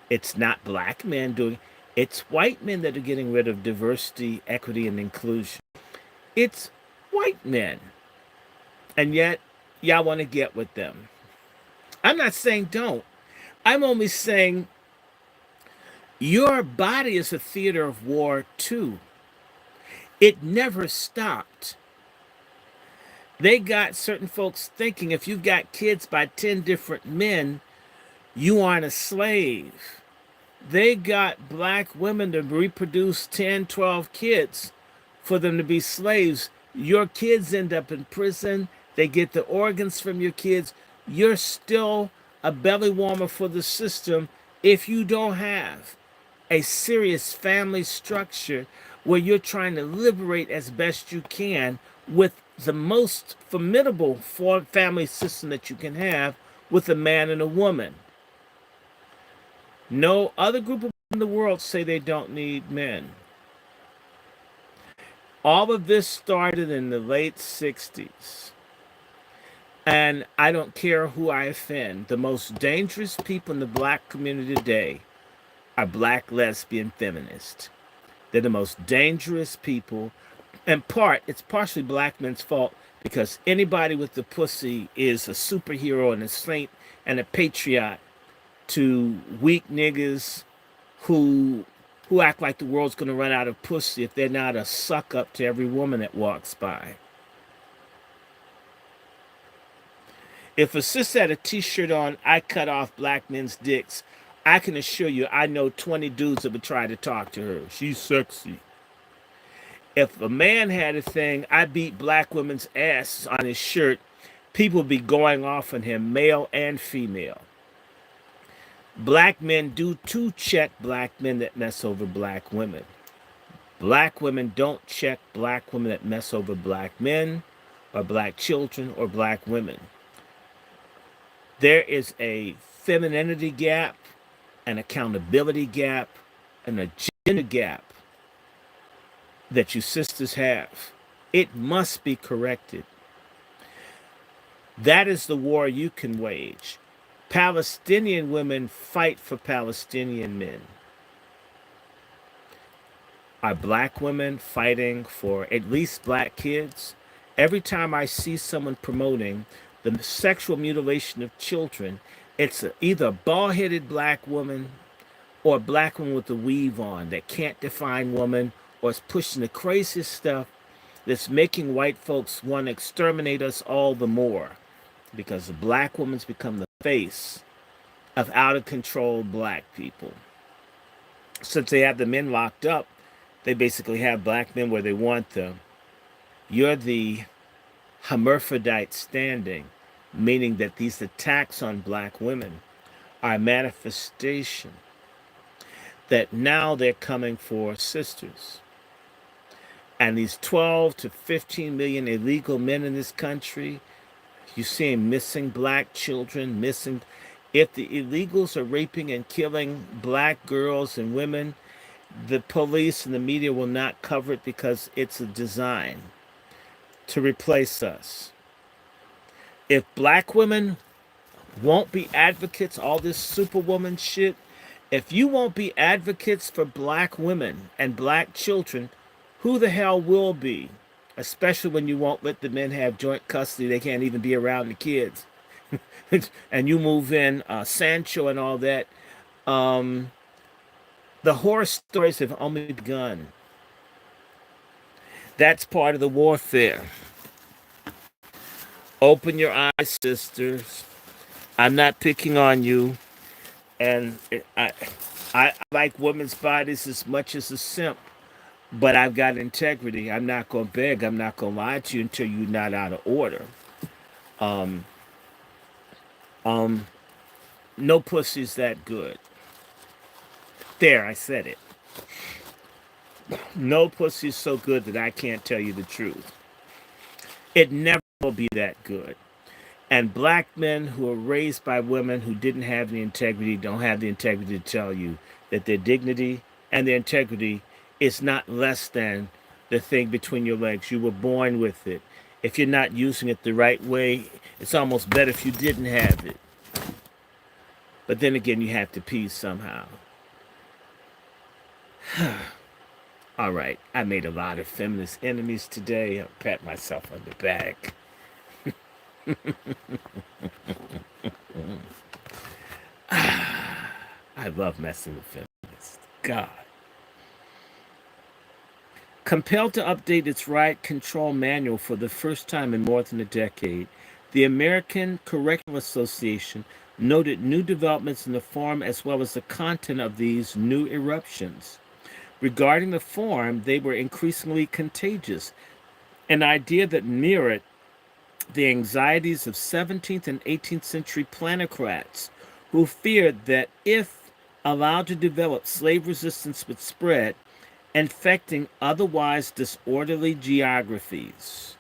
It's not black men doing it. It's white men that are getting rid of diversity, equity, and inclusion. It's white men. And yet, y'all want to get with them. I'm not saying don't. I'm only saying your body is a theater of war too. It never stopped. They got certain folks thinking if you've got kids by 10 different men, you aren't a slave. They got black women to reproduce 10, 12 kids for them to be slaves. Your kids end up in prison. They get the organs from your kids. You're still a belly warmer for the system if you don't have a serious family structure where you're trying to liberate as best you can with the most formidable family system that you can have with a man and a woman. No other group of people in the world say they don't need men. All of this started in the late 60s. And I don't care who I offend. The most dangerous people in the black community today are black lesbian feminists. They're the most dangerous people. In part, it's partially black men's fault because anybody with the pussy is a superhero and a saint and a patriot to weak niggas who who act like the world's gonna run out of pussy if they're not a suck up to every woman that walks by. If a sis had a t-shirt on, I cut off black men's dicks, I can assure you I know 20 dudes that would try to talk to her. She's sexy. If a man had a thing, I beat black women's ass on his shirt, people would be going off on him, male and female. Black men do too check black men that mess over black women. Black women don't check black women that mess over black men or black children or black women. There is a femininity gap, an accountability gap, and a gender gap that you sisters have. It must be corrected. That is the war you can wage. Palestinian women fight for Palestinian men. Are black women fighting for at least black kids? Every time I see someone promoting the sexual mutilation of children, it's either a bald-headed black woman or a black woman with a weave on that can't define woman or is pushing the craziest stuff that's making white folks want to exterminate us all the more because the black woman's become the face of out-of-control black people. Since they have the men locked up, they basically have black men where they want them. You're the hermaphrodite standing, meaning that these attacks on black women are a manifestation that now they're coming for sisters. And these 12 to 15 million illegal men in this country, you see them missing black children, missing. If the illegals are raping and killing black girls and women, the police and the media will not cover it because it's a design to replace us. If black women won't be advocates, all this superwoman shit, if you won't be advocates for black women and black children, who the hell will be? Especially when you won't let the men have joint custody. They can't even be around the kids. And you move in Sancho and all that. The horror stories have only begun. That's part of the warfare. Open your eyes, sisters. I'm not picking on you. And I like women's bodies as much as a simp. But I've got integrity. I'm not going to beg. I'm not going to lie to you until you're not out of order. Um, um, no pussy's that good. There, I said it. No pussy's so good that I can't tell you the truth. It never will be that good. And black men who are raised by women who didn't have the integrity don't have the integrity to tell you that their dignity and their integrity is not less than the thing between your legs. You were born with it. If you're not using it the right way, it's almost better if you didn't have it. But then again, you have to pee somehow. All right, I made a lot of feminist enemies today. I'll pat myself on the back. I love messing with feminists. God. Compelled to update its riot control manual for the first time in more than a decade, the American Correctional Association noted new developments in the form as well as the content of these new eruptions. Regarding the form, they were increasingly contagious, an idea that mirrored the anxieties of 17th and 18th century planocrats who feared that if allowed to develop, slave resistance would spread, infecting otherwise disorderly geographies.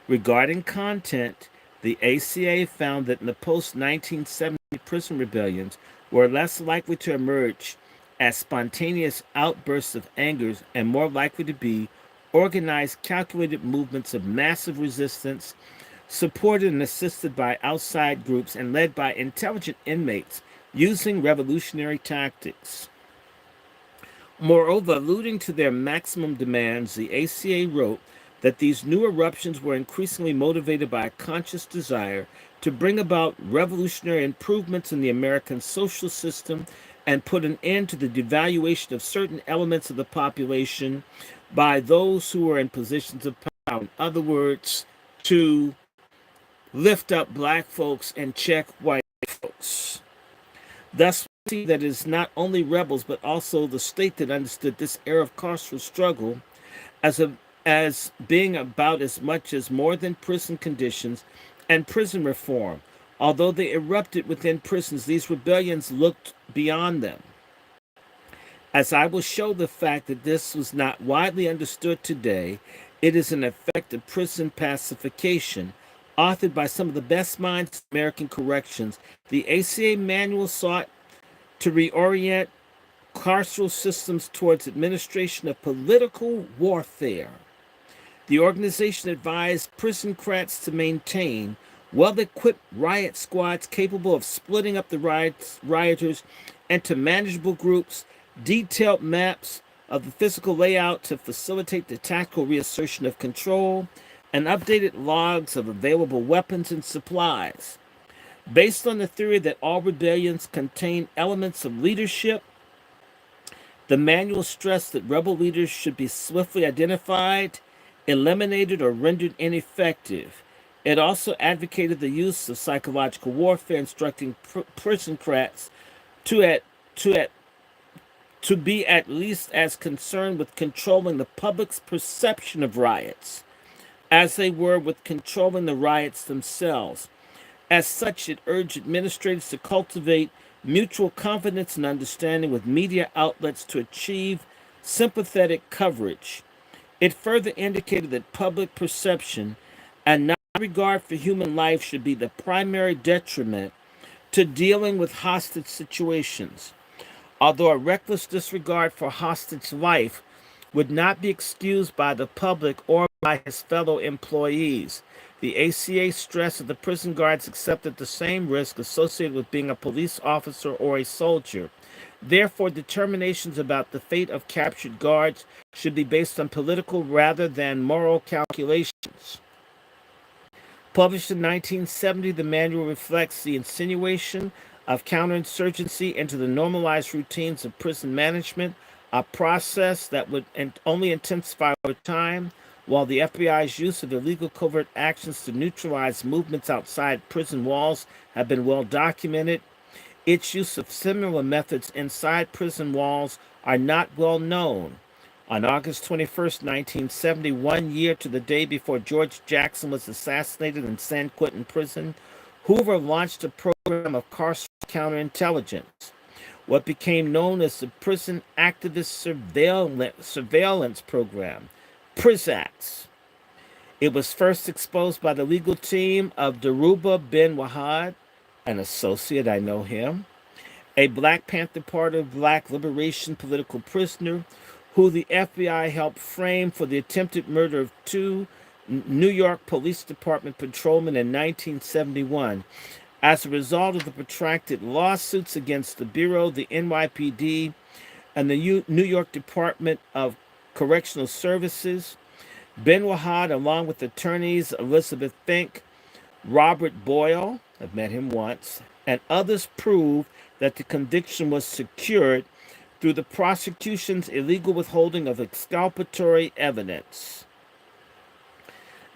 Regarding content, the ACA found that in the post-1970 prison rebellions were less likely to emerge as spontaneous outbursts of anger and more likely to be organized, calculated movements of massive resistance supported and assisted by outside groups and led by intelligent inmates using revolutionary tactics. Moreover, alluding to their maximum demands, the ACA wrote that these new eruptions were increasingly motivated by a conscious desire to bring about revolutionary improvements in the American social system and put an end to the devaluation of certain elements of the population by those who were in positions of power. In other words, to lift up black folks and check white folks. Thus, we see that it is not only rebels but also the state that understood this era of carceral struggle as as being about as much as more than prison conditions and prison reform. Although they erupted within prisons, these rebellions looked beyond them. As I will show, the fact that this was not widely understood today, it is an effect of prison pacification. Authored by some of the best minds in American corrections, the ACA manual sought to reorient carceral systems towards administration of political warfare. The organization advised prison-crats to maintain well-equipped riot squads capable of splitting up the rioters into manageable groups, detailed maps of the physical layout to facilitate the tactical reassertion of control, and updated logs of available weapons and supplies. Based on the theory that all rebellions contain elements of leadership, the manual stressed that rebel leaders should be swiftly identified, eliminated, or rendered ineffective. It also advocated the use of psychological warfare, instructing prison-crats to, to be at least as concerned with controlling the public's perception of riots as they were with controlling the riots themselves. As such, it urged administrators to cultivate mutual confidence and understanding with media outlets to achieve sympathetic coverage. It further indicated that public perception and not regard for human life should be the primary detriment to dealing with hostage situations. Although a reckless disregard for hostage life would not be excused by the public or by his fellow employees, the ACA stressed that the prison guards accepted the same risk associated with being a police officer or a soldier. Therefore, determinations about the fate of captured guards should be based on political rather than moral calculations. Published in 1970, the manual reflects the insinuation of counterinsurgency into the normalized routines of prison management, a process that would only intensify over time. While the FBI's use of illegal covert actions to neutralize movements outside prison walls have been well documented, its use of similar methods inside prison walls are not well known. On August 21st, 1970, 1 year to the day before George Jackson was assassinated in San Quentin Prison, Hoover launched a program of carceral counterintelligence, what became known as the Prison Activist Surveillance Program, PRISACS. It was first exposed by the legal team of Daruba Ben Wahad, an associate, I know him, a Black Panther Party of Black Liberation political prisoner who the FBI helped frame for the attempted murder of two New York Police Department patrolmen in 1971. As a result of the protracted lawsuits against the Bureau, the NYPD, and the New York Department of Correctional Services, Ben Wahad, along with attorneys Elizabeth Fink, Robert Boyle, I've met him once, and others proved that the conviction was secured through the prosecution's illegal withholding of exculpatory evidence.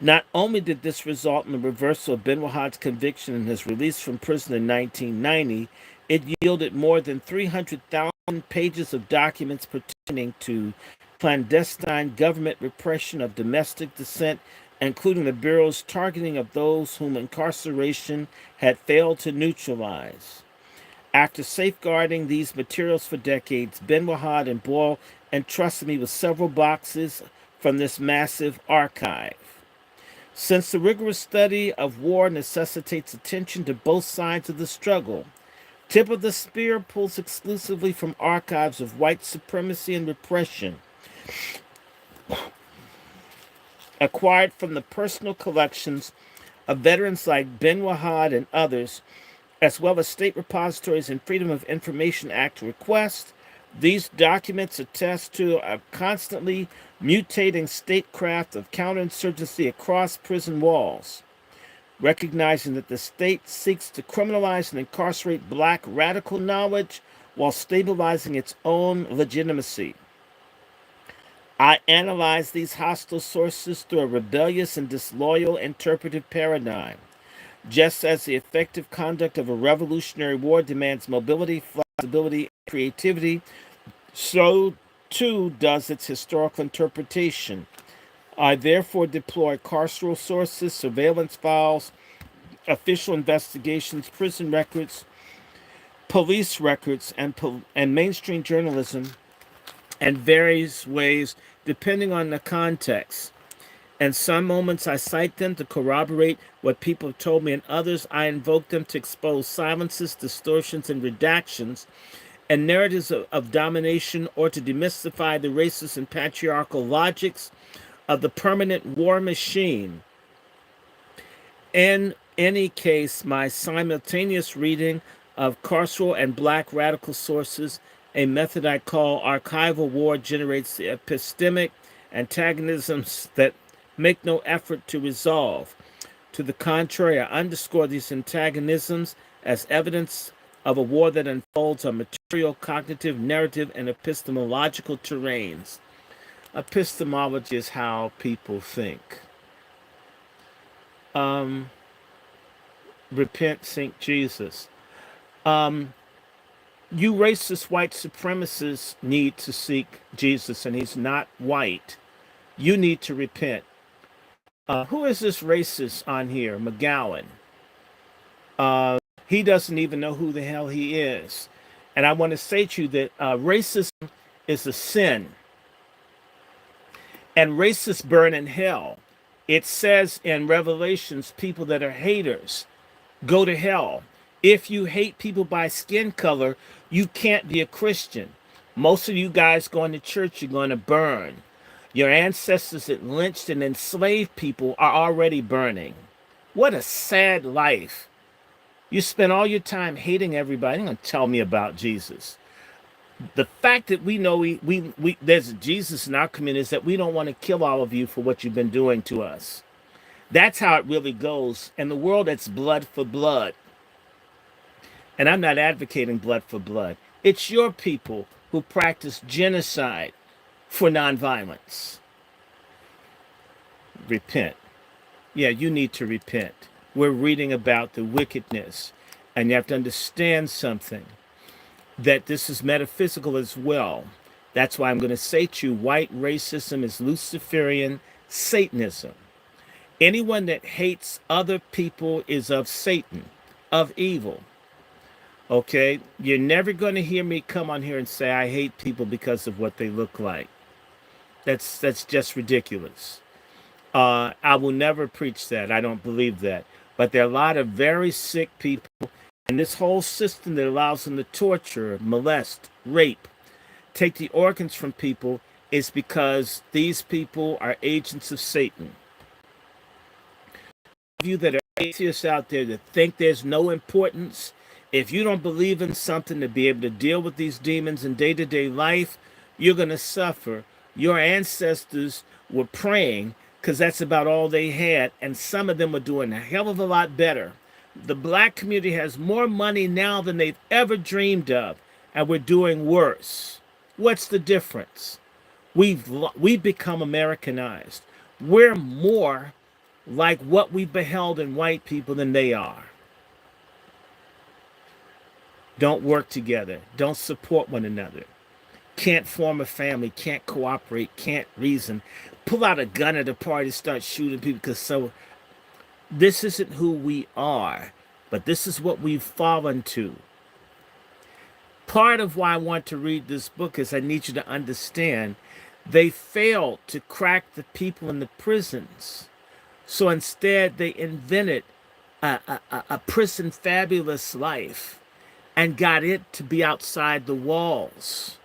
Not only did this result in the reversal of Ben Wahad's conviction and his release from prison in 1990, it yielded more than 300,000 pages of documents pertaining to clandestine government repression of domestic dissent, including the Bureau's targeting of those whom incarceration had failed to neutralize. After safeguarding these materials for decades, Ben Wahad and Boyle entrusted me with several boxes from this massive archive. Since the rigorous study of war necessitates attention to both sides of the struggle, Tip of the Spear pulls exclusively from archives of white supremacy and repression, acquired from the personal collections of veterans like Ben Wahad and others, as well as state repositories and Freedom of Information Act requests. These documents attest to a constantly mutating statecraft of counterinsurgency across prison walls, recognizing that the state seeks to criminalize and incarcerate black radical knowledge while stabilizing its own legitimacy. I analyze these hostile sources through a rebellious and disloyal interpretive paradigm. Just as the effective conduct of a revolutionary war demands mobility, flexibility, and creativity, so too does its historical interpretation. I therefore deploy carceral sources, surveillance files, official investigations, prison records, police records, and mainstream journalism in various ways depending on the context. In some moments, I cite them to corroborate what people have told me. In others, I invoke them to expose silences, distortions, and redactions, and narratives of domination, or to demystify the racist and patriarchal logics of the permanent war machine. In any case, my simultaneous reading of carceral and black radical sources, a method I call archival war, generates the epistemic antagonisms that make no effort to resolve. To the contrary, I underscore these antagonisms as evidence of a war that unfolds on material, cognitive, narrative, and epistemological terrains. Epistemology is how people think. Repent, Saint Jesus. You racist white supremacists need to seek Jesus, and he's not white. You need to repent. Who is this racist on here? McGowan. He doesn't even know who the hell he is. And I want to say to you that racism is a sin. And racists burn in hell. It says in Revelations, people that are haters go to hell. If you hate people by skin color, you can't be a Christian. Most of you guys going to church, you're going to burn. Your ancestors that lynched and enslaved people are already burning. What a sad life. You spend all your time hating everybody. You're going to tell me about Jesus. The fact that we know there's a Jesus in our community is that we don't want to kill all of you for what you've been doing to us. That's how it really goes. In the world, it's blood for blood. And I'm not advocating blood for blood. It's your people who practice genocide for nonviolence. Repent. Yeah, you need to repent. We're reading about the wickedness, and you have to understand something, that this is metaphysical as well. That's why I'm going to say to you, white racism is Luciferian Satanism. Anyone that hates other people is of Satan, of evil. Okay? You're never going to hear me come on here and say I hate people because of what they look like. That's just ridiculous. I will never preach that. I don't believe that. But there are a lot of very sick people, and this whole system that allows them to torture, molest, rape, take the organs from people is because these people are agents of Satan. You that are atheists out there that think there's no importance, if you don't believe in something to be able to deal with these demons in day-to-day life, you're going to suffer. Your ancestors were praying because that's about all they had, and some of them were doing a hell of a lot better. The black community has more money now than they've ever dreamed of, and we're doing worse. What's the difference? We've become Americanized. We're more like what we beheld in white people than they are. Don't work together. Don't support one another. Can't form a family. Can't cooperate. Can't reason. Pull out a gun at a party, start shooting people because this isn't who we are, but this is what we've fallen to. Part of why I want to read this book is I need you to understand they failed to crack the people in the prisons. So instead, they invented a prison fabulous life and got it to be outside the walls.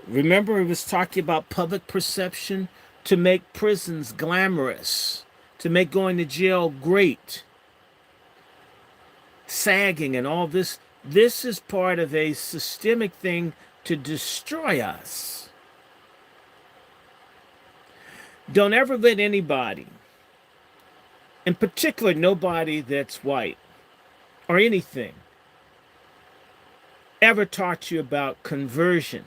Remember, he was talking about public perception to make prisons glamorous, to make going to jail great, sagging and all this. This is part of a systemic thing to destroy us. Don't ever let anybody, in particular nobody that's white or anything, ever taught you about conversion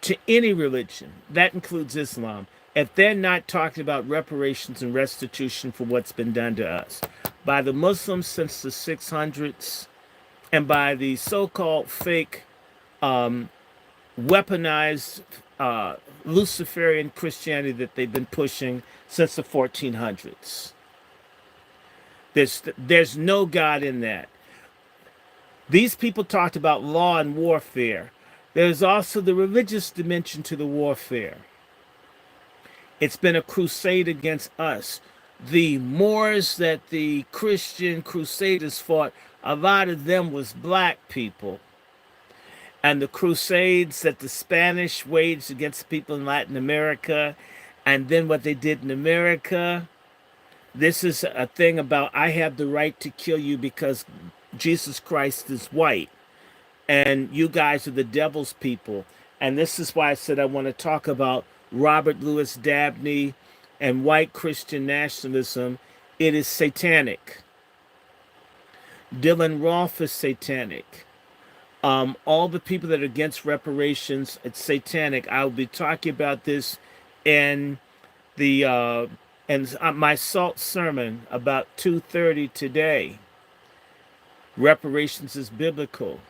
to any religion. That includes Islam. If they're not talking about reparations and restitution for what's been done to us by the Muslims since the 600s, and by the so-called fake, weaponized Luciferian Christianity that they've been pushing since the 1400s. There's no God in that. These people talked about law and warfare. There's also the religious dimension to the warfare. It's been a crusade against us. The Moors that the Christian crusaders fought, a lot of them was black people. And the crusades that the Spanish waged against people in Latin America, and then what they did in America, this is a thing about I have the right to kill you because Jesus Christ is white. And you guys are the devil's people. And this is why I said I want to talk about Robert Louis Dabney and white Christian nationalism. It is satanic. Dylan Rolfe is satanic. All the people that are against reparations, it's satanic. I'll be talking about this in the my SALT sermon about 2:30 today. Reparations is biblical.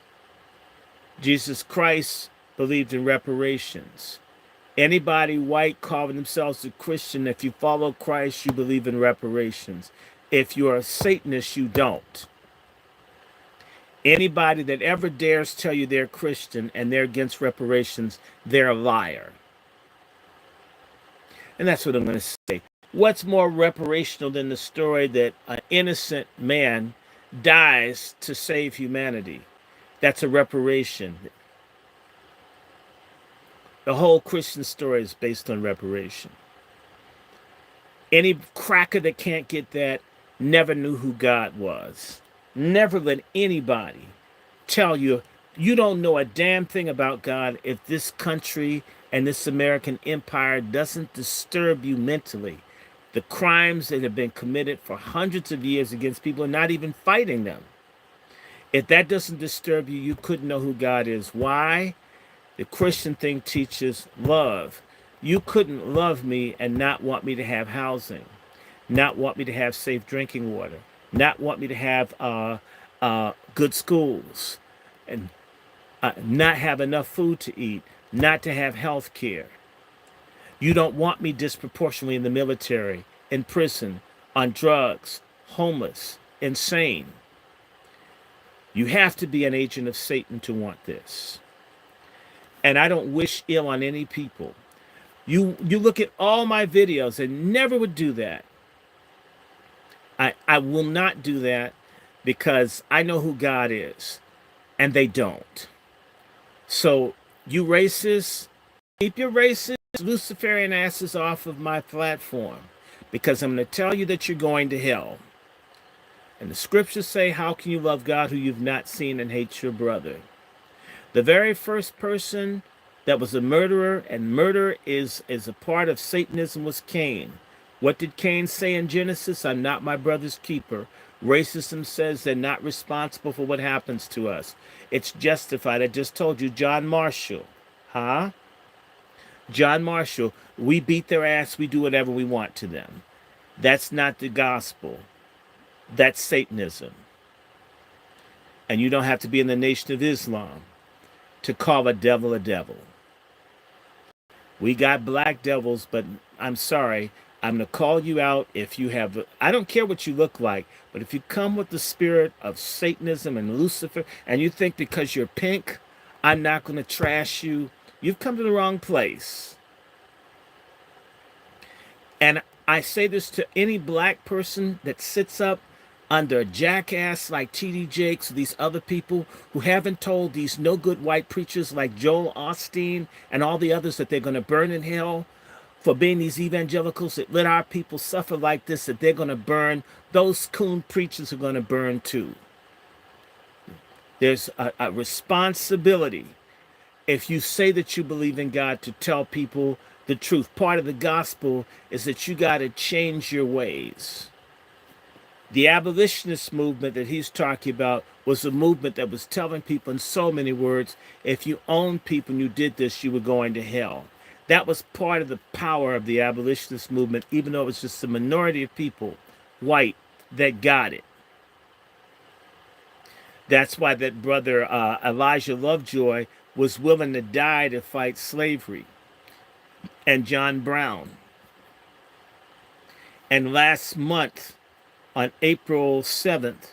Jesus Christ believed in reparations. Anybody white calling themselves a Christian, if you follow Christ, you believe in reparations. If you're a Satanist, you don't. Anybody that ever dares tell you they're Christian and they're against reparations, they're a liar. And that's what I'm going to say. What's more reparational than the story that an innocent man dies to save humanity? That's a reparation. The whole Christian story is based on reparation. Any cracker that can't get that never knew who God was. Never let anybody tell you you don't know a damn thing about God if this country and this American empire doesn't disturb you mentally. The crimes that have been committed for hundreds of years against people and not even fighting them. If that doesn't disturb you, you couldn't know who God is. Why? The Christian thing teaches love. You couldn't love me and not want me to have housing, not want me to have safe drinking water, not want me to have good schools, and not have enough food to eat, not to have health care. You don't want me disproportionately in the military, in prison, on drugs, homeless, insane. You have to be an agent of Satan to want this. And I don't wish ill on any people. You look at all my videos and never would do that. I will not do that because I know who God is and they don't. So you racists, keep your racist Luciferian asses off of my platform because I'm going to tell you that you're going to hell. And the scriptures say, how can you love God who you've not seen and hate your brother? The very first person that was a murderer, and murder is a part of Satanism, was Cain. What did Cain say in Genesis? I'm not my brother's keeper. Racism says they're not responsible for what happens to us. It's justified. I just told you, John Marshall. Huh? John Marshall, we beat their ass, we do whatever we want to them. That's not the gospel. That's Satanism. And you don't have to be in the Nation of Islam to call a devil a devil. We got black devils, but I'm sorry, I'm going to call you out if you have, I don't care what you look like, but if you come with the spirit of Satanism and Lucifer, and you think because you're pink, I'm not going to trash you, you've come to the wrong place. And I say this to any black person that sits up under a jackass like T.D. Jakes or these other people who haven't told these no good white preachers like Joel Osteen and all the others that they're going to burn in hell. for being these evangelicals that let our people suffer like this, that they're going to burn. Those coon preachers are going to burn too. There's a responsibility, if you say that you believe in God, to tell people the truth. Part of the gospel is that you got to change your ways. The abolitionist movement that he's talking about was a movement that was telling people in so many words, if you owned people and you did this, you were going to hell. That was part of the power of the abolitionist movement, even though it was just a minority of people, white, that got it. That's why that brother Elijah Lovejoy was willing to die to fight slavery, and John Brown. And last month, on April 7th,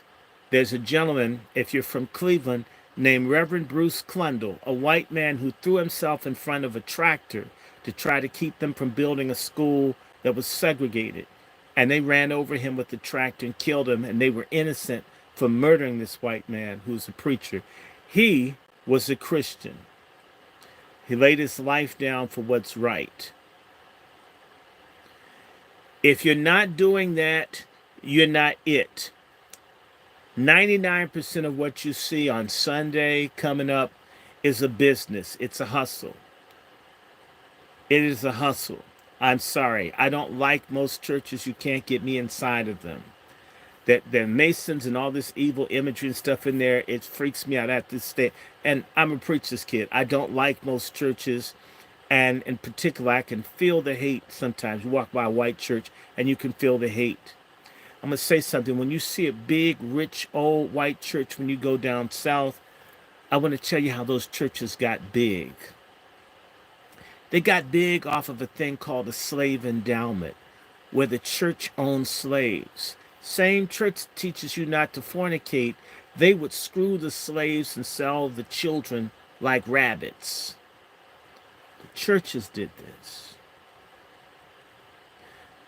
there's a gentleman, if you're from Cleveland, named Reverend Bruce Clundell, a white man who threw himself in front of a tractor to try to keep them from building a school that was segregated. And they ran over him with the tractor and killed him, and they were innocent for murdering this white man who's a preacher. He was a Christian. He laid his life down for what's right. If you're not doing that, you're not it. 99% of what you see on Sunday coming up is a business. It's a hustle. It is a hustle. I'm sorry. I don't like most churches. You can't get me inside of them. That they're Masons and all this evil imagery and stuff in there, it freaks me out at this stage. And I'm a preacher's kid. I don't like most churches. And in particular, I can feel the hate sometimes. You walk by a white church and you can feel the hate. I'm going to say something. When you see a big, rich, old white church, when you go down south, I want to tell you how those churches got big. They got big off of a thing called a slave endowment, where the church owned slaves. Same church teaches you not to fornicate. They would screw the slaves and sell the children like rabbits. The churches did this.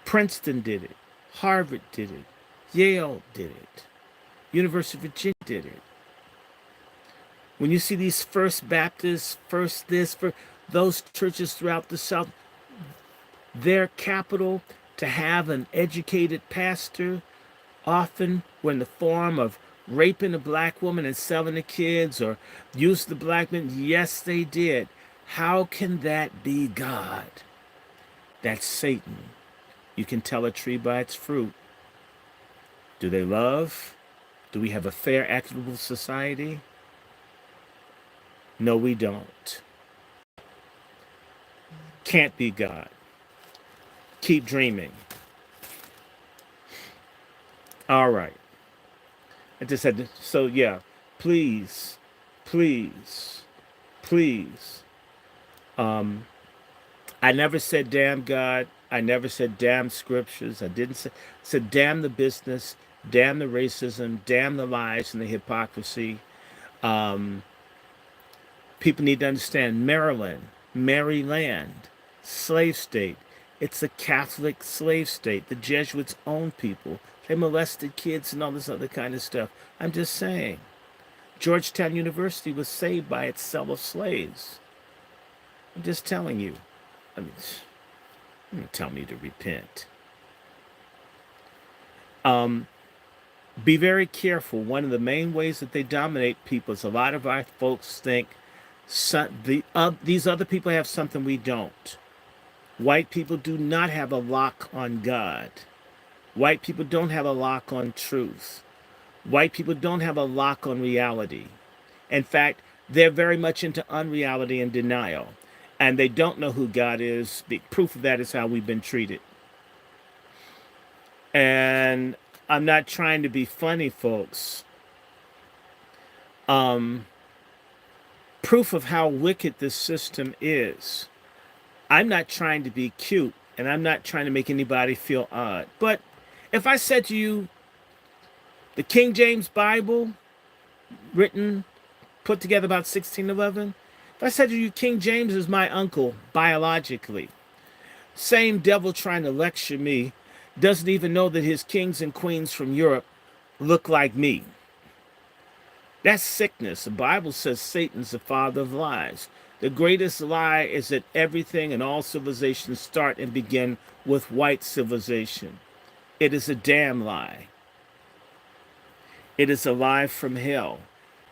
Princeton did it. Harvard did it. Yale did it. University of Virginia did it. When you see these First Baptists, First this, for those churches throughout the South, their capital to have an educated pastor often were in the form of raping a black woman and selling the kids, or use the black men. Yes, they did. How can that be God? That's Satan. You can tell a tree by its fruit. Do they love? Do we have a fair, equitable society? No, we don't. Can't be God. Keep dreaming. All right. I just had to, so yeah, please, please, please. I never said damn God. I never said damn scriptures. I didn't say, said damn the business, damn the racism, damn the lies and the hypocrisy. People need to understand Maryland, Maryland, slave state. It's a Catholic slave state. The Jesuits owned people. They molested kids and all this other kind of stuff. I'm just saying. Georgetown University was saved by its sale of slaves. I'm just telling you. I mean, tell me to repent. Be very careful. One of the main ways that they dominate people is a lot of our folks think these other people have something we don't. White people do not have a lock on God. White people don't have a lock on truth. White people don't have a lock on reality. In fact, they're very much into unreality and denial. And they don't know who God is. The proof of that is how we've been treated. And I'm not trying to be funny, folks. Proof of how wicked this system is. I'm not trying to be cute, and I'm not trying to make anybody feel odd. But if I said to you, the King James Bible, written, put together about 1611, if I said to you, King James is my uncle, biologically, same devil trying to lecture me doesn't even know that his kings and queens from Europe look like me. That's sickness. The Bible says Satan's the father of lies. The greatest lie is that everything and all civilizations start and begin with white civilization. It is a damn lie. It is a lie from hell.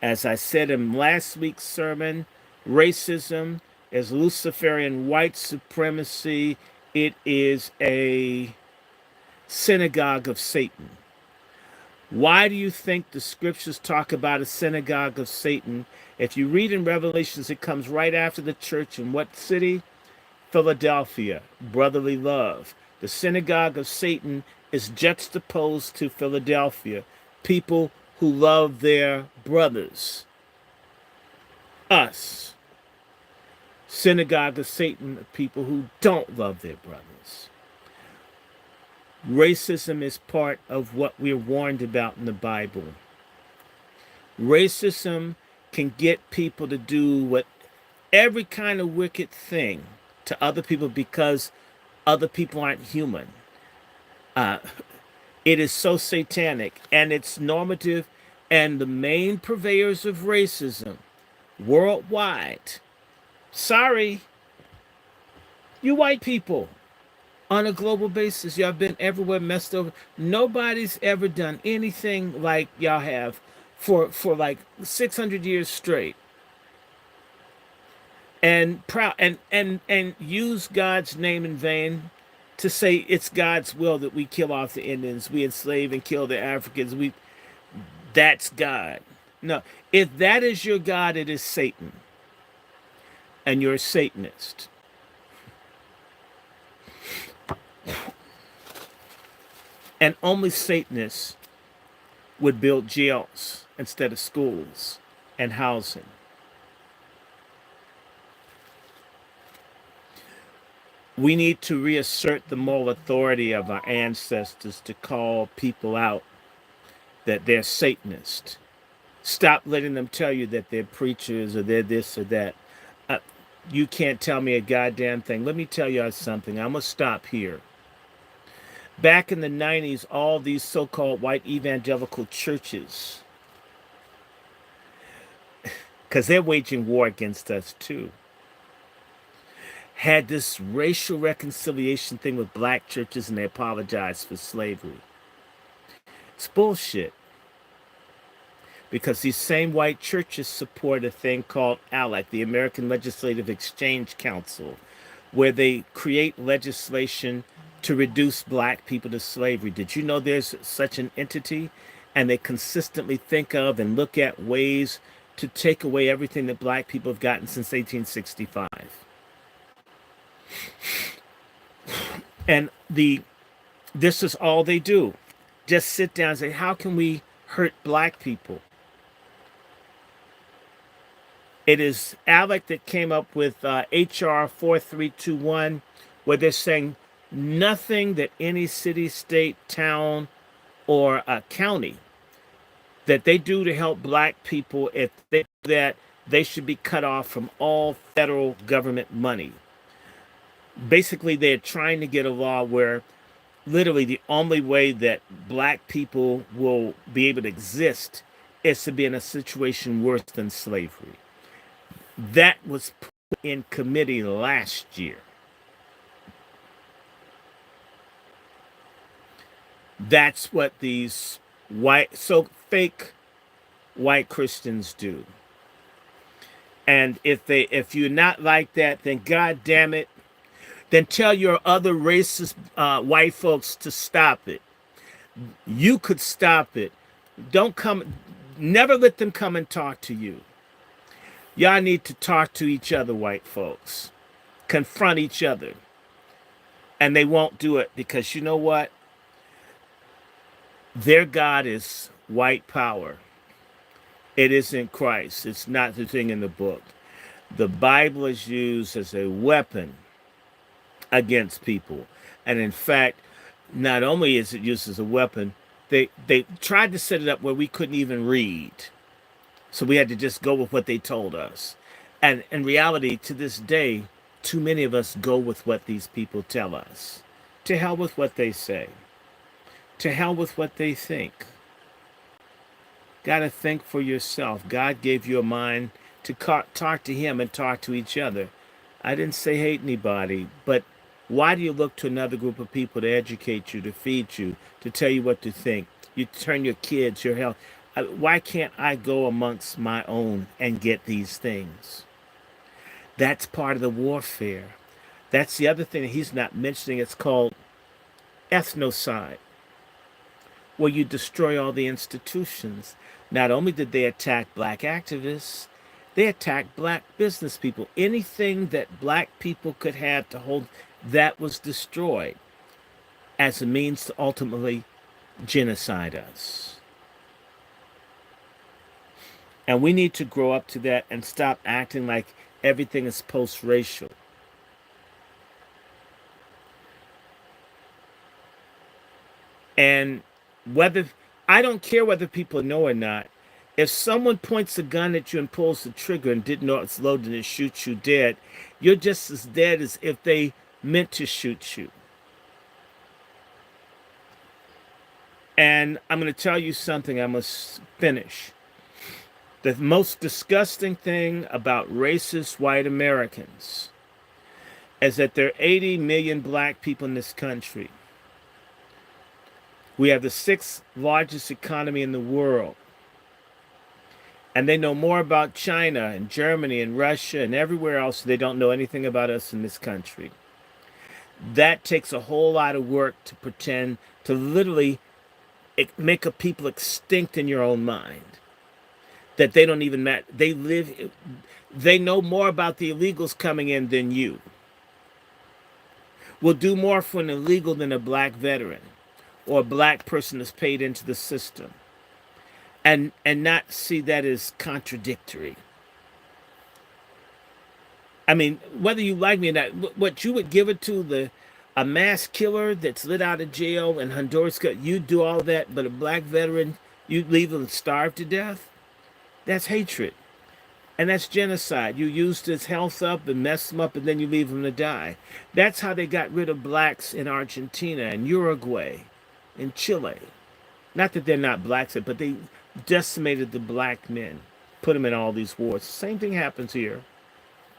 As I said in last week's sermon, racism is Luciferian white supremacy. It is a synagogue of Satan. Why do you think the scriptures talk about a synagogue of Satan? If you read in Revelations, it comes right after the church in what city? Philadelphia, brotherly love. The synagogue of Satan is juxtaposed to Philadelphia, people who love their brothers. Us. Synagogue of Satan, people who don't love their brothers. Racism is part of what we're warned about in the Bible. Racism can get people to do what every kind of wicked thing to other people because other people aren't human. It is so satanic, and it's normative, and the main purveyors of racism worldwide. Sorry, you white people on a global basis, y'all been everywhere messed over. Nobody's ever done anything like y'all have for like 600 years straight. And proud and use God's name in vain to say it's God's will that we kill off the Indians, we enslave and kill the Africans. That's God. No, if that is your God, it is Satan. And you're a Satanist. And only Satanists would build jails instead of schools and housing. We need to reassert the moral authority of our ancestors to call people out that they're Satanists. Stop letting them tell you that they're preachers or they're this or that. You can't tell me a goddamn thing. Let me tell you something. I'm going to stop here. Back in the 90s, all these so-called white evangelical churches, because they're waging war against us too, had this racial reconciliation thing with black churches, and they apologized for slavery. It's bullshit. Because these same white churches support a thing called ALEC, the American Legislative Exchange Council, where they create legislation to reduce black people to slavery. Did you know there's such an entity? And they consistently think of and look at ways to take away everything that black people have gotten since 1865. And this is all they do. Just sit down and say, how can we hurt black people? It is ALEC that came up with HR 4321, where they're saying nothing that any city, state, town, or county that they do to help black people, if they do that, they should be cut off from all federal government money. Basically, they're trying to get a law where literally the only way that black people will be able to exist is to be in a situation worse than slavery. That was put in committee last year. That's what these fake white Christians do. And if you're not like that, then God damn it, then tell your other racist white folks to stop it. You could stop it. Never let them come and talk to you. Y'all need to talk to each other, white folks. Confront each other. And they won't do it because you know what? Their God is white power. It isn't Christ. It's not the thing in the book. The Bible is used as a weapon against people. And in fact, not only is it used as a weapon, they tried to set it up where we couldn't even read. So we had to just go with what they told us. And in reality, to this day, too many of us go with what these people tell us. To hell with what they say. To hell with what they think. Got to think for yourself. God gave you a mind to talk to him and talk to each other. I didn't say hate anybody, but why do you look to another group of people to educate you, to feed you, to tell you what to think? You turn your kids, your health. Why can't I go amongst my own and get these things? That's part of the warfare. That's the other thing that he's not mentioning. It's called ethnocide, where you destroy all the institutions. Not only did they attack black activists, they attacked black business people. Anything that black people could have to hold, that was destroyed as a means to ultimately genocide us. And we need to grow up to that and stop acting like everything is post-racial. And whether, I don't care whether people know or not, if someone points a gun at you and pulls the trigger and didn't know it's loaded and it shoots you dead, you're just as dead as if they meant to shoot you. And I'm going to tell you something, I must finish. The most disgusting thing about racist white Americans is that there are 80 million black people in this country. We have the 6th largest economy in the world. And they know more about China and Germany and Russia and everywhere else. They don't know anything about us in this country. That takes a whole lot of work to pretend to literally make a people extinct in your own mind. That they don't even matter. They know more about the illegals coming in than you. Will do more for an illegal than a black veteran or a black person that's paid into the system. And not see that as contradictory. I mean, whether you like me or not, what you would give it to a mass killer that's let out of jail in Honduras, you do all that, but a black veteran, you leave them starved to death? That's hatred. And that's genocide. You used his health up and messed him up, and then you leave him to die. That's how they got rid of blacks in Argentina and Uruguay, in Chile. Not that they're not blacks, but they decimated the black men, put them in all these wars. Same thing happens here.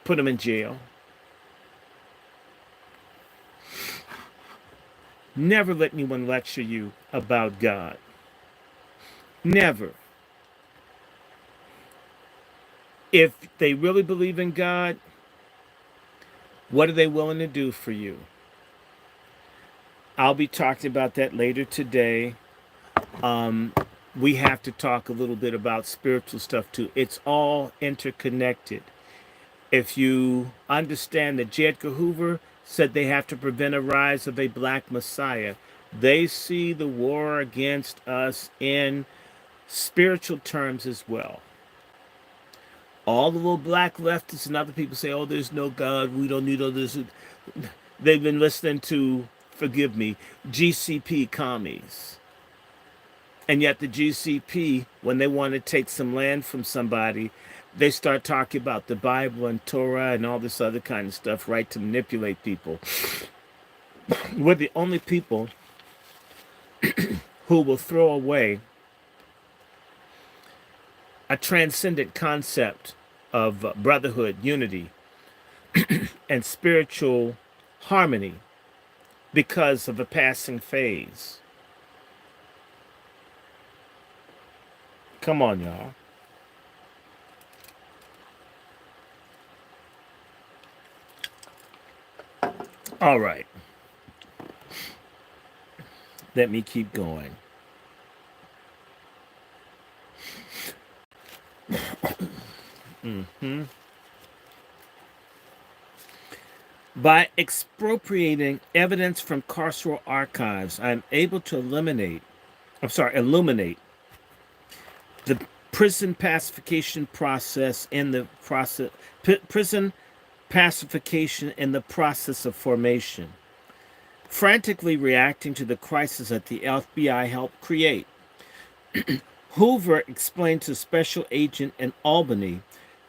Put them in jail. Never let anyone lecture you about God. Never. If they really believe in God, what are they willing to do for you? I'll be talking about that later today. We have to talk a little bit about spiritual stuff too. It's all interconnected. If you understand that J. Edgar Hoover said they have to prevent a rise of a black messiah, they see the war against us in spiritual terms as well. All the little black leftists and other people say, oh, there's no God, we don't need all this. They've been listening to, forgive me, GCP commies. And yet the GCP, when they want to take some land from somebody, they start talking about the Bible and Torah and all this other kind of stuff, right, to manipulate people. We're the only people who will throw away a transcendent concept of brotherhood, unity, and spiritual harmony because of a passing phase. Come on, y'all. All right. Let me keep going. By expropriating evidence from carceral archives, I'm able to illuminate the prison pacification process in the process, prison pacification in the process of formation, frantically reacting to the crisis that the FBI helped create. Hoover explained to Special Agent in Albany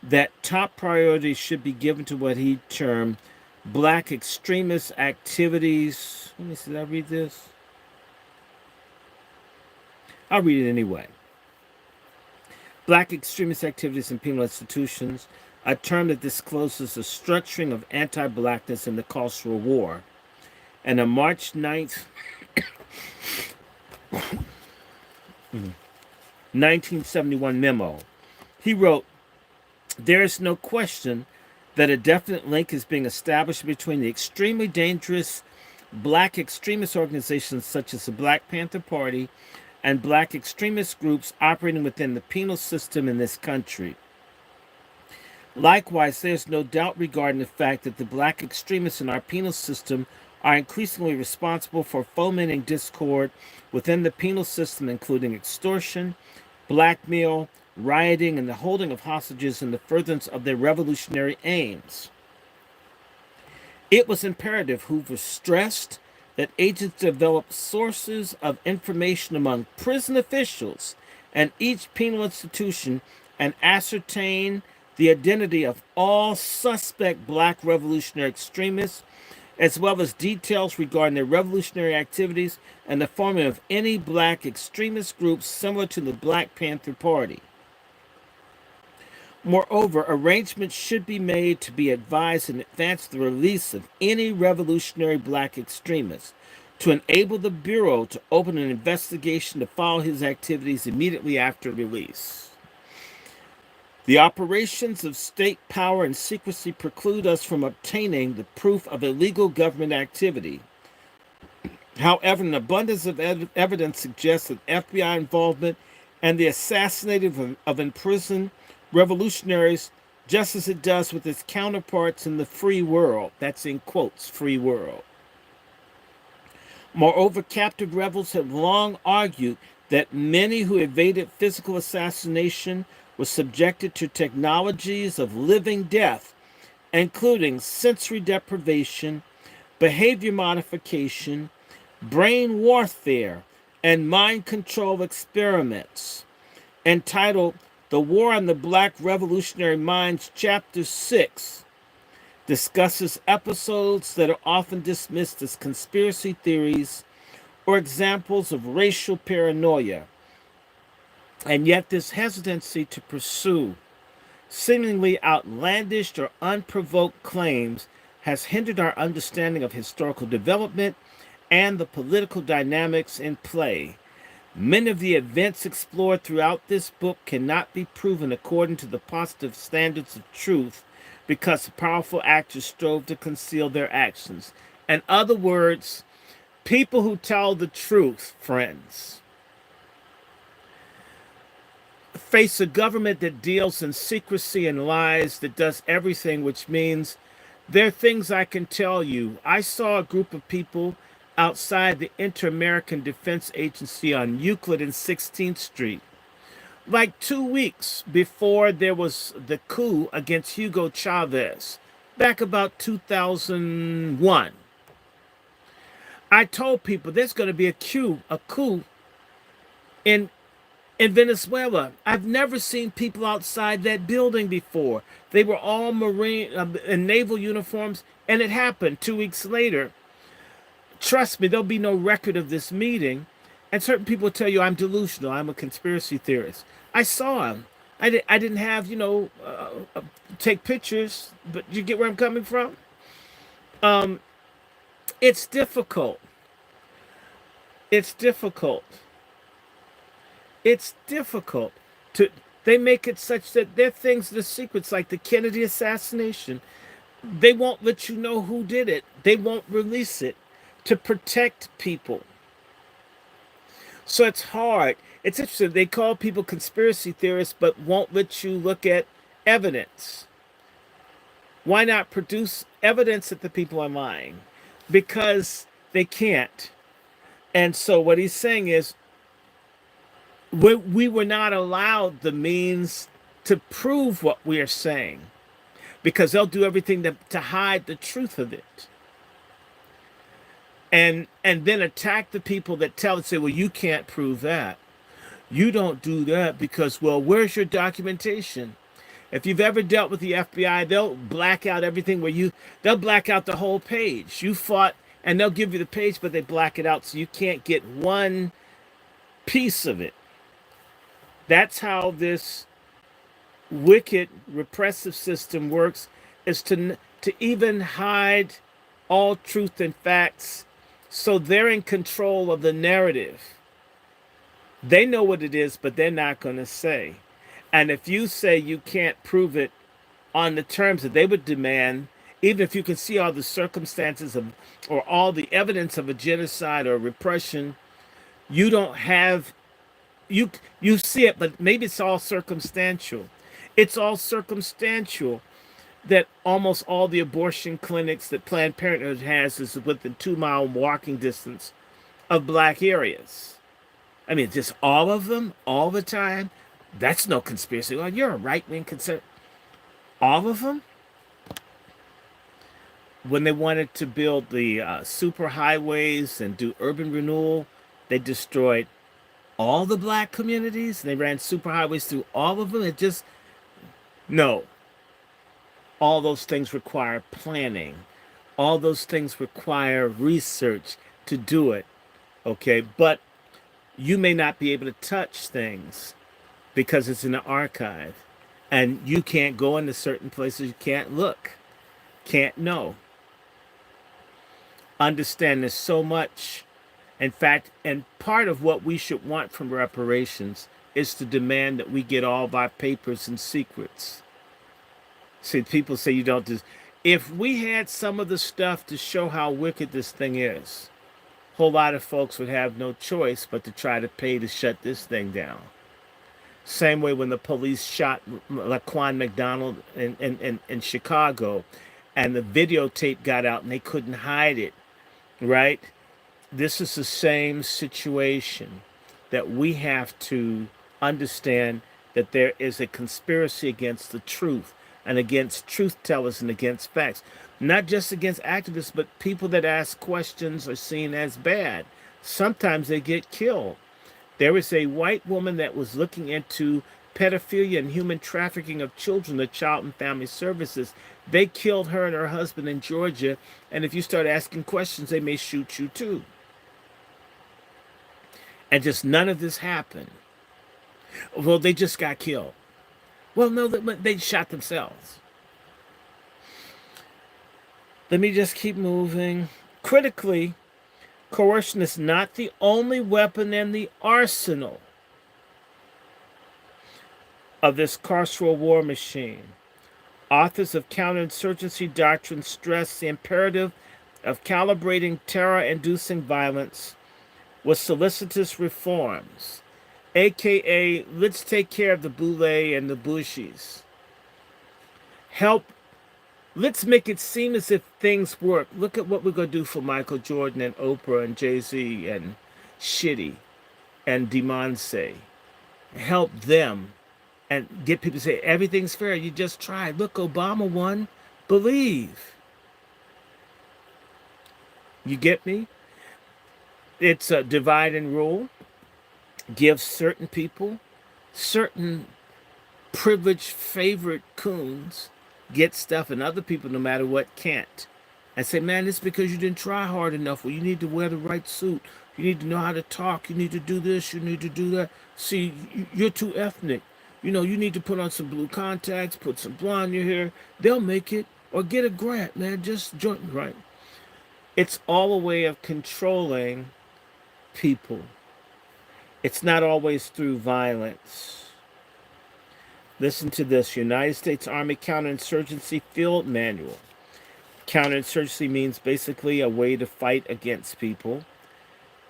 that top priority should be given to what he termed black extremist activities. Let me see, did I read this? I'll read it anyway. Black extremist activities in penal institutions, a term that discloses the structuring of anti-blackness in the cultural war. And a March 9th, 1971 memo, he wrote, "There is no question that a definite link is being established between the extremely dangerous black extremist organizations such as the Black Panther Party and black extremist groups operating within the penal system in this country. Likewise, there is no doubt regarding the fact that the black extremists in our penal system are increasingly responsible for fomenting discord within the penal system, including extortion, blackmail, rioting, and the holding of hostages in the furtherance of their revolutionary aims. It was imperative," Hoover stressed, "that agents develop sources of information among prison officials and each penal institution and ascertain the identity of all suspect black revolutionary extremists, as well as details regarding their revolutionary activities and the forming of any black extremist groups similar to the Black Panther Party. Moreover, arrangements should be made to be advised in advance of the release of any revolutionary black extremist, to enable the Bureau to open an investigation to follow his activities immediately after release. The operations of state power and secrecy preclude us from obtaining the proof of illegal government activity. However, an abundance of evidence suggests that FBI involvement and the assassinating of imprisoned revolutionaries, just as it does with its counterparts in the free world." That's in quotes, free world. "Moreover, captive rebels have long argued that many who evaded physical assassination were subjected to technologies of living death, including sensory deprivation, behavior modification, brain warfare, and mind control experiments." Entitled "The War on the Black Revolutionary Minds," Chapter 6 discusses episodes that are often dismissed as conspiracy theories or examples of racial paranoia, and yet this hesitancy to pursue seemingly outlandish or unprovoked claims has hindered our understanding of historical development and the political dynamics in play. Many of the events explored throughout this book cannot be proven according to the positive standards of truth because powerful actors strove to conceal their actions. In other words, people who tell the truth, friends, face a government that deals in secrecy and lies, that does everything, which means there are things I can tell you. I saw a group of people outside the Inter-American Defense Agency on Euclid and 16th Street, like 2 weeks before there was the coup against Hugo Chavez, back about 2001. I told people there's going to be a coup in Venezuela. I've never seen people outside that building before. They were all Marine and naval uniforms, and it happened 2 weeks later. Trust me, there'll be no record of this meeting. And certain people tell you I'm delusional, I'm a conspiracy theorist. I saw him. I didn't have, take pictures, but you get where I'm coming from? It's difficult. It's difficult. It's difficult to. They make it such that there are things, the secrets, like the Kennedy assassination. They won't let you know who did it. They won't release it to protect people. So it's hard. It's interesting. They call people conspiracy theorists, but won't let you look at evidence. Why not produce evidence that the people are lying? Because they can't. And so what he's saying is, we were not allowed the means to prove what we are saying, because they'll do everything to hide the truth of it. And then attack the people that tell and say, well, you can't prove that. You don't do that because, well, where's your documentation? If you've ever dealt with the FBI, they'll black out everything they'll black out the whole page. You fought, and they'll give you the page, but they black it out so you can't get one piece of it. That's how this wicked repressive system works is to even hide all truth and facts, so they're in control of the narrative. They know what it is, but they're not going to say. And if you say you can't prove it on the terms that they would demand, even if you can see all the circumstances of or all the evidence of a genocide or repression, you don't have you see it, but maybe it's all circumstantial. It's all circumstantial that almost all the abortion clinics that Planned Parenthood has is within 2 mile walking distance of black areas. I mean, just all of them, all the time. That's no conspiracy. Well, you're a right wing conservative. All of them. When they wanted to build the super highways and do urban renewal, they destroyed all the black communities. And they ran super highways through all of them. It just no. All those things require planning. All those things require research to do it. Okay, but you may not be able to touch things because it's in the archive, and you can't go into certain places. You can't look, can't know. Understand there's so much. In fact, and part of what we should want from reparations is to demand that we get all of our papers and secrets. See, people say you don't do. If we had some of the stuff to show how wicked this thing is, a whole lot of folks would have no choice but to try to pay to shut this thing down. Same way when the police shot Laquan McDonald in Chicago, and the videotape got out and they couldn't hide it, right? This is the same situation that we have to understand that there is a conspiracy against the truth and against truth tellers and against facts. Not just against activists, but people that ask questions are seen as bad. Sometimes they get killed. There is a white woman that was looking into pedophilia and human trafficking of children, the Child and Family Services. They killed her and her husband in Georgia, and if you start asking questions, they may shoot you too. And just none of this happened. Well, they just got killed. Well, no, they shot themselves. Let me just keep moving. Critically, coercion is not the only weapon in the arsenal of this carceral war machine. Authors of counterinsurgency doctrine stress the imperative of calibrating terror-inducing violence with solicitous reforms, aka let's take care of the boule and the bushies. Let's make it seem as if things work. Look at what we're going to do for Michael Jordan and Oprah and Jay-Z and Shitty and Demonce. Help them and get people to say everything's fair. You just try. Look, Obama won. Believe. You get me? It's a divide and rule. Give certain people, certain privileged favorite coons get stuff, and other people, no matter what, can't. And say, man, it's because you didn't try hard enough. Well, you need to wear the right suit. You need to know how to talk. You need to do this. You need to do that. See, you're too ethnic. You know, you need to put on some blue contacts, put some blonde in your hair. They'll make it. Or get a grant, man. Just join, right? It's all a way of controlling people. It's not always through violence. Listen to this. United States Army Counterinsurgency Field Manual. Counterinsurgency means basically a way to fight against people.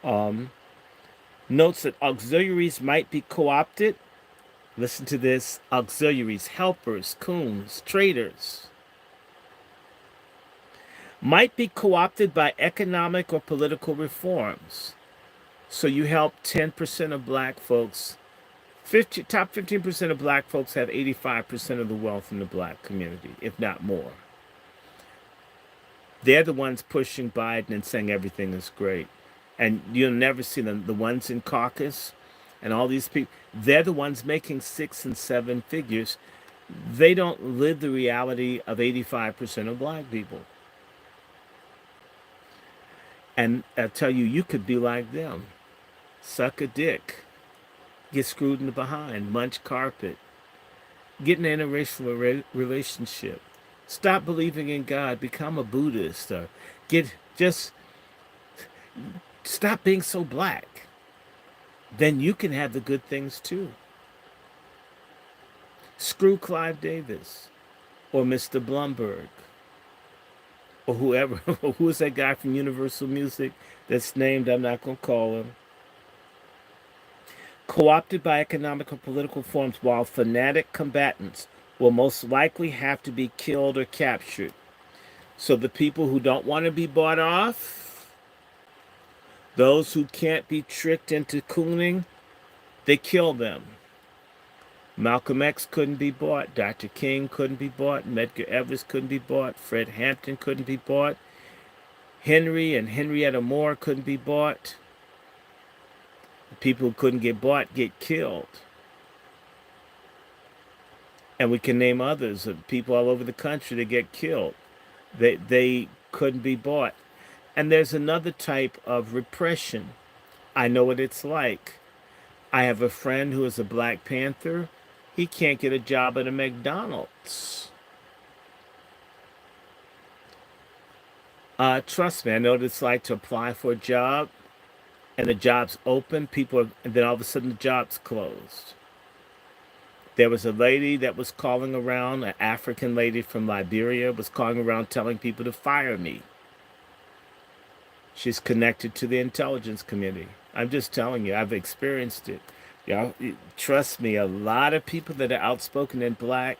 Notes that auxiliaries might be co-opted. Listen to this. Auxiliaries, helpers, coons, traitors might be co-opted by economic or political reforms. So you help 10% of black folks. Top 15% of black folks have 85% of the wealth in the black community, if not more. They're the ones pushing Biden and saying everything is great. And you'll never see them. The ones in caucus and all these people, they're the ones making 6 and 7 figures. They don't live the reality of 85% of black people. And I tell you, you could be like them. Suck a dick. Get screwed in the behind. Munch carpet. Get in an interracial relationship. Stop believing in God. Become a Buddhist. Or just stop being so black. Then you can have the good things too. Screw Clive Davis or Mr. Blumberg or whoever. Who is that guy from Universal Music that's named? I'm not going to call him. Co-opted by economic or political forms, while fanatic combatants will most likely have to be killed or captured. So the people who don't want to be bought off, those who can't be tricked into cooning, they kill them. Malcolm X couldn't be bought. Dr. King couldn't be bought. Medgar Evers couldn't be bought. Fred Hampton couldn't be bought. Henry and Henrietta Moore couldn't be bought. People who couldn't get bought get killed. And we can name others of people all over the country that get killed. They couldn't be bought. And there's another type of repression. I know what it's like. I have a friend who is a Black Panther. He can't get a job at a McDonald's. Trust me, I know what it's like to apply for a job and the job's open, and then all of a sudden the job's closed. There was a lady that was calling around, an African lady from Liberia, was calling around telling people to fire me. She's connected to the intelligence community. I'm just telling you, I've experienced it. Y'all, trust me, a lot of people that are outspoken and black,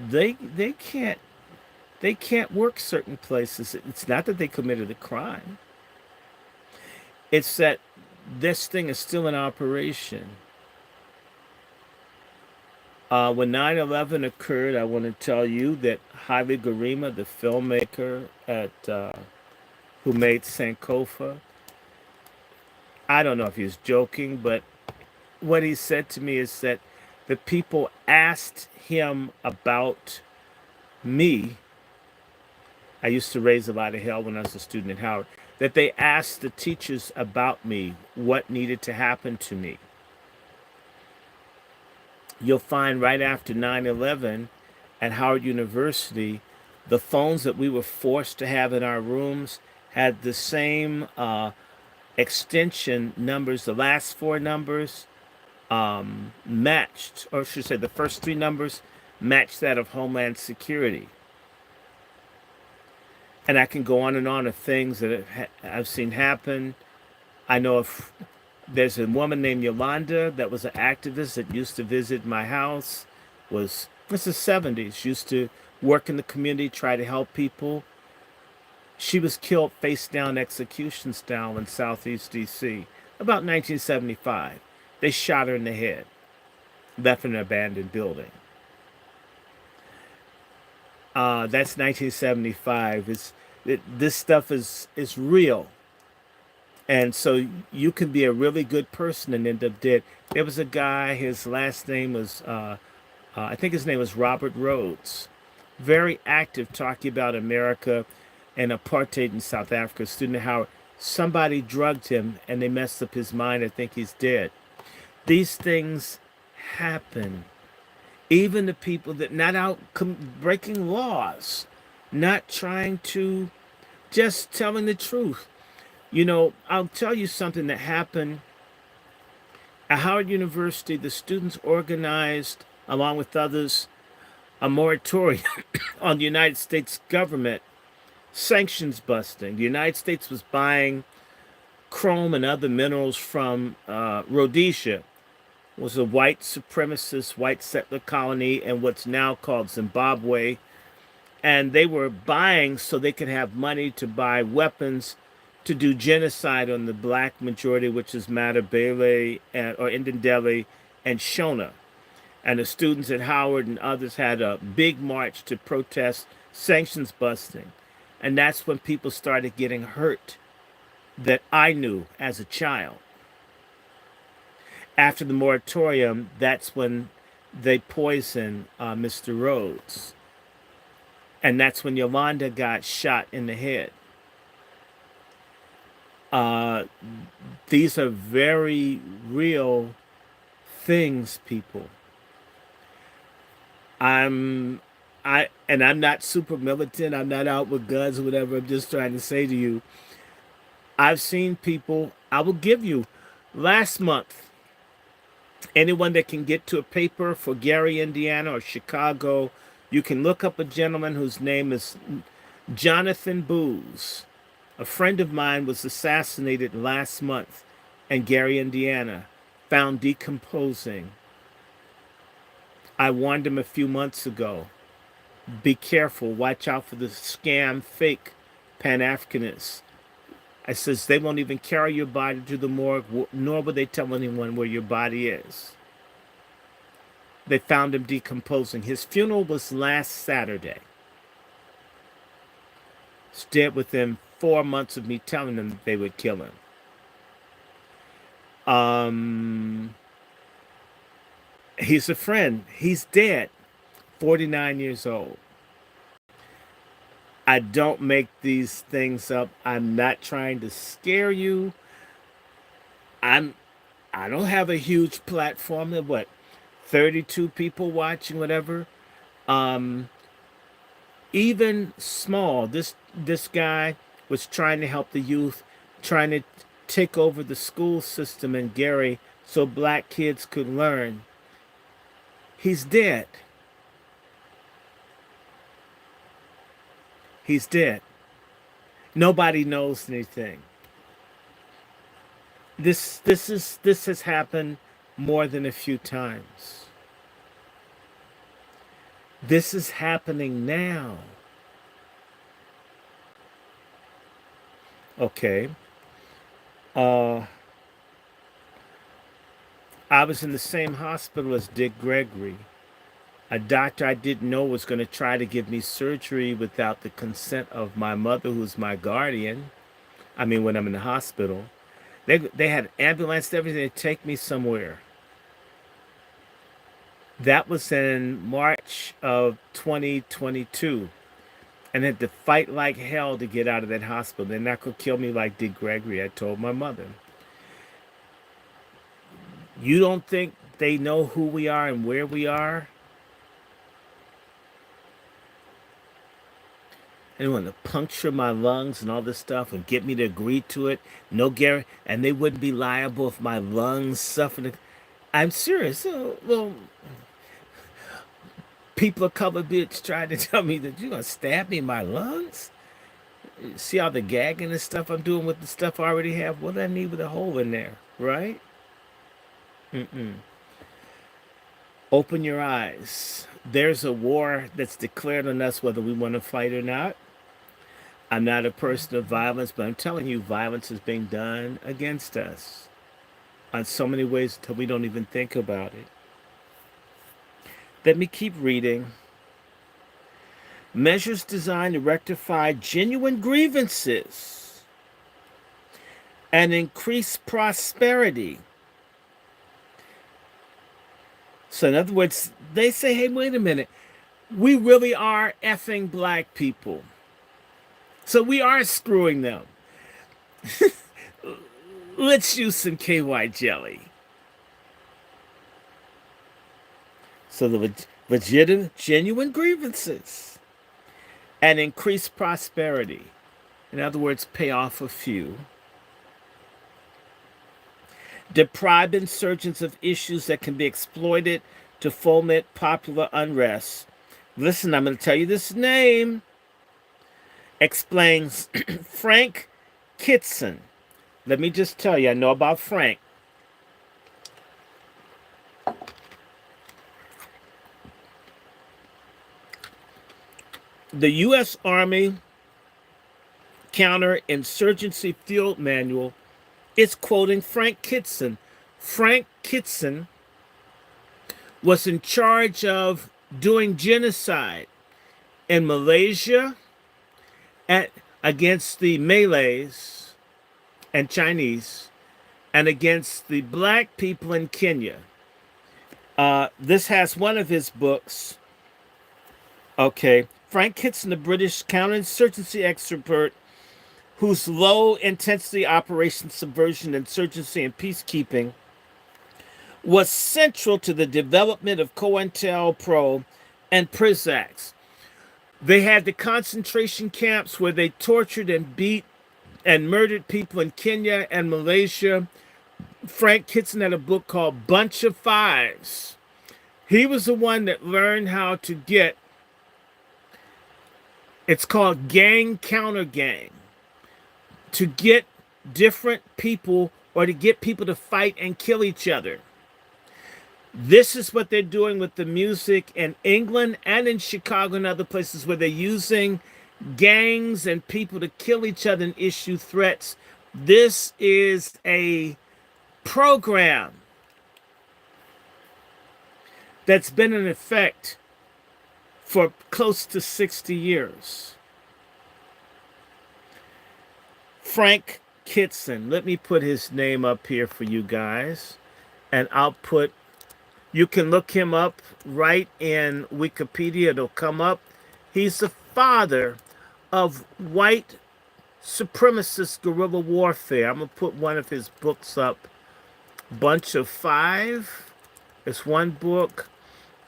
they they can't they can't work certain places. It's not that they committed a crime. It's that this thing is still in operation. When 9/11 occurred, I want to tell you that Haile Garima, the filmmaker who made Sankofa, I don't know if he was joking, but what he said to me is that the people asked him about me. I used to raise a lot of hell when I was a student at Howard. That they asked the teachers about me, what needed to happen to me. You'll find right after 9/11 at Howard University, the phones that we were forced to have in our rooms had the same extension numbers. The last four numbers matched, or I should say the first three numbers matched that of Homeland Security. And I can go on and on of things that I've seen happen. I know if there's a woman named Yolanda that was an activist that used to visit my house. It's the 70s. Used to work in the community, try to help people. She was killed face down, execution style in Southeast DC about 1975. They shot her in the head, left in an abandoned building. That's 1975. This stuff is real. And so you can be a really good person and end up dead. There was a guy, his last name was, I think his name was Robert Rhodes. Very active talking about America and apartheid in South Africa. Student at Howard. Somebody drugged him and they messed up his mind. I think he's dead. These things happen. Even the people that not out breaking laws, not trying to, just telling the truth. You know, I'll tell you something that happened at Howard University. The students organized, along with others, a moratorium on the United States government sanctions busting. The United States was buying chrome and other minerals from Rhodesia. It was a white supremacist, white settler colony in what's now called Zimbabwe. And they were buying so they could have money to buy weapons to do genocide on the black majority, which is Matabele or Ndebele and Shona. And the students at Howard and others had a big march to protest sanctions busting. And that's when people started getting hurt that I knew as a child. After the moratorium, that's when they poisoned Mr. Rhodes. And that's when Yolanda got shot in the head. These are very real things, people. I'm I'm not super militant. I'm not out with guns or whatever. I'm just trying to say to you, I've seen people. I will give you last month. Anyone that can get to a paper for Gary, Indiana, or Chicago, you can look up a gentleman whose name is Jonathan Booz. A friend of mine was assassinated last month in Gary, Indiana, found decomposing. I warned him a few months ago. Be careful. Watch out for the scam, fake Pan Africanists. I says they won't even carry your body to the morgue, nor will they tell anyone where your body is. They found him decomposing. His funeral was last Saturday. He's dead within 4 months of me telling them they would kill him. He's a friend. He's dead. 49 years old. I don't make these things up. I'm not trying to scare you. I'm I don't have a huge platform of what 32 people watching whatever. Um Even small, this guy was trying to help the youth, trying to take over the school system in Gary so black kids could learn. He's dead. He's dead. Nobody knows anything. This has happened more than a few times. This is happening now. Okay. Uh I was in the same hospital as Dick Gregory. A doctor I didn't know was going to try to give me surgery without the consent of my mother, who's my guardian. I mean, when I'm in the hospital, they had ambulance and everything to take me somewhere. That was in March of 2022, and had to fight like hell to get out of that hospital. They're not gonna kill me like Dick Gregory. I told my mother. You don't think they know who we are and where we are? They want to puncture my lungs and all this stuff and get me to agree to it. No guarantee, and they wouldn't be liable if my lungs suffered. I'm serious. So, well, people of color bitch tried to tell me that you're gonna stab me in my lungs. See all the gagging and stuff I'm doing with the stuff I already have. What do I need with a hole in there, right? Mm-mm. Open your eyes. There's a war that's declared on us whether we want to fight or not. I'm not a person of violence, but I'm telling you, violence is being done against us on so many ways until we don't even think about it. Let me keep reading. Measures designed to rectify genuine grievances and increase prosperity. So, in other words, they say, hey, wait a minute. We really are effing black people. So we are screwing them. Let's use some KY jelly. So the legitimate, genuine grievances and increase prosperity. In other words, pay off a few. Deprive insurgents of issues that can be exploited to foment popular unrest. Listen, I'm going to tell you this name. Explains Frank Kitson. Let me just tell you, I know about Frank. The U.S. Army Counterinsurgency Field Manual is quoting Frank Kitson. Frank Kitson was in charge of doing genocide in Malaysia against the Malays and Chinese and against the black people in Kenya. This has one of his books. Okay. Frank Kitson, the British counterinsurgency expert whose low-intensity operation, subversion, insurgency, and peacekeeping was central to the development of COINTELPRO and Prizaks. They had the concentration camps where they tortured and beat and murdered people in Kenya and Malaysia. Frank Kitson had a book called Bunch of Fives. He was the one that learned how to get, it's called gang counter gang, to get different people or to get people to fight and kill each other. This is what they're doing with the music in England and in Chicago and other places where they're using gangs and people to kill each other and issue threats. This is a program that's been in effect for close to 60 years. Frank Kitson, let me put his name up here for you guys, and I'll put, you can look him up right in Wikipedia, it'll come up. He's the father of white supremacist guerrilla warfare. I'm going to put one of his books up. Bunch of Five is one book.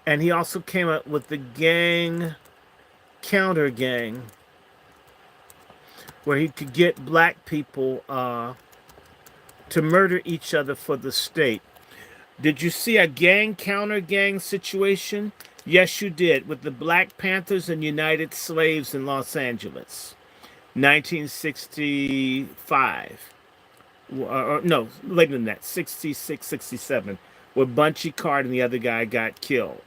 And he also came up with the gang, counter gang, where he could get black people to murder each other for the state. Did you see a gang, counter gang situation? Yes, you did, with the Black Panthers and United Slaves in Los Angeles, 1965. Or no, later than that, 66, 67, where Bunchy Card and the other guy got killed.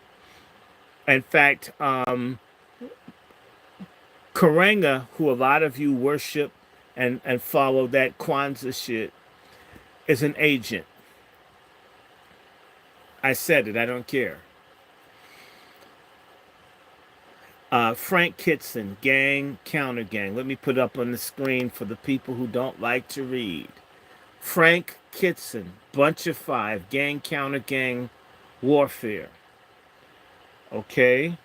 In fact, Karenga, who a lot of you worship and follow that Kwanzaa shit, is an agent. I said it, I don't care. Frank Kitson, gang, counter gang. Let me put up on the screen for the people who don't like to read. Frank Kitson, Bunch of Five, gang, counter gang, warfare. Okay.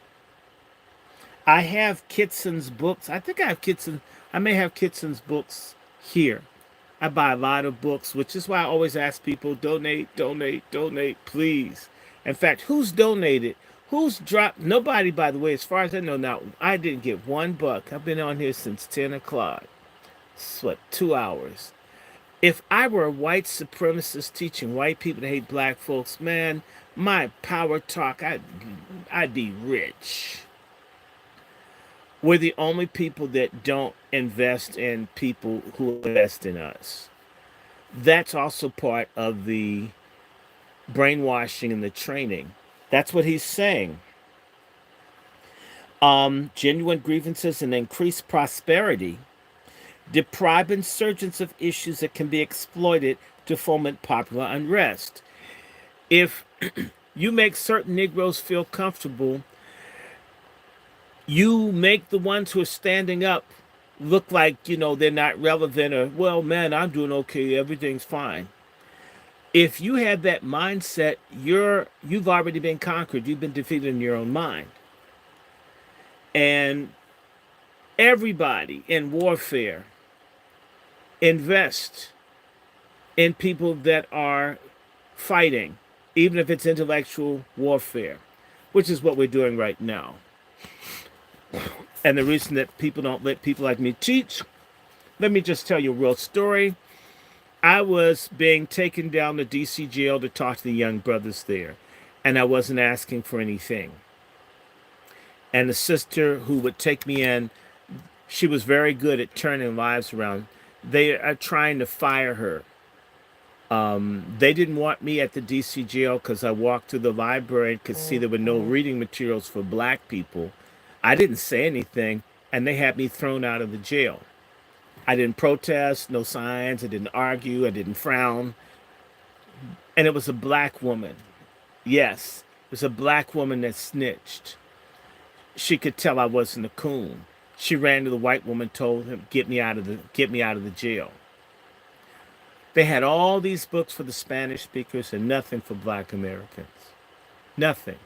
I have Kitson's books. I think I have Kitson. I may have Kitson's books here. I buy a lot of books, which is why I always ask people, donate, donate, donate, please. In fact, who's donated? Who's dropped? Nobody, by the way, as far as I know now. I didn't get $1. I've been on here since 10 o'clock. It's what, 2 hours. If I were a white supremacist teaching white people to hate black folks, man, my power talk, I'd be rich. We're the only people that don't invest in people who invest in us. That's also part of the brainwashing and the training. That's what he's saying. Genuine grievances and increased prosperity deprive insurgents of issues that can be exploited to foment popular unrest. If you make certain Negroes feel comfortable, you make the ones who are standing up look like, they're not relevant or, well, man, I'm doing okay, everything's fine. If you have that mindset, you've already been conquered. You've been defeated in your own mind. And everybody in warfare invest in people that are fighting, even if it's intellectual warfare, which is what we're doing right now. And the reason that people don't let people like me teach, let me just tell you a real story. I was being taken down to DC jail to talk to the young brothers there, and I wasn't asking for anything. And the sister who would take me in, she was very good at turning lives around. They are trying to fire her. They didn't want me at the DC jail because I walked to the library and could see there were no reading materials for black people. I didn't say anything, and they had me thrown out of the jail. I didn't protest, no signs, I didn't argue, I didn't frown. And it was a black woman. Yes, it was a black woman that snitched. She could tell I wasn't a coon. She ran to the white woman, told him, get me out of the jail. They had all these books for the Spanish speakers and nothing for black Americans. Nothing.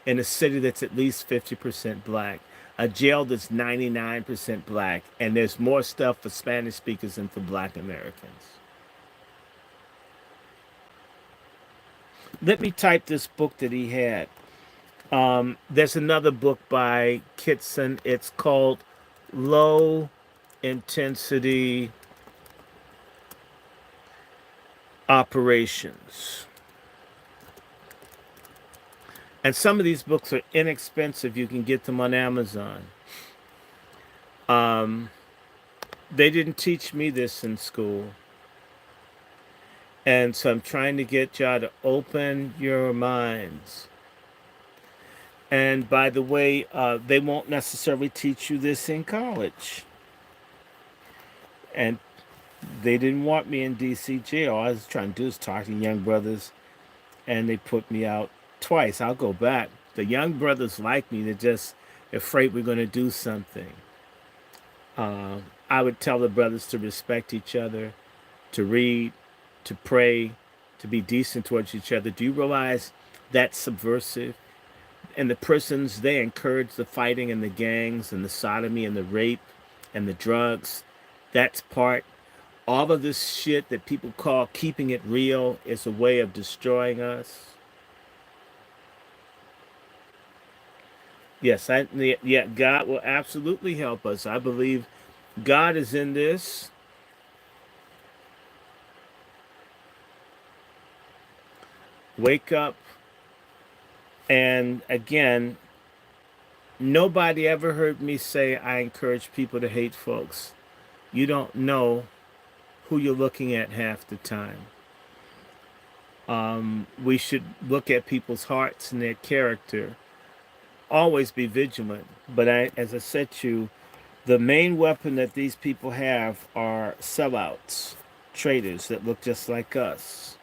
In a city that's at least 50% black, a jail that's 99% black, and there's more stuff for Spanish speakers than for black Americans. Let me type this book that he had. There's another book by Kitson. It's called Low Intensity Operations. And some of these books are inexpensive. You can get them on Amazon. Um, they didn't teach me this in school. And so I'm trying to get y'all to open your minds. And by the way, they won't necessarily teach you this in college. And they didn't want me in DC jail. All I was trying to do is talk to young brothers, and they put me out twice. I'll go back. The young brothers like me. They're just afraid we're going to do something. I would tell the brothers to respect each other, to read, to pray, to be decent towards each other. Do you realize that's subversive? And the prisons, they encourage the fighting and the gangs and the sodomy and the rape and the drugs. That's part. All of this shit that people call keeping it real is a way of destroying us. Yes, yeah, God will absolutely help us. I believe God is in this. Wake up. And again, nobody ever heard me say I encourage people to hate folks. You don't know who you're looking at half the time. We should look at people's hearts and their character. Always be vigilant. But as I said to you, the main weapon that these people have are sellouts, traitors that look just like us.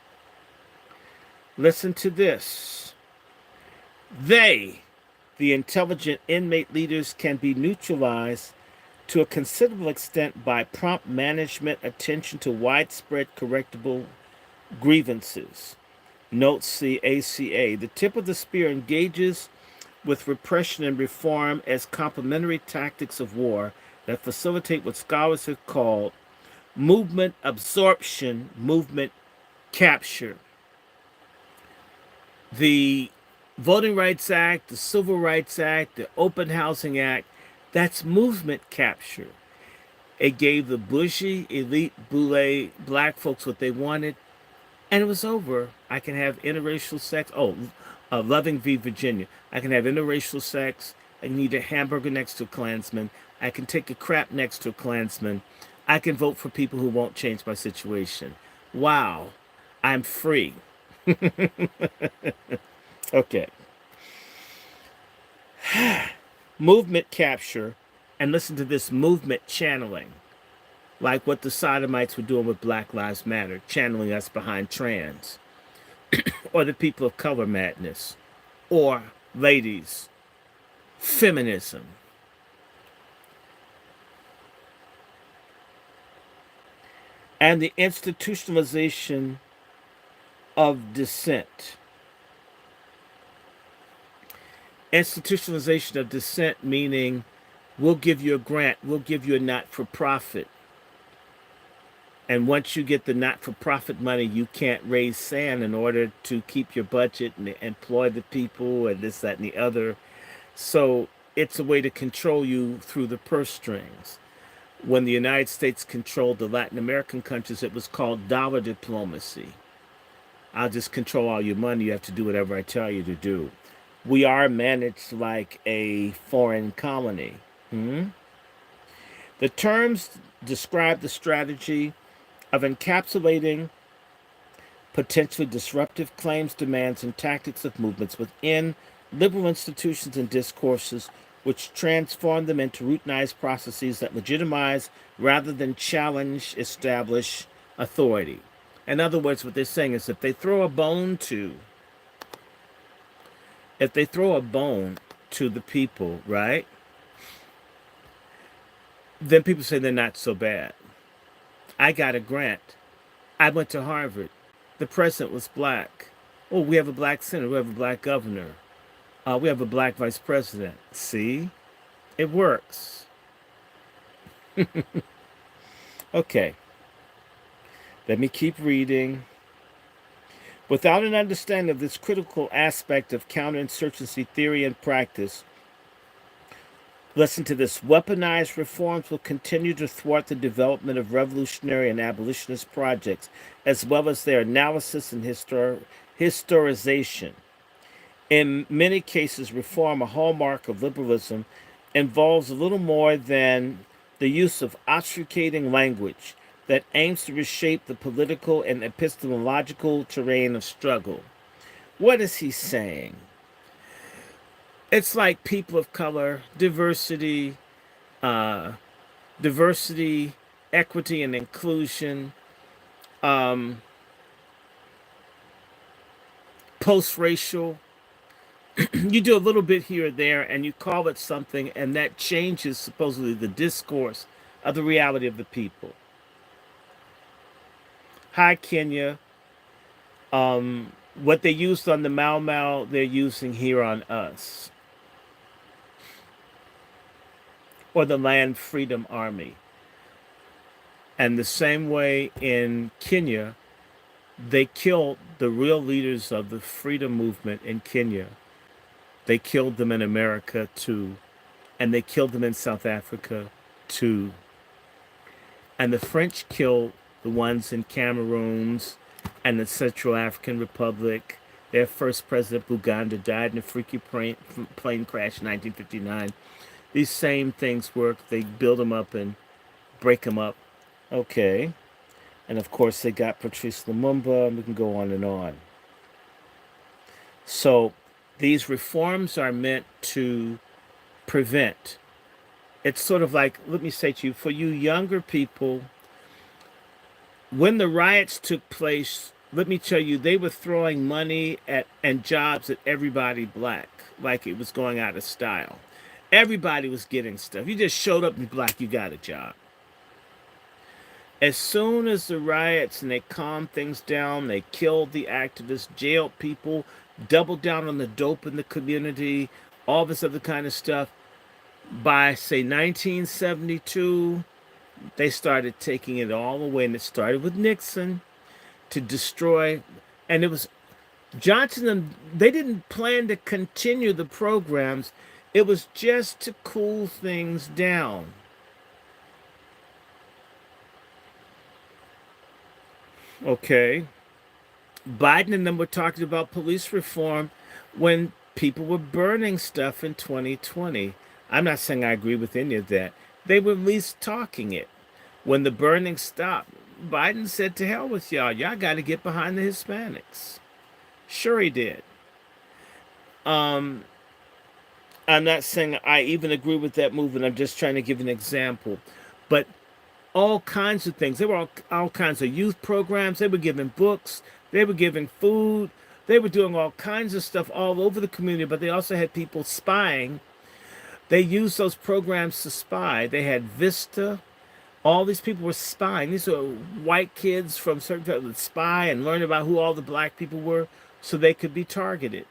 Listen to this. They, the intelligent inmate leaders, can be neutralized to a considerable extent by prompt management, attention to widespread correctable grievances. Notes the ACA. The tip of the spear engages with repression and reform as complementary tactics of war that facilitate what scholars have called movement absorption, movement capture. The Voting Rights Act, the Civil Rights Act, the Open Housing Act, that's movement capture. It gave the bougie, elite, boule black folks what they wanted, and it was over. I can have interracial sex. Oh, Loving v. Virginia. I can have interracial sex. I can eat a hamburger next to a Klansman. I can take a crap next to a Klansman. I can vote for people who won't change my situation. Wow, I'm free. Okay. Movement capture, and listen to this, movement channeling. Like what the sodomites were doing with Black Lives Matter, channeling us behind trans. Or the people of color madness. Or, ladies, feminism. And the institutionalization of dissent. Institutionalization of dissent meaning we'll give you a grant, we'll give you a not-for-profit. And once you get the not-for-profit money, you can't raise sand in order to keep your budget and employ the people and this, that, and the other. So it's a way to control you through the purse strings. When the United States controlled the Latin American countries, it was called dollar diplomacy. I'll just control all your money. You have to do whatever I tell you to do. We are managed like a foreign colony. The terms describe the strategy of encapsulating potentially disruptive claims, demands, and tactics of movements within liberal institutions and discourses, which transform them into routinized processes that legitimize rather than challenge established authority. In other words, what they're saying is if they throw a bone to the people, right? Then people say they're not so bad. I got a grant. I went to Harvard. The president was black. Oh, we have a black senator. We have a black governor. We have a black vice president. See? It works. Okay. Let me keep reading. Without an understanding of this critical aspect of counterinsurgency theory and practice, listen to this, weaponized reforms will continue to thwart the development of revolutionary and abolitionist projects, as well as their analysis and historization. In many cases, reform, a hallmark of liberalism, involves a little more than the use of obfuscating language that aims to reshape the political and epistemological terrain of struggle. What is he saying? It's like people of color, uh, diversity, equity, and inclusion, um, post-racial. You do a little bit here or there, and you call it something, and that changes supposedly the discourse of the reality of the people. Hi, Kenya. What they used on the Mau Mau, they're using here on us, or the Land Freedom Army. And the same way in Kenya, they killed the real leaders of the freedom movement in Kenya. They killed them in America too, and they killed them in South Africa too. And the French killed the ones in Cameroons and the Central African Republic. Their first president, Buganda, died in a freaky plane crash in 1959. These same things work. They build them up and break them up. Okay. And of course, they got Patrice Lumumba, and we can go on and on. So these reforms are meant to prevent. It's sort of like, let me say to you, for you younger people, when the riots took place, let me tell you, they were throwing money at and jobs at everybody black, like it was going out of style. Everybody was getting stuff. You just showed up and black, you got a job. As soon as the riots and they calmed things down, they killed the activists, jailed people, doubled down on the dope in the community, all this other kind of stuff. By, say, 1972, they started taking it all away, and it started with Nixon to destroy. And it was Johnson, and they didn't plan to continue the programs. It was just to cool things down. Okay. Biden and them were talking about police reform when people were burning stuff in 2020. I'm not saying I agree with any of that. They were at least talking it. When the burning stopped, Biden said, to hell with y'all. Y'all got to get behind the Hispanics. Sure he did. I'm not saying I even agree with that movement. I'm just trying to give an example. But all kinds of things. There were all kinds of youth programs. They were giving books. They were giving food. They were doing all kinds of stuff all over the community, but they also had people spying. They used those programs to spy. They had Vista. All these people were spying. These are white kids from certain places that spy and learn about who all the black people were so they could be targeted.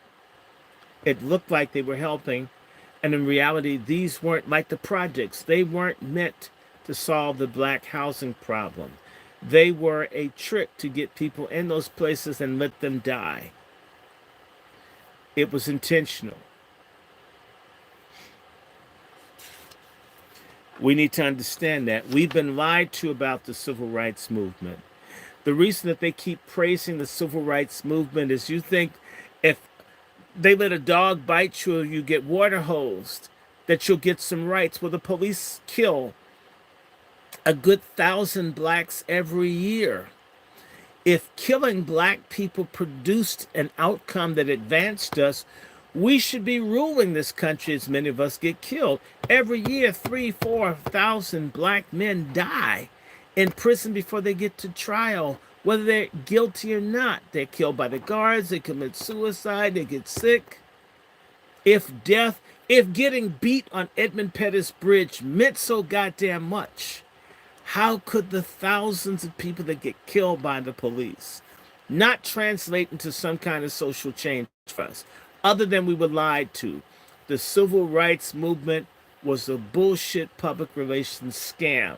It looked like they were helping, and in reality, these weren't like the projects. They weren't meant to solve the black housing problem. They were a trick to get people in those places and let them die. It was intentional. We need to understand that. We've been lied to about the civil rights movement. The reason that they keep praising the civil rights movement is you think if they let a dog bite you, you get water hosed, that you'll get some rights. Well, the police kill a good 1,000 blacks every year. If killing black people produced an outcome that advanced us, we should be ruling this country as many of us get killed. Every year, 3,000-4,000 black men die in prison before they get to trial, whether they're guilty or not. They're killed by the guards, they commit suicide, they get sick. If getting beat on Edmund Pettus Bridge meant so goddamn much, how could the thousands of people that get killed by the police not translate into some kind of social change for us, other than we were lied to? The civil rights movement was a bullshit public relations scam.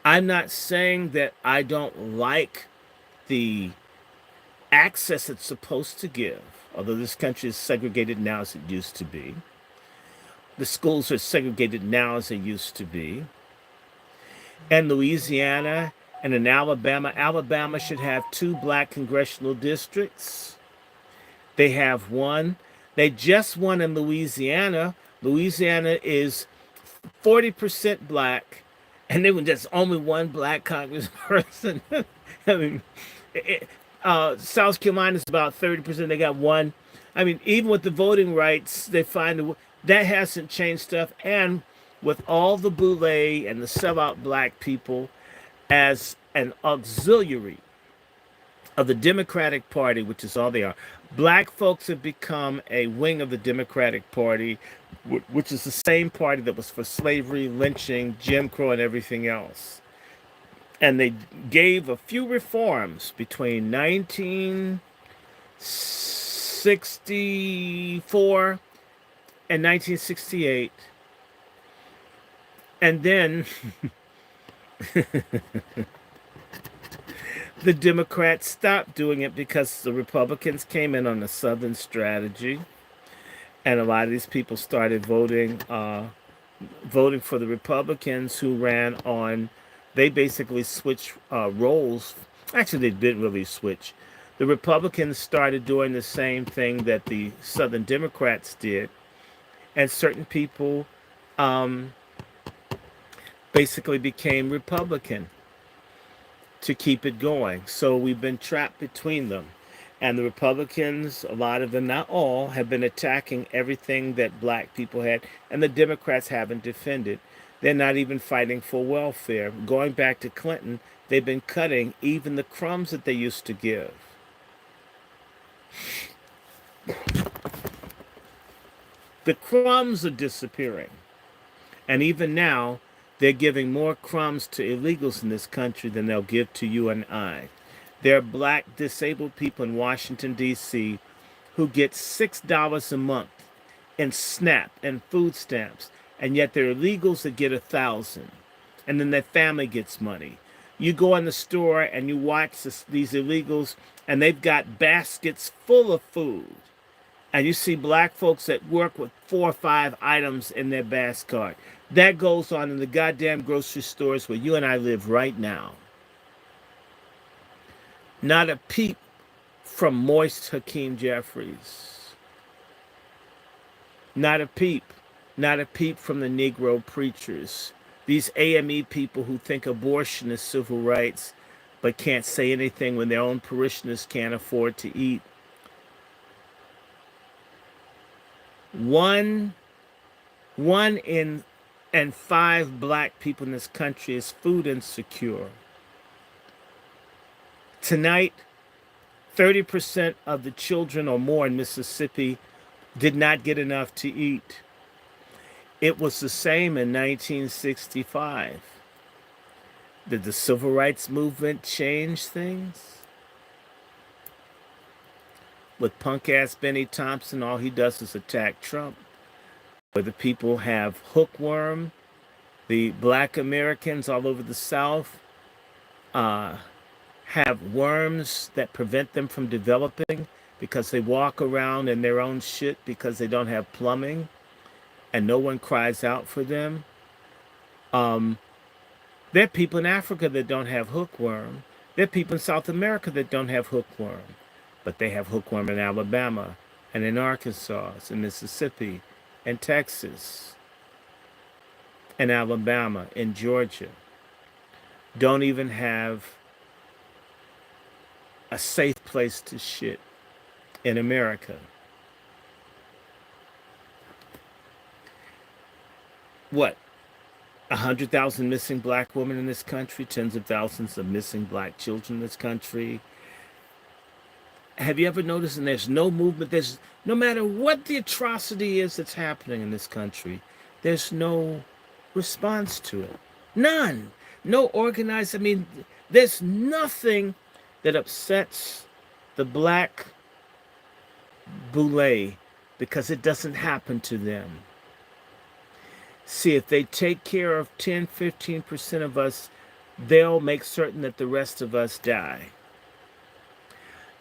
I'm not saying that I don't like the access it's supposed to give, although this country is segregated now as it used to be. The schools are segregated now as they used to be. And Louisiana and in Alabama, Alabama should have 2 black congressional districts. They have one. They just won in Louisiana. Louisiana is 40% black, and there was just only one black congressperson. I mean, South Carolina is about 30%. They got one. I mean, even with the voting rights, they find that hasn't changed stuff. And with all the boule and the sellout black people as an auxiliary of the Democratic Party, which is all they are. Black folks have become a wing of the Democratic Party, which is the same party that was for slavery, lynching, Jim Crow, and everything else. And they gave a few reforms between 1964 and 1968. And then the Democrats stopped doing it because the Republicans came in on a Southern strategy, and a lot of these people started voting for the Republicans who ran on. They basically switched roles. Actually, they didn't really switch. The Republicans started doing the same thing that the Southern Democrats did, and certain people basically became Republican to keep it going. So we've been trapped between them. And the Republicans, a lot of them, not all, have been attacking everything that black people had, and the Democrats haven't defended. They're not even fighting for welfare. Going back to Clinton, they've been cutting even the crumbs that they used to give. The crumbs are disappearing. And even now, they're giving more crumbs to illegals in this country than they'll give to you and I. There are black disabled people in Washington, D.C. who get $6 a month in SNAP and food stamps, and yet there are illegals that get $1,000, and then their family gets money. You go in the store and you watch these illegals, and they've got baskets full of food. And you see black folks that work with 4 or 5 items in their basket cart. That goes on in the goddamn grocery stores where you and I live right now. Not a peep from moist Hakeem Jeffries. Not a peep. Not a peep from the Negro preachers. These AME people who think abortion is civil rights but can't say anything when their own parishioners can't afford to eat. One in 5 black people in this country is food insecure. Tonight, 30% of the children or more in Mississippi did not get enough to eat. It was the same in 1965. Did the civil rights movement change things? With punk-ass Benny Thompson, all he does is attack Trump. Where the people have hookworm, the black Americans all over the South have worms that prevent them from developing because they walk around in their own shit because they don't have plumbing and no one cries out for them. There are people in Africa that don't have hookworm. There are people in South America that don't have hookworm. But they have hookworm in Alabama and in Arkansas and Mississippi and Texas and Alabama and Georgia. Don't even have a safe place to shit in America. What? 100,000 missing black women in this country, tens of thousands of missing black children in this country. Have you ever noticed, and there's no movement, there's no matter what the atrocity is that's happening in this country, there's no response to it. None. No organized, I mean, there's nothing that upsets the black boule because it doesn't happen to them. See, if they take care of 10, 15% of us, they'll make certain that the rest of us die.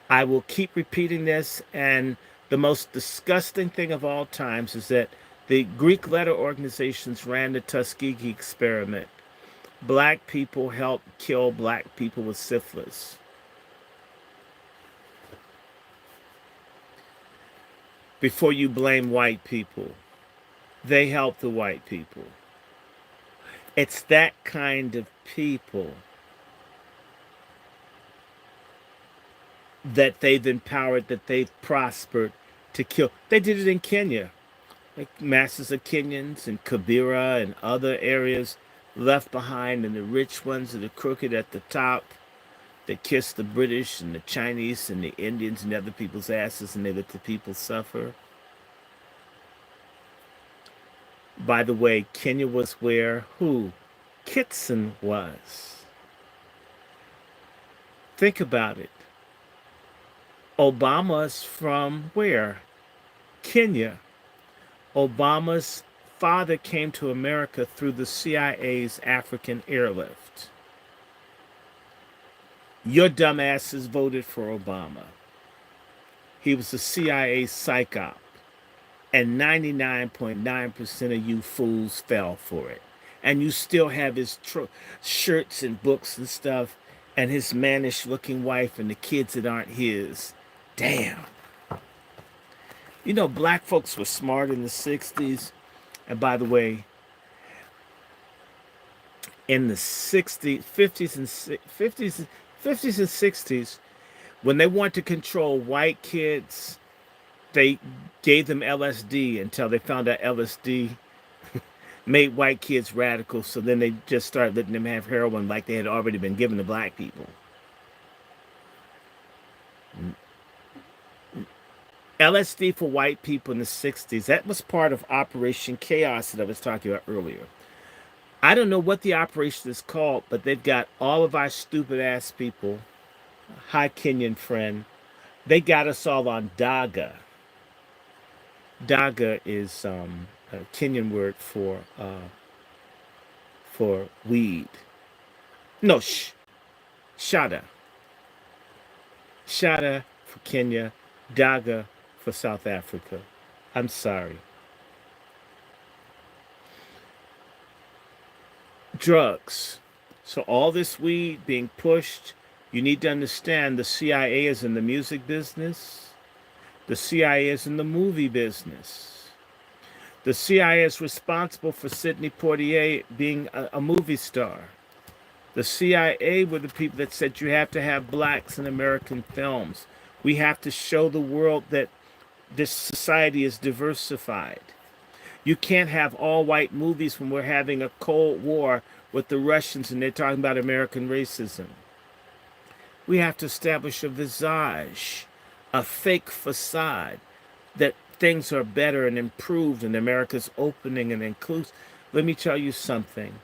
I will keep repeating this, and the most disgusting thing of all times is that the Greek letter organizations ran the Tuskegee experiment. Black people helped kill black people with syphilis. Before you blame white people, they helped the white people. It's that kind of people that they've empowered, that they've prospered to kill. They did it in Kenya. Like masses of Kenyans and Kibera and other areas left behind, and the rich ones are the crooked at the top that kiss the British and the Chinese and the Indians and other people's asses, and they let the people suffer. By the way, Kenya was where who? Kitson was. Think about it. Obama's from where? Kenya. Obama's father came to America through the CIA's African airlift. Your dumbasses voted for Obama. He was a CIA psych op, and 99.9% of you fools fell for it. And you still have his shirts and books and stuff, and his mannish looking wife and the kids that aren't his. Damn. You know, black folks were smart in the 60s. And by the way, in the 60s, 50s, and 50s and 60s, when they wanted to control white kids, they gave them LSD until they found out LSD made white kids radical. So then they just started letting them have heroin like they had already been given to black people. LSD for white people in the 60s, that was part of Operation Chaos that I was talking about earlier. I don't know what the operation is called, but they've got all of our stupid ass people. Hi, Kenyan friend. They got us all on Daga. Daga is a Kenyan word for weed. No, Shada. Shada for Kenya. Daga for South Africa. I'm sorry. Drugs. So all this weed being pushed, you need to understand the CIA is in the music business. The CIA is in the movie business. The CIA is responsible for Sidney Poitier being a movie star. The CIA were the people that said you have to have blacks in American films. We have to show the world that this society is diversified. You can't have all white movies when we're having a Cold War with the Russians and they're talking about American racism. We have to establish a visage, a fake facade that things are better and improved and America's opening and inclusive. Let me tell you something.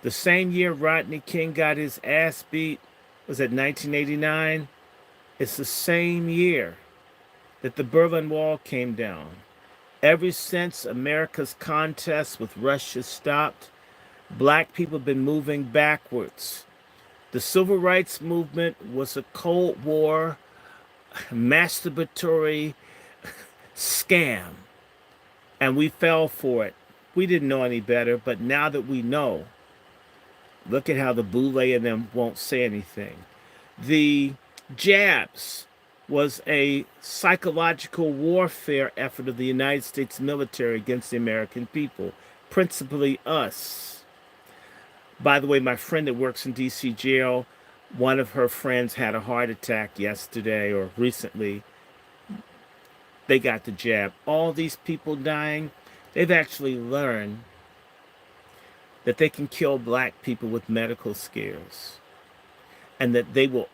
The same year Rodney King got his ass beat, was it 1989? It's the same year that the Berlin Wall came down. Ever since America's contest with Russia stopped, black people have been moving backwards. The civil rights movement was a Cold War masturbatory scam, and we fell for it. We didn't know any better, but now that we know, look at how the Boule and them won't say anything. The jabs was a psychological warfare effort of the United States military against the American people, principally us. By the way, my friend that works in DC jail, one of her friends had a heart attack yesterday or recently. They got the jab. All these people dying, they've actually learned that they can kill black people with medical scares, and that they will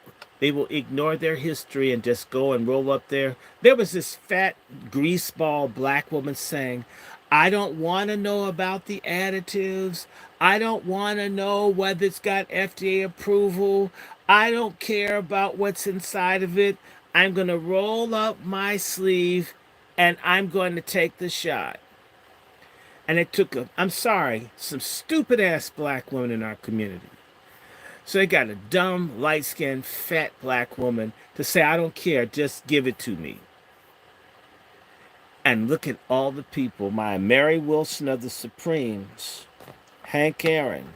ignore their history and just go and roll up there. There was this fat greaseball black woman saying, I don't want to know about the additives. I don't want to know whether it's got FDA approval. I don't care about what's inside of it. I'm going to roll up my sleeve and I'm going to take the shot. And it took I'm sorry, some stupid ass black women in our community. So they got a dumb, light-skinned, fat black woman to say, I don't care, just give it to me. And look at all the people, my Mary Wilson of the Supremes, Hank Aaron,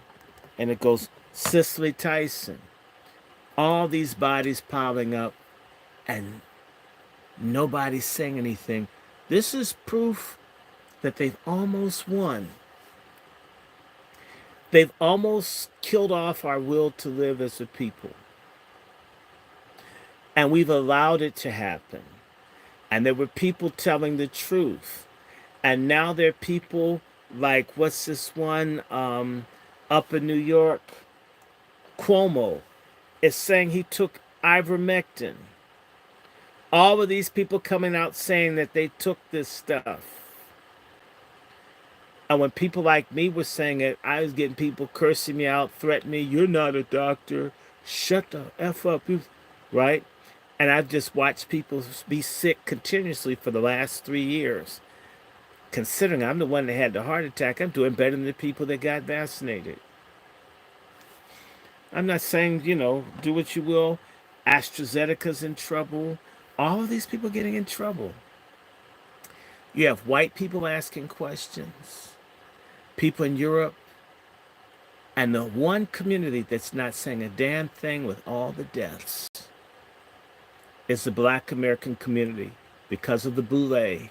and it goes Cicely Tyson. All these bodies piling up, and nobody's saying anything. This is proof that they've almost won. They've almost killed off our will to live as a people. And we've allowed it to happen. And there were people telling the truth. And now there are people like, what's this one up in New York? Cuomo is saying he took ivermectin. All of these people coming out saying that they took this stuff. And when people like me were saying it, I was getting people cursing me out, threatening me, you're not a doctor. Shut the F up. Right? And I've just watched people be sick continuously for the last 3 years. Considering I'm the one that had the heart attack, I'm doing better than the people that got vaccinated. I'm not saying, do what you will. AstraZeneca's in trouble. All of these people getting in trouble. You have white people asking questions, people in Europe, and the one community that's not saying a damn thing with all the deaths is the Black American community because of the boule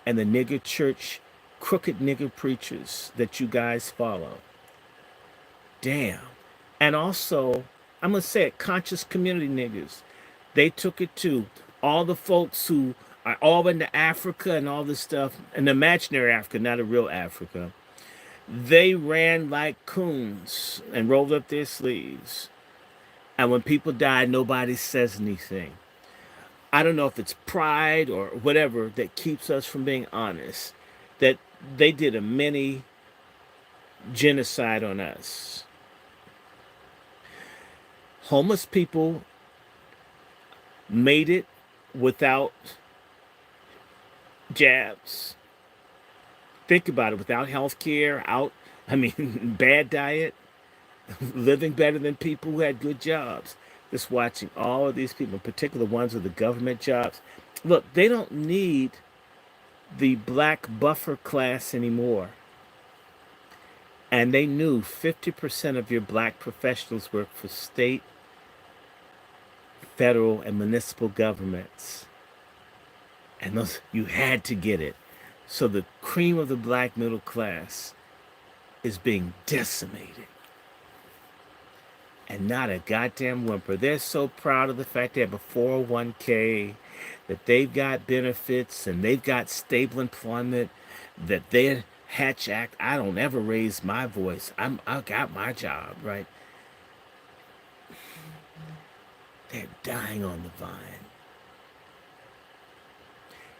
and the nigger church, crooked nigger preachers that you guys follow. Damn. And also, I'm going to say it, conscious community niggers. They took it too. All the folks who are all into Africa and all this stuff, an imaginary Africa, not a real Africa, they ran like coons and rolled up their sleeves. And when people died, nobody says anything. I don't know if it's pride or whatever that keeps us from being honest, that they did a mini genocide on us. Homeless people made it without jabs. Think about it, without health care, bad diet, living better than people who had good jobs. Just watching all of these people, in particular ones with the government jobs. Look, they don't need the black buffer class anymore. And they knew 50% of your black professionals work for state, federal, and municipal governments. And those, you had to get it. So the cream of the black middle class is being decimated. And not a goddamn whimper. They're so proud of the fact they have a 401k, that they've got benefits, and they've got stable employment, that their Hatch Act, I don't ever raise my voice. I got my job, right? They're dying on the vine.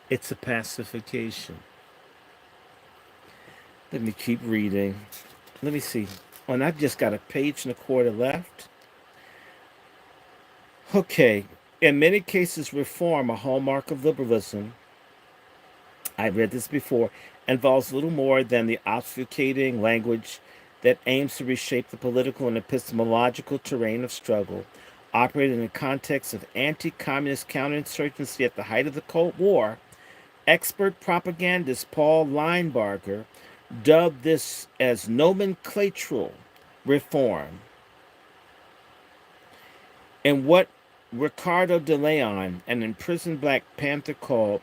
It's a pacification. Let me keep reading. Let me see. Oh, and I've just got a page and a quarter left. Okay. In many cases, reform, a hallmark of liberalism, I've read this before, involves little more than the obfuscating language that aims to reshape the political and epistemological terrain of struggle, operated in the context of anti-communist counterinsurgency at the height of the Cold War. Expert propagandist Paul Linebarger dubbed this as nomenclatural reform. And what Ricardo de Leon, an imprisoned Black Panther, called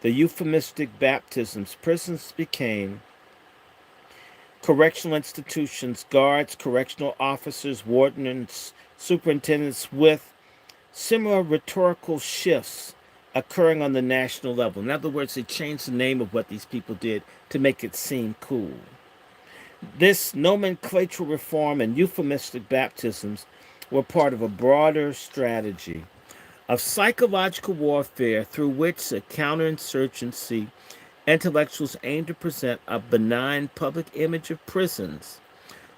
the euphemistic baptisms, prisons became correctional institutions, guards, correctional officers, wardens, superintendents, with similar rhetorical shifts occurring on the national level. In other words, they changed the name of what these people did to make it seem cool. This nomenclatural reform and euphemistic baptisms were part of a broader strategy of psychological warfare through which the counterinsurgency intellectuals aim to present a benign public image of prisons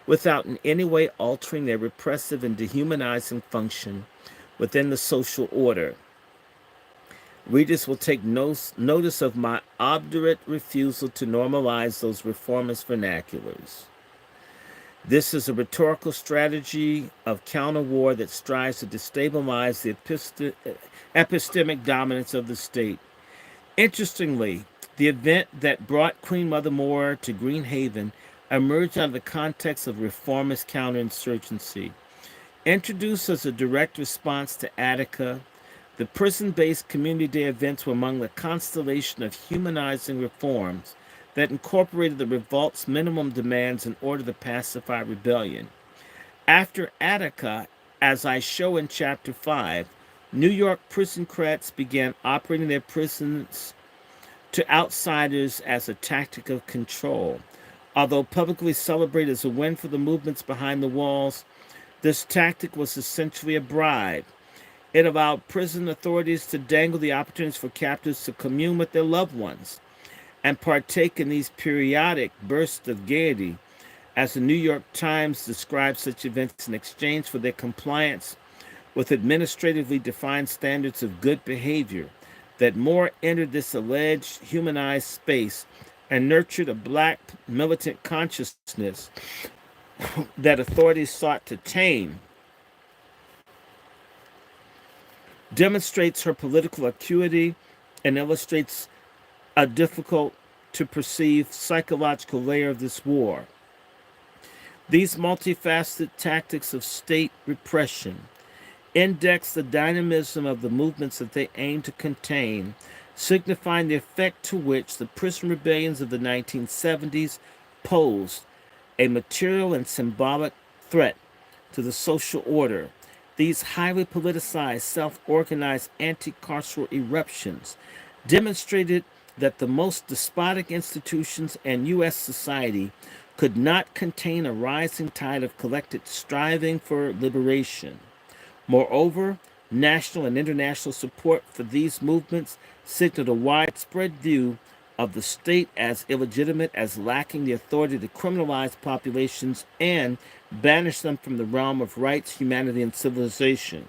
without in any way altering their repressive and dehumanizing function within the social order. Readers will take notice of my obdurate refusal to normalize those reformist vernaculars. This is a rhetorical strategy of counter war that strives to destabilize the epistemic dominance of the state. Interestingly, the event that brought Queen Mother Moore to Greenhaven emerged out of the context of reformist counterinsurgency. Introduced as a direct response to Attica, the prison based Community Day events were among the constellation of humanizing reforms that incorporated the revolt's minimum demands in order to pacify rebellion. After Attica, as I show in Chapter 5, New York prison crats began operating their prisons to outsiders as a tactic of control. Although publicly celebrated as a win for the movements behind the walls, this tactic was essentially a bribe. It allowed prison authorities to dangle the opportunities for captives to commune with their loved ones and partake in these periodic bursts of gaiety, as the New York Times describes such events in exchange for their compliance with administratively defined standards of good behavior. That Moore entered this alleged humanized space and nurtured a black militant consciousness that authorities sought to tame, demonstrates her political acuity and illustrates a difficult to perceive psychological layer of this war. These multifaceted tactics of state repression index the dynamism of the movements that they aim to contain, signifying the effect to which the prison rebellions of the 1970s posed a material and symbolic threat to the social order. These highly politicized, self organized anti carceral eruptions demonstrated that the most despotic institutions in U.S. society could not contain a rising tide of collective striving for liberation. Moreover, national and international support for these movements signaled a widespread view of the state as illegitimate, as lacking the authority to criminalize populations and banish them from the realm of rights, humanity, and civilization.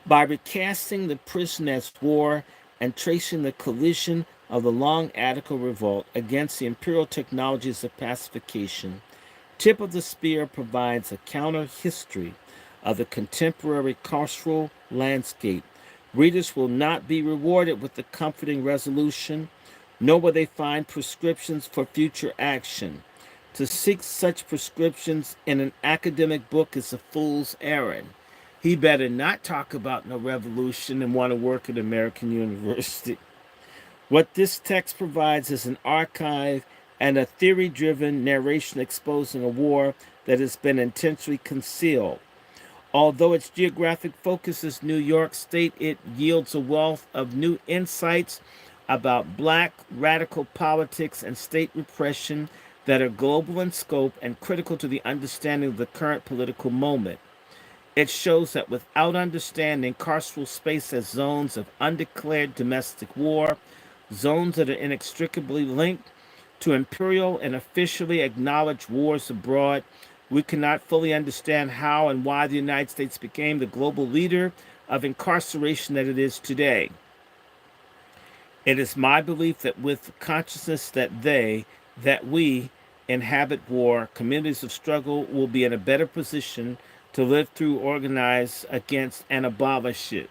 By recasting the prison as war and tracing the collision of the long Attica revolt against the imperial technologies of pacification, Tip of the Spear provides a counter history of the contemporary carceral landscape. Readers will not be rewarded with the comforting resolution, nor will they find prescriptions for future action. To seek such prescriptions in an academic book is a fool's errand. He better not talk about no revolution and want to work at American University. What this text provides is an archive and a theory driven narration exposing a war that has been intentionally concealed. Although its geographic focus is New York State, it yields a wealth of new insights about black radical politics and state repression that are global in scope and critical to the understanding of the current political moment. It shows that without understanding carceral space as zones of undeclared domestic war, zones that are inextricably linked to imperial and officially acknowledged wars abroad, we cannot fully understand how and why the United States became the global leader of incarceration that it is today. It is my belief that with consciousness that we inhabit war, communities of struggle will be in a better position to live through, organize against, and abolish it.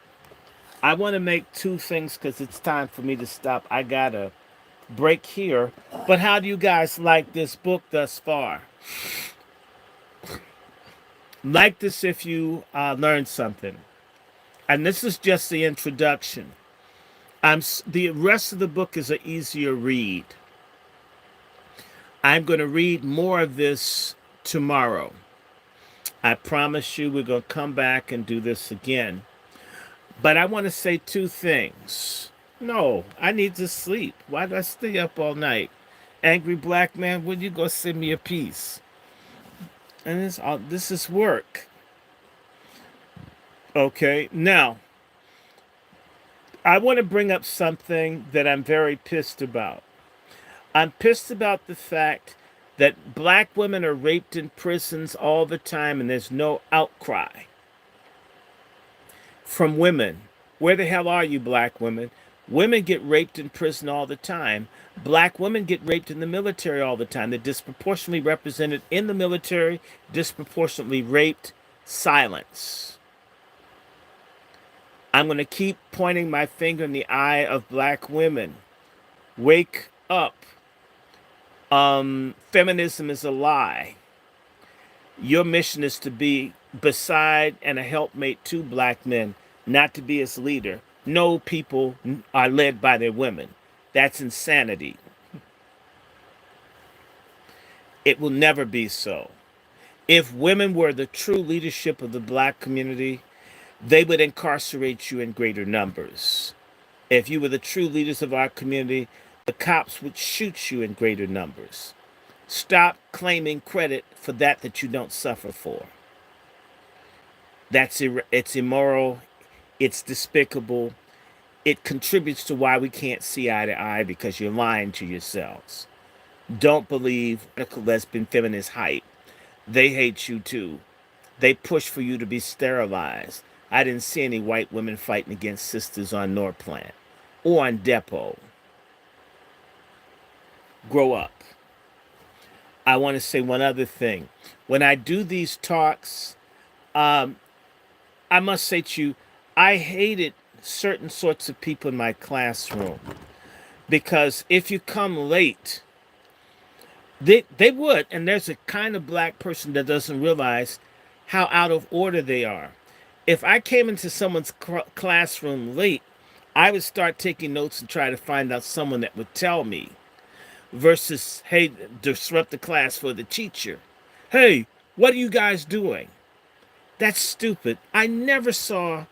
I want to make two things because it's time for me to stop. I got to break here. But how do you guys like this book thus far? Like this if you learned something. And this is just the introduction. The rest of the book is an easier read. I'm going to read more of this tomorrow. I promise you we're going to come back and do this again. But I want to say two things. No, I need to sleep. Why do I stay up all night? Angry black man, when you go send me a piece? And this is work. Okay, now, I want to bring up something that I'm very pissed about. I'm pissed about the fact that black women are raped in prisons all the time and there's no outcry from women. Where the hell are you, black women? Women get raped in prison all the time. Black women get raped in the military all the time. They're disproportionately represented in the military, disproportionately raped. Silence. I'm going to keep pointing my finger in the eye of black women. Wake up. Feminism is a lie. Your mission is to be beside and a helpmate to black men, not to be his leader. No, people are led by their women. That's insanity. It will never be so. If women were the true leadership of the black community, they would incarcerate you in greater numbers. If you were the true leaders of our community, the cops would shoot you in greater numbers. Stop claiming credit for that you don't suffer for. It's immoral, it's despicable. It contributes to why we can't see eye to eye because you're lying to yourselves. Don't believe lesbian feminist hype. They hate you too. They push for you to be sterilized. I didn't see any white women fighting against sisters on Norplant or on Depot. Grow up. I want to say one other thing. When I do these talks, I must say to you, I hated certain sorts of people in my classroom because if you come late, they would, and there's a kind of black person that doesn't realize how out of order they are. If I came into someone's classroom late, I would start taking notes and try to find out someone that would tell me versus, hey, disrupt the class for the teacher. Hey, what are you guys doing? That's stupid. I never saw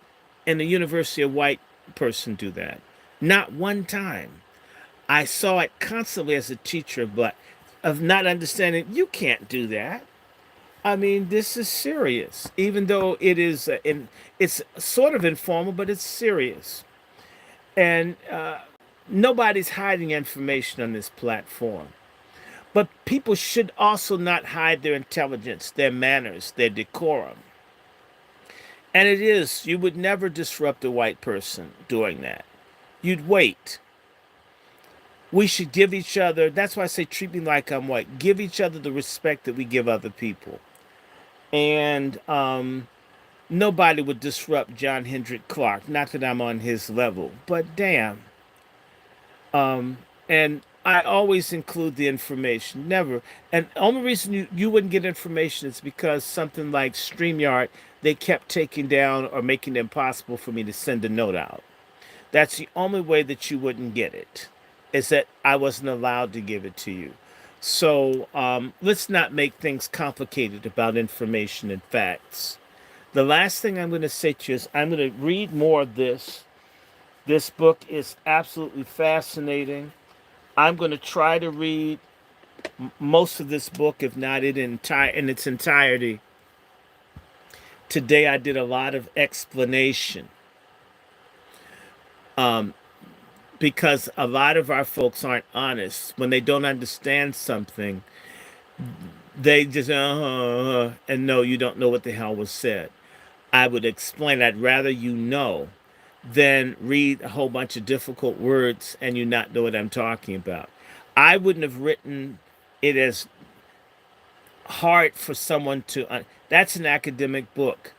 in the university a white person do that. Not one time. I saw it constantly as a teacher, but of not understanding, you can't do that. I mean, this is serious, even though it's sort of informal, but it's serious. And nobody's hiding information on this platform. But people should also not hide their intelligence, their manners, their decorum. And you would never disrupt a white person doing that. You'd wait. We should give each other, that's why I say treat me like I'm white. Give each other the respect that we give other people. And nobody would disrupt John Hendrick Clark. Not that I'm on his level, but damn. And I always include the information, never. And the only reason you wouldn't get information is because something like StreamYard, they kept taking down or making it impossible for me to send a note out. That's the only way that you wouldn't get it, is that I wasn't allowed to give it to you. So let's not make things complicated about information and facts. The last thing I'm going to say to you is I'm going to read more of this. This book is absolutely fascinating. I'm going to try to read most of this book, if not in its entirety. Today I did a lot of explanation because a lot of our folks aren't honest. When they don't understand something, they just, and no, you don't know what the hell was said. I would explain, I'd rather you know than read a whole bunch of difficult words and you not know what I'm talking about. I wouldn't have written it as hard for someone to, that's an academic book.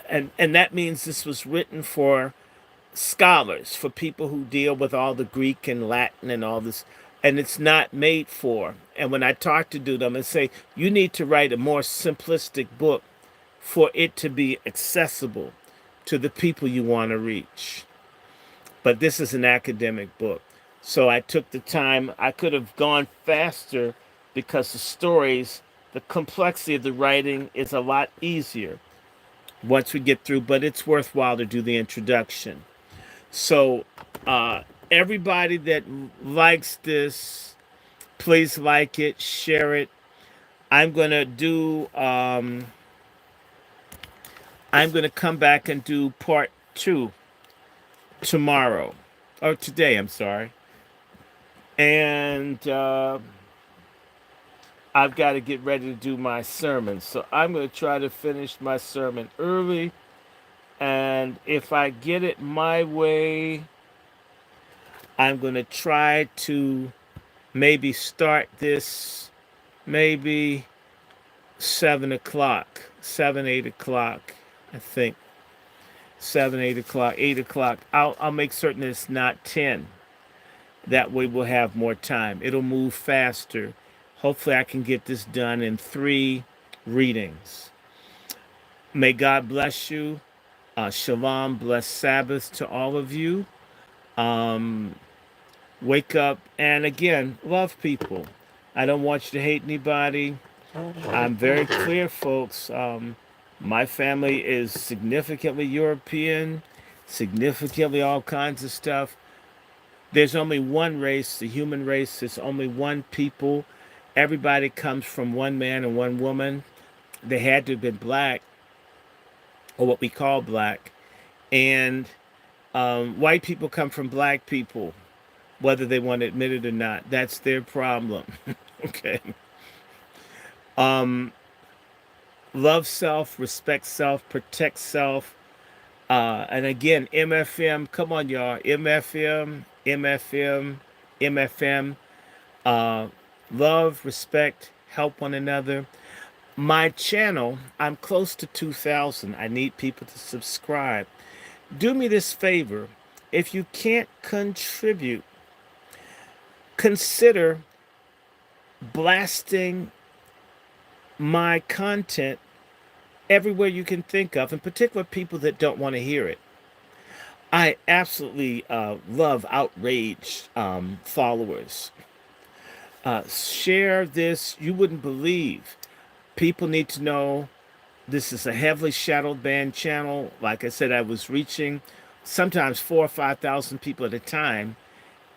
And that means this was written for scholars, for people who deal with all the Greek and Latin and all this, and it's not made for. And when I talk to them and say, you need to write a more simplistic book for it to be accessible to the people you want to reach. But this is an academic book. So I took the time. I could have gone faster because the stories, the complexity of the writing is a lot easier once we get through, but it's worthwhile to do the introduction. So everybody that likes this, please like it, share it. I'm going to come back and do part 2 tomorrow, or today, I'm sorry. And I've got to get ready to do my sermon. So I'm going to try to finish my sermon early. And if I get it my way, I'm going to try to maybe start this maybe 7 o'clock, 7, 8 o'clock, I think 7, 8 o'clock, 8 o'clock. I'll make certain it's not 10. That way we'll have more time. It'll move faster. Hopefully I can get this done in 3 readings. May God bless you. Shalom, blessed Sabbath to all of you. Um, Wake up and again, love people. I don't want you to hate anybody. I'm very clear, folks. My family is significantly European, significantly all kinds of stuff. There's only one race, the human race. There's only one people. Everybody comes from one man and one woman. They had to have been black, or what we call black. And white people come from black people, whether they want to admit it or not. That's their problem. Okay. Um, Love self, respect self, protect self. And again, MFM, come on, y'all. MFM, MFM, MFM. Uh, Love, respect, help one another. My channel, I'm close to 2,000. I need people to subscribe. Do me this favor. If you can't contribute, consider blasting my content everywhere you can think of, in particular people that don't want to hear it. I absolutely love outraged followers. Share this. You wouldn't believe. People need to know this is a heavily shadowed banned channel. Like I said, I was reaching sometimes 4,000 or 5,000 people at a time,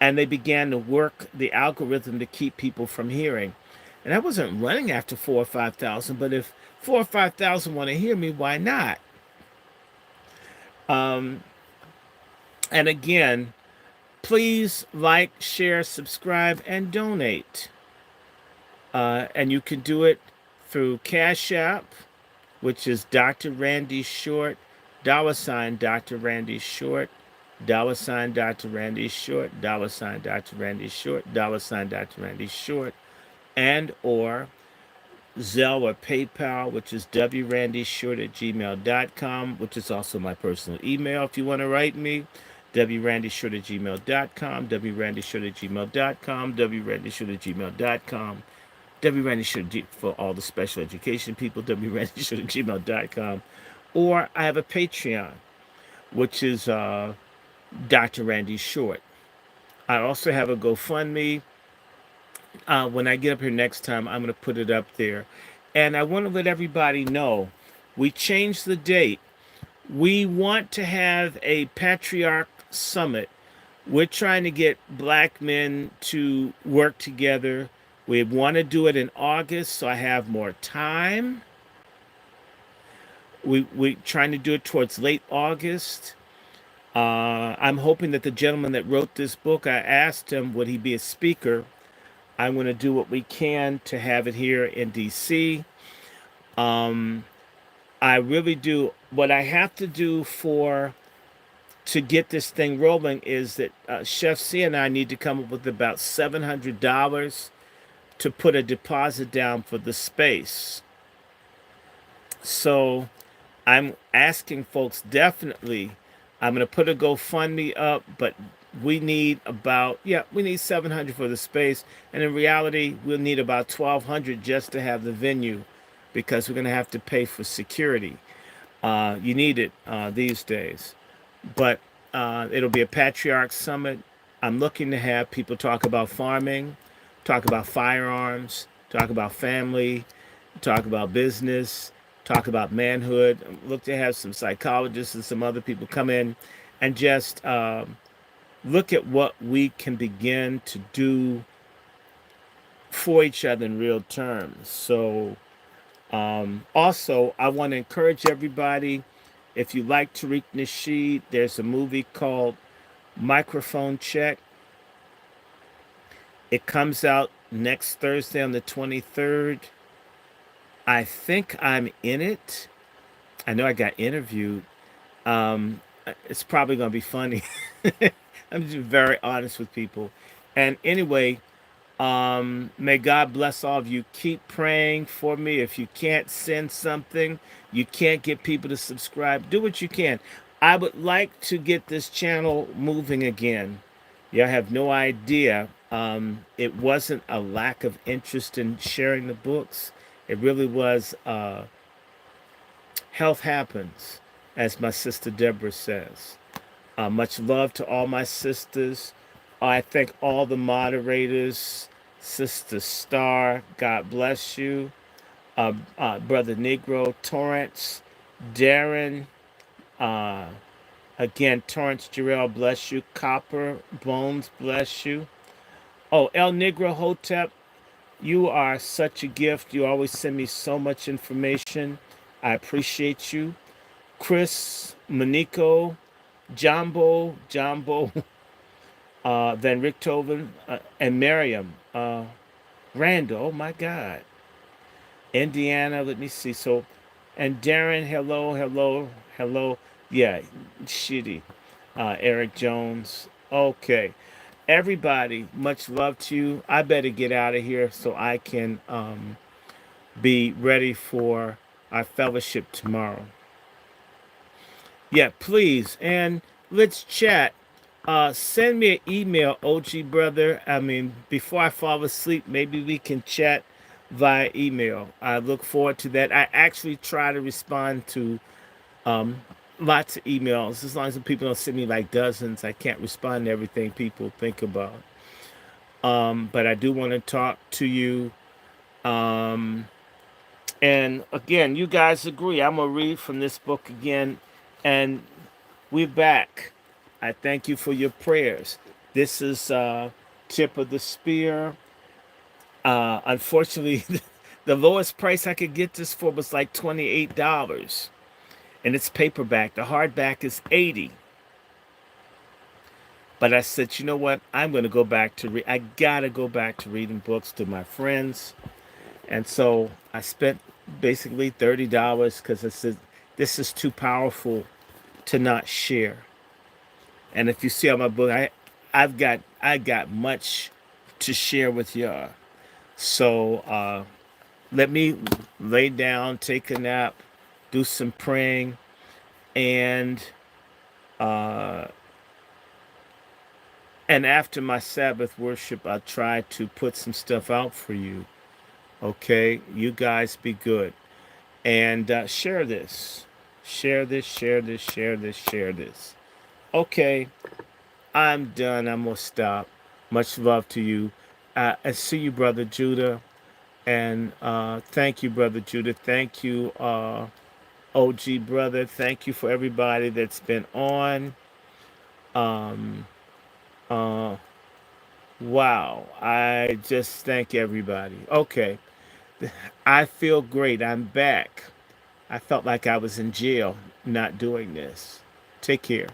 and they began to work the algorithm to keep people from hearing. And I wasn't running after 4,000 or 5,000, but if 4,000 or 5,000 want to hear me, why not? Um, and again, please like, share, subscribe, and donate. And you can do it through Cash App, which is Dr. Randy Short, $ Dr. Randy Short, $ Dr. Randy Short, $ Dr. Randy Short, $ Dr. Randy Short, and or Zelle or PayPal, which is wrandyshort@gmail.com, which is also my personal email if you want to write me. wrandyshort@gmail.com, wrandyshort@gmail.com, wrandyshort@gmail.com, wrandyshort for all the special education people, wrandyshort@gmail.com. Or I have a Patreon, which is Dr. Randy Short. I also have a GoFundMe. When I get up here next time, I'm going to put it up there. And I want to let everybody know, we changed the date. We want to have a Patriarch Summit. We're trying to get black men to work together. We want to do it in August, so I have more time. We're trying to do it towards late August. I'm hoping that the gentleman that wrote this book, I asked him, would he be a speaker? I'm going to do what we can to have it here in D.C. I really do. What I have to do to get this thing rolling is that Chef C and I need to come up with about $700 to put a deposit down for the space. So I'm asking folks, definitely, I'm going to put a GoFundMe up, but we need we need $700 for the space. And in reality, we'll need about $1,200 just to have the venue, because we're going to have to pay for security. You need it these days. But it'll be a Patriarch Summit. I'm looking to have people talk about farming, talk about firearms, talk about family, talk about business, talk about manhood. Look to have some psychologists and some other people come in and just look at what we can begin to do for each other in real terms. So also, I want to encourage everybody, if you like Tariq Nasheed, there's a movie called Microphone Check. It comes out next Thursday on the 23rd. I think I'm in it. I know I got interviewed. It's probably going to be funny. I'm just very honest with people. And anyway, may God bless all of you. Keep praying for me. If you can't send something, you can't get people to subscribe, do what you can. I would like to get this channel moving again. Y'all have no idea. It wasn't a lack of interest in sharing the books. It really was health happens, as my sister Deborah says. Much love to all my sisters. I thank all the moderators. Sister Star, God bless you. Brother Negro, Torrance, Darren, uh, again, Torrance Jarrell, bless you. Copper, Bones, bless you. Oh, El Negro Hotep, you are such a gift. You always send me so much information. I appreciate you. Chris, Manico, Jumbo, Van Richthofen, and Miriam, Randall. Oh my God, Indiana. Let me see. So, and Darren. Hello. Yeah, shitty. Eric Jones. Okay, everybody. Much love to you. I better get out of here so I can be ready for our fellowship tomorrow. Yeah, please. And let's chat. Send me an email, OG brother. I mean, before I fall asleep, maybe we can chat via email. I look forward to that. I actually try to respond to um, lots of emails. As long as the people don't send me like dozens, I can't respond to everything people think about. But I do want to talk to you. Um, and again, you guys agree. I'm going to read from this book again. And we're back. I thank you for your prayers. This is Tip of the Spear. Unfortunately, the lowest price I could get this for was like $28. And it's paperback. The hardback is $80. But I said, you know what? I'm going to go back to read. I got to go back to reading books to my friends. And so I spent basically $30 because I said, this is too powerful to not share. And if you see on my book, I got much to share with y'all. So let me lay down, take a nap, do some praying, and uh, and after my Sabbath worship, I'll try to put some stuff out for you. Okay, you guys be good and share this, share this. Okay, I'm done. I'm gonna stop. Much love to you. I see you, brother Judah, and thank you, brother Judah. Thank you, OG brother. Thank you for everybody that's been on. Um, uh, wow. I just thank everybody. Okay, I feel great. I'm back. I felt like I was in jail not doing this. Take care.